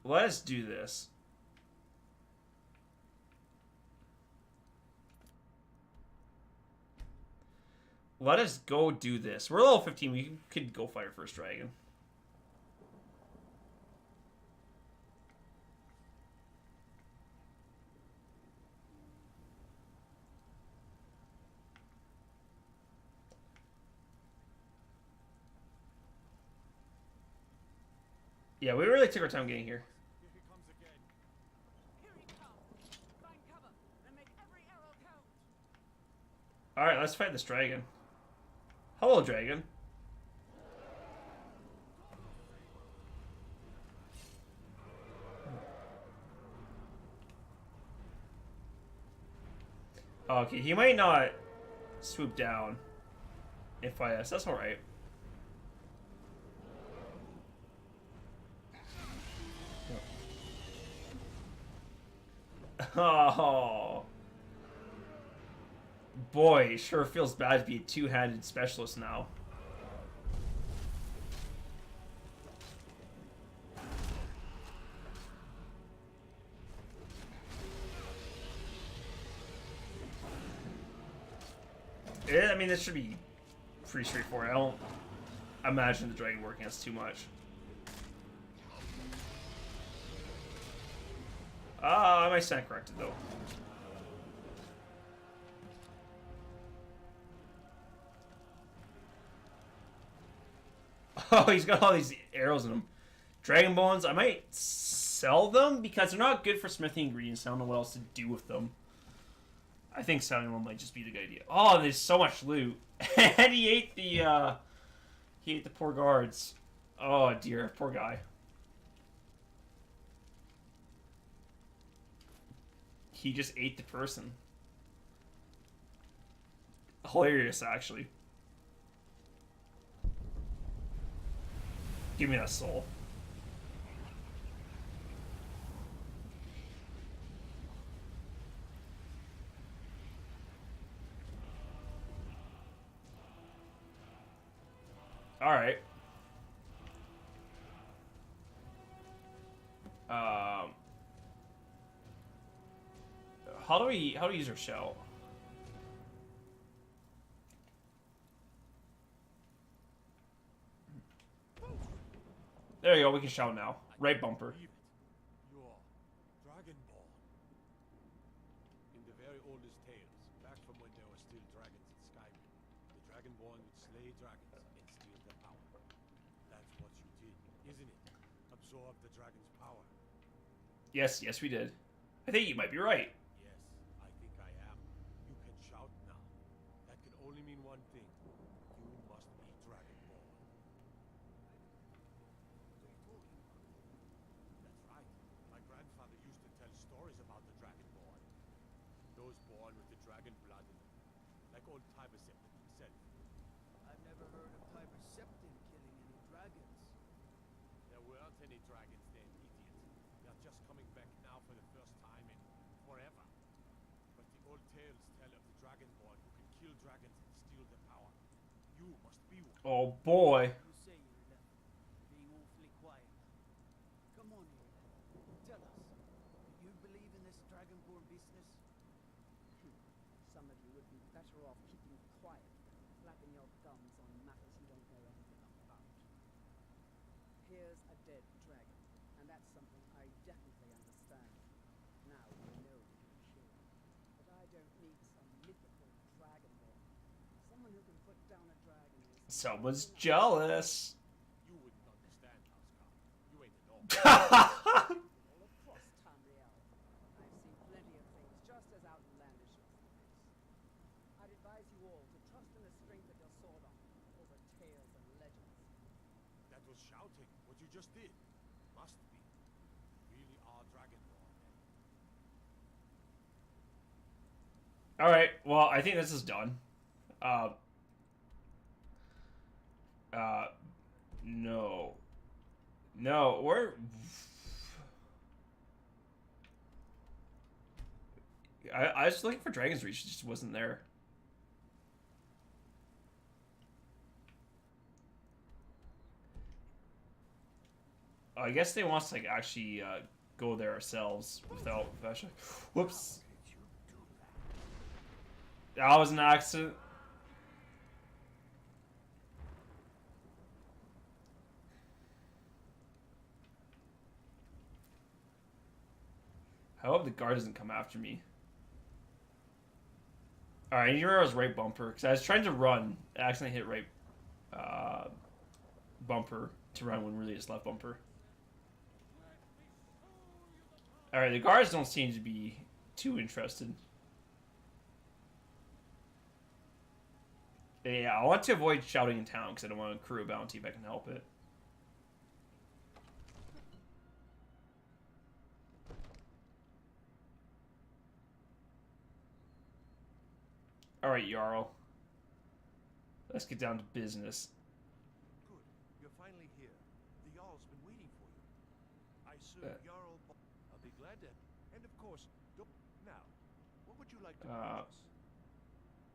Let us do this. Let us go do this. We're level 15. We could go fight our first dragon. Yeah, we really took our time getting here. Here he comes again. Here he comes! Find cover and make every arrow count! Alright, let's fight this dragon. Hello, dragon. Okay, he might not swoop down if I that's alright. Oh boy, it sure feels bad to be a two-handed specialist now. I mean, this should be pretty straightforward. I don't imagine the dragon working us too much. I might stand corrected though. Oh, he's got all these arrows in him. Dragon bones, I might sell them because they're not good for smithing ingredients. I don't know what else to do with them. I think selling them might just be the good idea. Oh, there's so much loot. And he ate the poor guards. Oh dear, poor guy. He just ate the person. Hilarious, actually. Give me that soul. All right. How do we use our shell? There you go. We can shout now. Right bumper. You are Dragonborn. In the very oldest tales, back from when there were still dragons in Skyrim, the Dragonborn would slay dragons and steal their power. That's what you did, isn't it? Absorb the dragon's power. Yes, yes, we did. I think you might be right. Yes, I think I am. You can shout now. That can only mean one thing. You must be Dragonborn. That's right. My grandfather used to tell stories about the Dragonborn. Those born with the dragon blood in them. Like old Tiber Septim himself. I've never heard of Tiber Septim killing any dragons. There weren't any dragons then, idiot. They're just coming back now for the first time in forever. But the old tales tell of the Dragonborn who can kill dragons and steal their power. You must be one. Oh boy. You say you're left being awfully quiet. Come on here. Tell us. Do you believe in this Dragonborn business? Some of you would be better off keeping quiet than flapping your gums on matters you don't know anything about. Here's a dead dragon, and that's something I definitely understand. Now I know you can kill him. But I don't need some mythical dragonborn. Someone who can put down a dragon is... Someone's jealous. You wouldn't understand, Huskar. You ain't an orc. all across Tamriel. I've seen plenty of things just as outlandish as this. I'd advise you all to trust in the strength of your sword arm over tales and legends. That was shouting. What you just did. Must be. Really are Dragonborn then. All right. Well, I think this is done. No. No, we're... I was looking for Dragon's Reach, it just wasn't there. I guess they want us to like actually go there ourselves without actually... Whoops. That was an accident. I hope the guard doesn't come after me. Alright, I need to remember I was right bumper, because I was trying to run. I accidentally hit right bumper to run when really it's left bumper. Alright, the guards don't seem to be too interested. Yeah, I want to avoid shouting in town because I don't want to accrue a bounty if I can help it. Alright, Jarl. Let's get down to business. Good. You're finally here. The Jarl's been waiting for you. I serve Jarl. I'll be glad to. And of course, don't. Now, what would you like to do with us?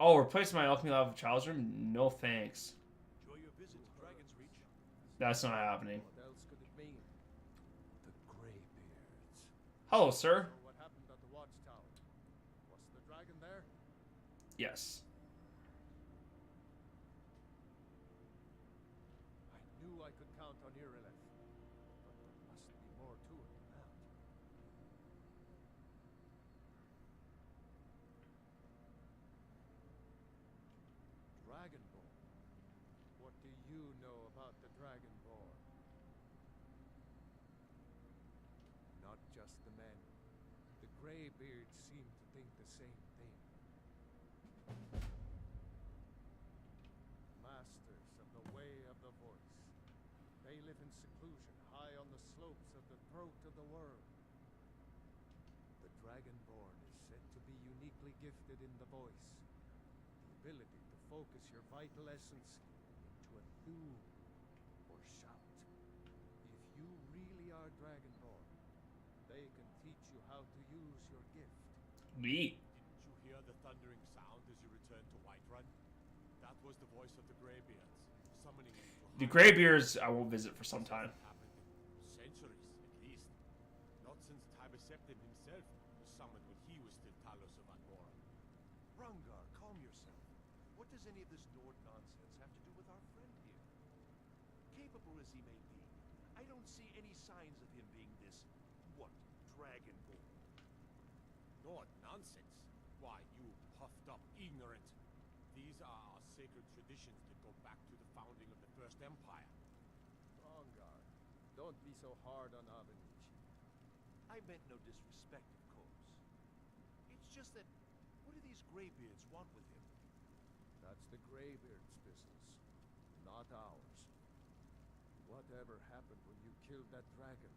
Oh, replace my alchemy lab with Child's Room? No thanks. Enjoy your visit to Dragon's Reach. That's not happening. What else could it mean? The Greybeards. Hello, sir. So what happened at the watchtower? Was the dragon there? Yes. I knew I could count on Irileth, but there must be more to it than that. Dragonborn. What do you know about the Dragonborn? Not just the men. The Greybeards seem to think the same thing. Masters of the way of the voice. They live in seclusion high on the slopes of the throat of the world. The Dragonborn is said to be uniquely gifted in the voice. The ability to focus your vital essence into a thum or shout. If you really are Dragonborn, they can teach you how to use your gift. Neat. Didn't you hear the thundering sound as you returned to Whiterun? That was the voice of the Greybeards, summoning you to The Greybeards I won't visit for some time. happened in centuries, at least. Not since Tybeseptin himself was summoned when he was still Talos of Anmora. Rungar, calm yourself. What does any of this Nord nonsense have to do with our friend here? Capable as he may be, I don't see any signs of him being this, Dragonborn. Nord nonsense? Why, you puffed up ignorant. These are our sacred traditions that go back to the founding of the First Empire. Rongar, don't be so hard on Avenici. I meant no disrespect, of course. It's just that, what do these Greybeards want with him? That's the Greybeard's business, not ours. Whatever happened when you killed that dragon,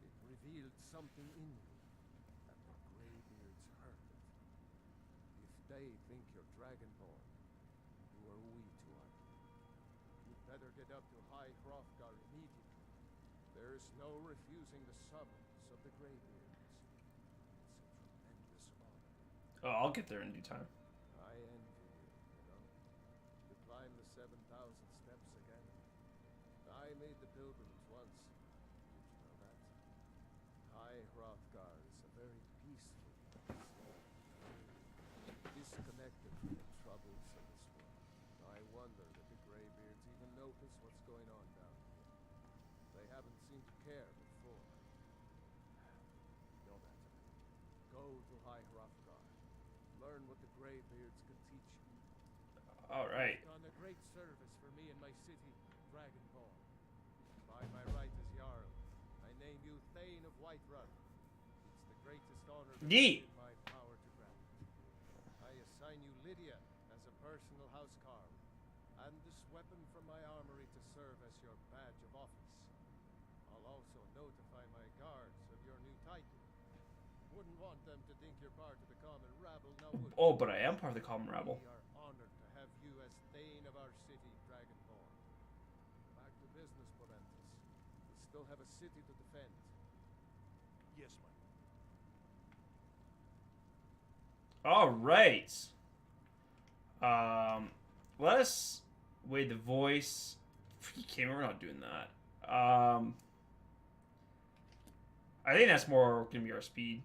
it revealed something in you, and the Greybeards heard it. If they think you're Dragonborn, who are we to argue? You'd better get up to High Hrothgar immediately. There's no refusing the summons of the Greybeards. It's a tremendous honor. Oh, I'll get there in due time. I envy you, you know. To climb the 7,000 steps again. I made the pilgrimage once. Did you know that? High Hrothgar is a very peaceful place. Disconnected from the troubles of this world. I wonder that the Greybeards even notice what's going on down here. They haven't seemed to care before. No matter. Go to High Hrothgar. Learn what the Greybeards could teach you. Alright. You've done a great service for me and my city, Dragonborn. By my right as Jarl, I name you Thane of Whiterun. It's the greatest honor that Neat. is in my power to grant. I assign you Lydia as a personal housecarl, and this weapon from my armory to serve as your badge of office. I'll also notify my guards of your new title. Wouldn't want them to think you're part of the common rabble, now would you? Oh, but I am part of the common rabble. We are honored to have you as Thane of our city, Dragonborn. Back to business, Porentis. We still have a city to defend. Yes, my Alright. Let us wait the voice. Okay, we're not doing that. I think that's more gonna be our speed.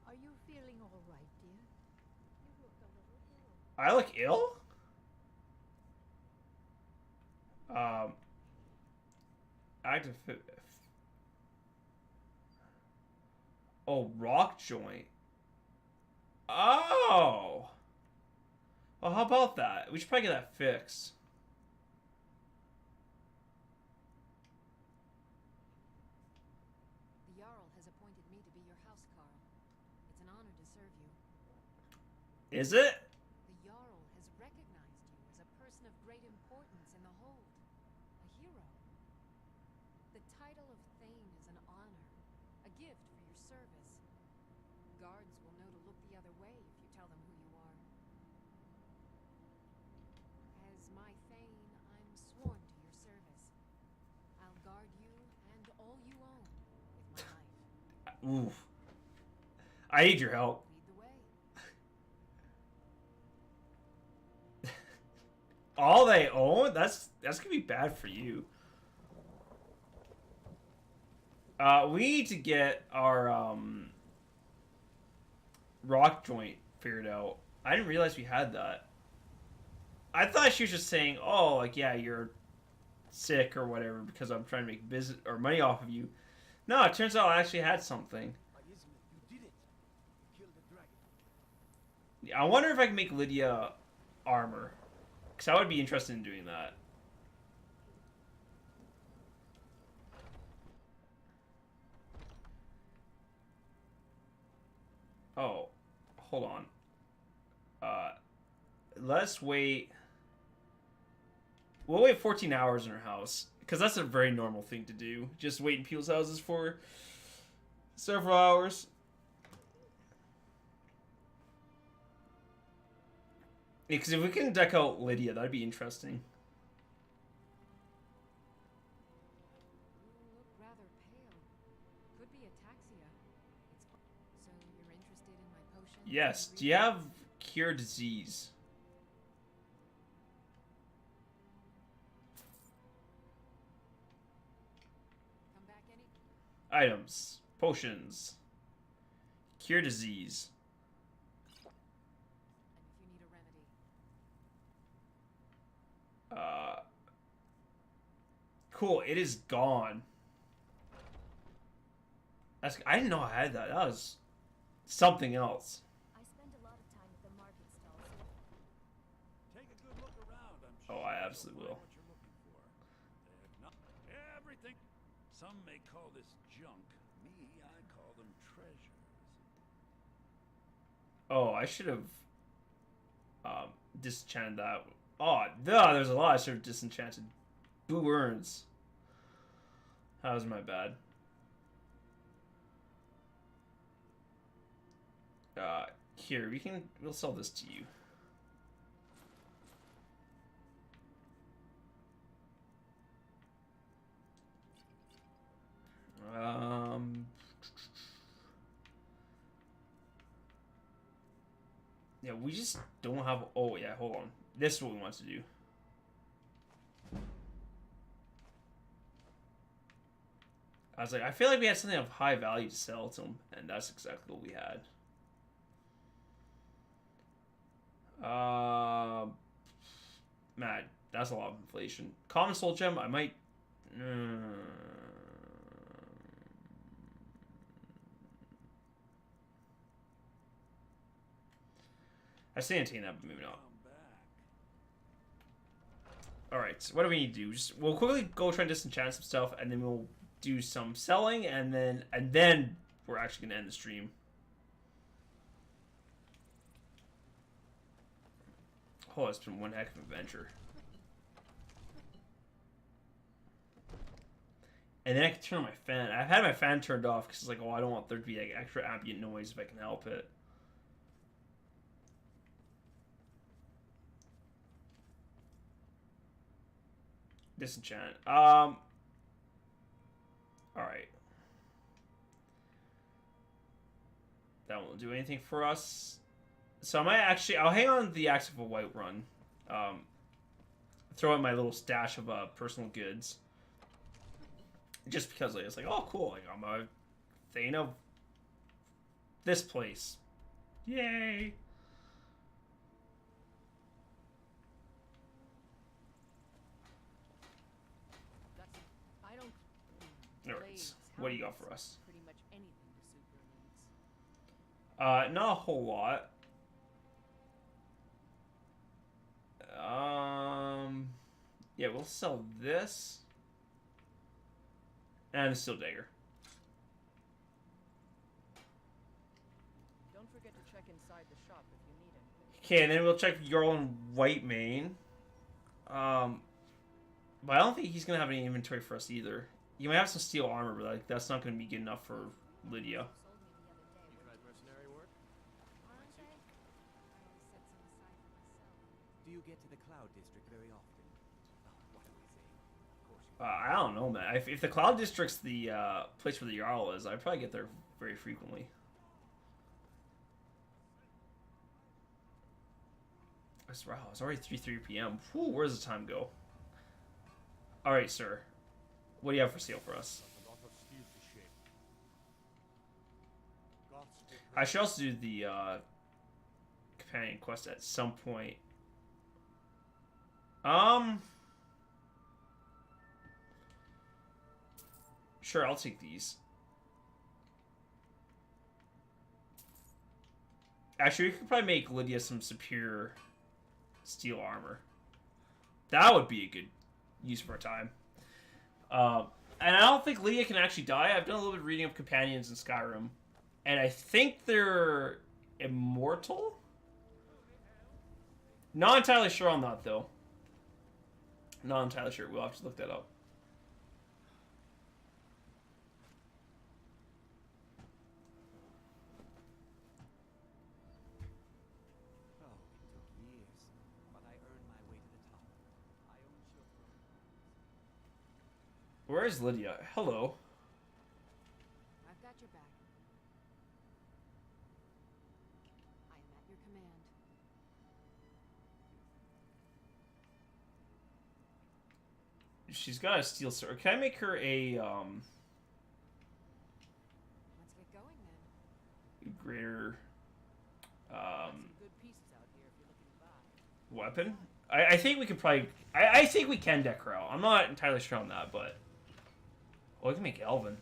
Are you feeling all right, dear? You look a little ill. I look ill? Active. Oh, rock joint. Oh. Well, how about that? We should probably get that fixed. The Jarl has appointed me to be your housecarl. It's an honor to serve you. Is it? The Jarl has recognized you. Oof. I need your help. Lead the way. All they own? That's gonna be bad for you. We need to get our rock joint figured out. I didn't realize we had that. I thought she was just saying, "Oh, like yeah, you're sick or whatever because I'm trying to make business or money off of you." No, it turns out I actually had something. You did it. You killed the dragon. I wonder if I can make Lydia armor, because I would be interested in doing that. Oh, hold on. Let's wait. We'll wait 14 hours in her house, because that's a very normal thing to do. Just wait in people's houses for several hours. Because if we can deck out Lydia, that'd be interesting. You look rather pale. Could be ataxia. So you're interested in my potion? Yes. Do you have cure disease? Come back any? Items. Potions. Cure disease. And if you need a remedy. Cool. It is gone. I didn't know I had that. That was something else. I spend a lot of time at the market stalls. Take a good look around. I'm sure Oh, I you'll absolutely find will. what you're looking for. They have not everything. Some may call this junk. Me, I call them treasures. Oh, I should have disenchanted that. Oh, there's a lot I should have disenchanted. Boo earns. That was my bad. Here, we'll sell this to you. Yeah, we just don't have. Oh yeah, hold on. This is what we want to do. I was like, I feel like we had something of high value to sell to them, and that's exactly what we had. Man, that's a lot of inflation. Common soul gem, I might. I say maintain that, but maybe not. Come back. All right, so what do we need to do? We'll quickly go try and disenchant some stuff, and then we'll do some selling, and then we're actually gonna end the stream. Oh, it's been one heck of an adventure. And then I can turn on my fan. I've had my fan turned off because it's like, oh, I don't want there to be like extra ambient noise if I can help it. Disenchant. All right. That won't do anything for us. So I might actually, I'll hang on to the Axe of a White Run. Throw in my little stash of personal goods. Just because like, it's like, oh cool, like I'm a Thane of this place. Yay! I don't. Alright, Blades, what do you got helmets, for us? Pretty much anything to suit your needs. Not a whole lot. Yeah, we'll sell this. And a steel dagger. Don't forget to check inside the shop if you need anything. Okay, and then we'll check Jarl and Whitemane. But I don't think he's gonna have any inventory for us either. You might have some steel armor, but like that's not gonna be good enough for Lydia. Sold me the other day. You tried mercenary work? Aren't they? I always set some aside for myself. Do you get to the Cloud District very often? Oh, what am I saying? Of course you I don't know, man. If the Cloud District's the place where the Jarl is, I'd probably get there very frequently. Wow, it's already 3 p.m. Whew, where does the time go? All right, sir. What do you have for sale for us? A lot of steel to shape. Gods be I should also do the companion quest at some point. Sure, I'll take these. Actually, we could probably make Lydia some superior steel armor. That would be a good use for our time. And I don't think Lydia can actually die. I've done a little bit of reading of companions in Skyrim, and I think they're immortal? Not entirely sure on that, though. Not entirely sure. We'll have to look that up. Oh, it took years, but I earned my way to the top. I own children. Where is Lydia? Hello. I've got your back. I am at your command. She's got a steel sword. Can I make her a Let's get going then. greater Some good pieces out here if you're looking to buy. weapon? I think we could probably... I think we can deck her out. I'm not entirely sure on that, but... Oh, we can make Elven.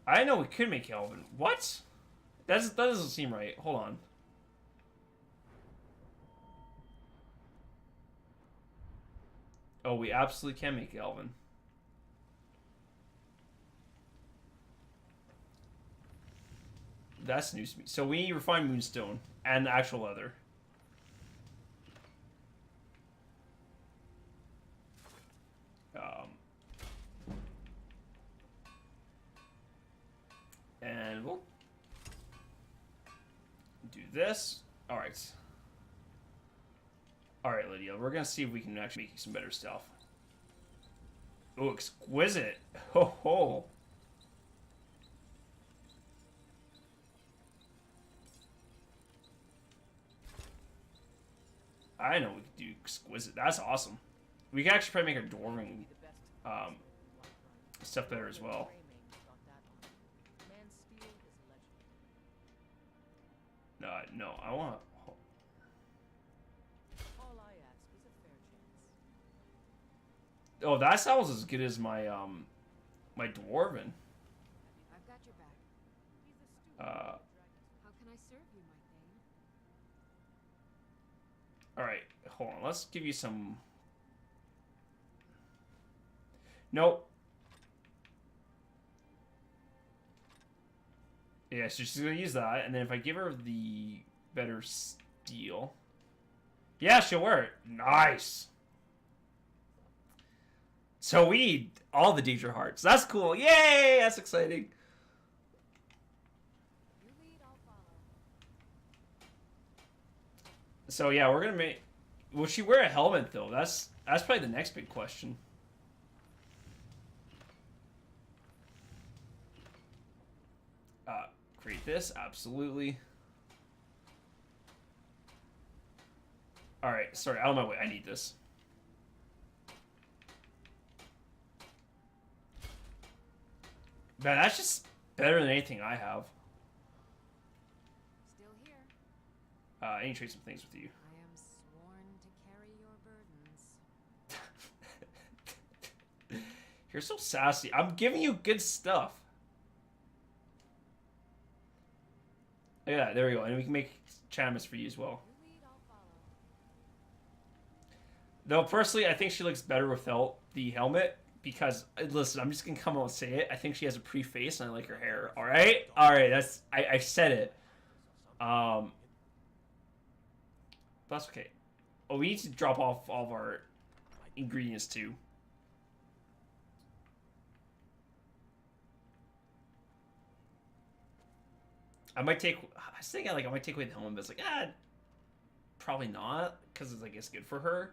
I know we could make Elven. What? That doesn't seem right. Hold on. Oh, we absolutely can make Elven. That's news to me. So we need refined moonstone and actual leather. And we'll do this. All right. All right, Lydia. We're gonna see if we can actually make you some better stuff. Oh, exquisite! Ho ho! I know we can do exquisite. That's awesome. We can actually probably make our dwarven stuff better as well. No, I want. All I ask is a fair chance. Oh, that sounds as good as my my dwarven. I've got your back. He's a student. Uh, How can I serve you, my thane? all right, hold on. Let's give you some. Nope. Yeah, so she's gonna use that, and then if I give her the better steel, yeah, she'll wear it. Nice. So we need all the Deidre hearts. That's cool. Yay! That's exciting. You lead, I'll follow. So yeah, we're gonna make. Will she wear a helmet though? That's probably the next big question. Create this, absolutely. All right, sorry, out of my way. I need this. Man, that's just better than anything I have. Still here. I need to trade some things with you. I am sworn to carry your burdens. You're so sassy. I'm giving you good stuff. Yeah, there we go. And we can make Chamus for you as well. You lead, I'll follow. Though, personally, I think she looks better without the helmet. Because, listen, I'm just going to come out and say it. I think she has a pretty face and I like her hair. Alright? Alright, that's... I said it. That's okay. Oh, we need to drop off all of our ingredients, too. I might take... I was thinking, like, I might take away the helmet, but it's like, probably not. Because it's, like, it's good for her.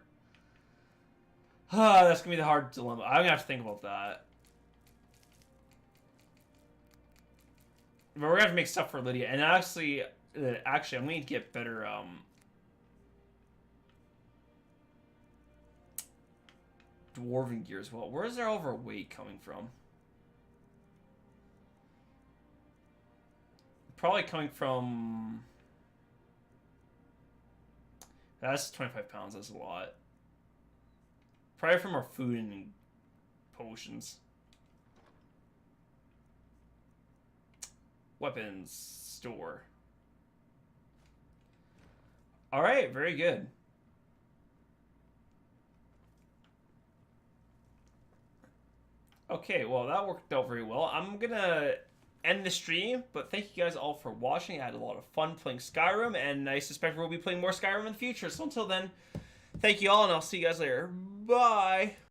That's going to be the hard dilemma. I'm going to have to think about that. But we're gonna have to make stuff for Lydia, and actually, I'm going to get better dwarven gear as well. Where's their overweight coming from? Probably coming from. That's 25 pounds. That's a lot. Probably from our food and potions. Weapons store. Alright, very good. Okay, well that worked out very well. I'm gonna end the stream, but thank you guys all for watching. I had a lot of fun playing Skyrim, and I suspect we'll be playing more Skyrim in the future. So until then, thank you all, and I'll see you guys later. Bye!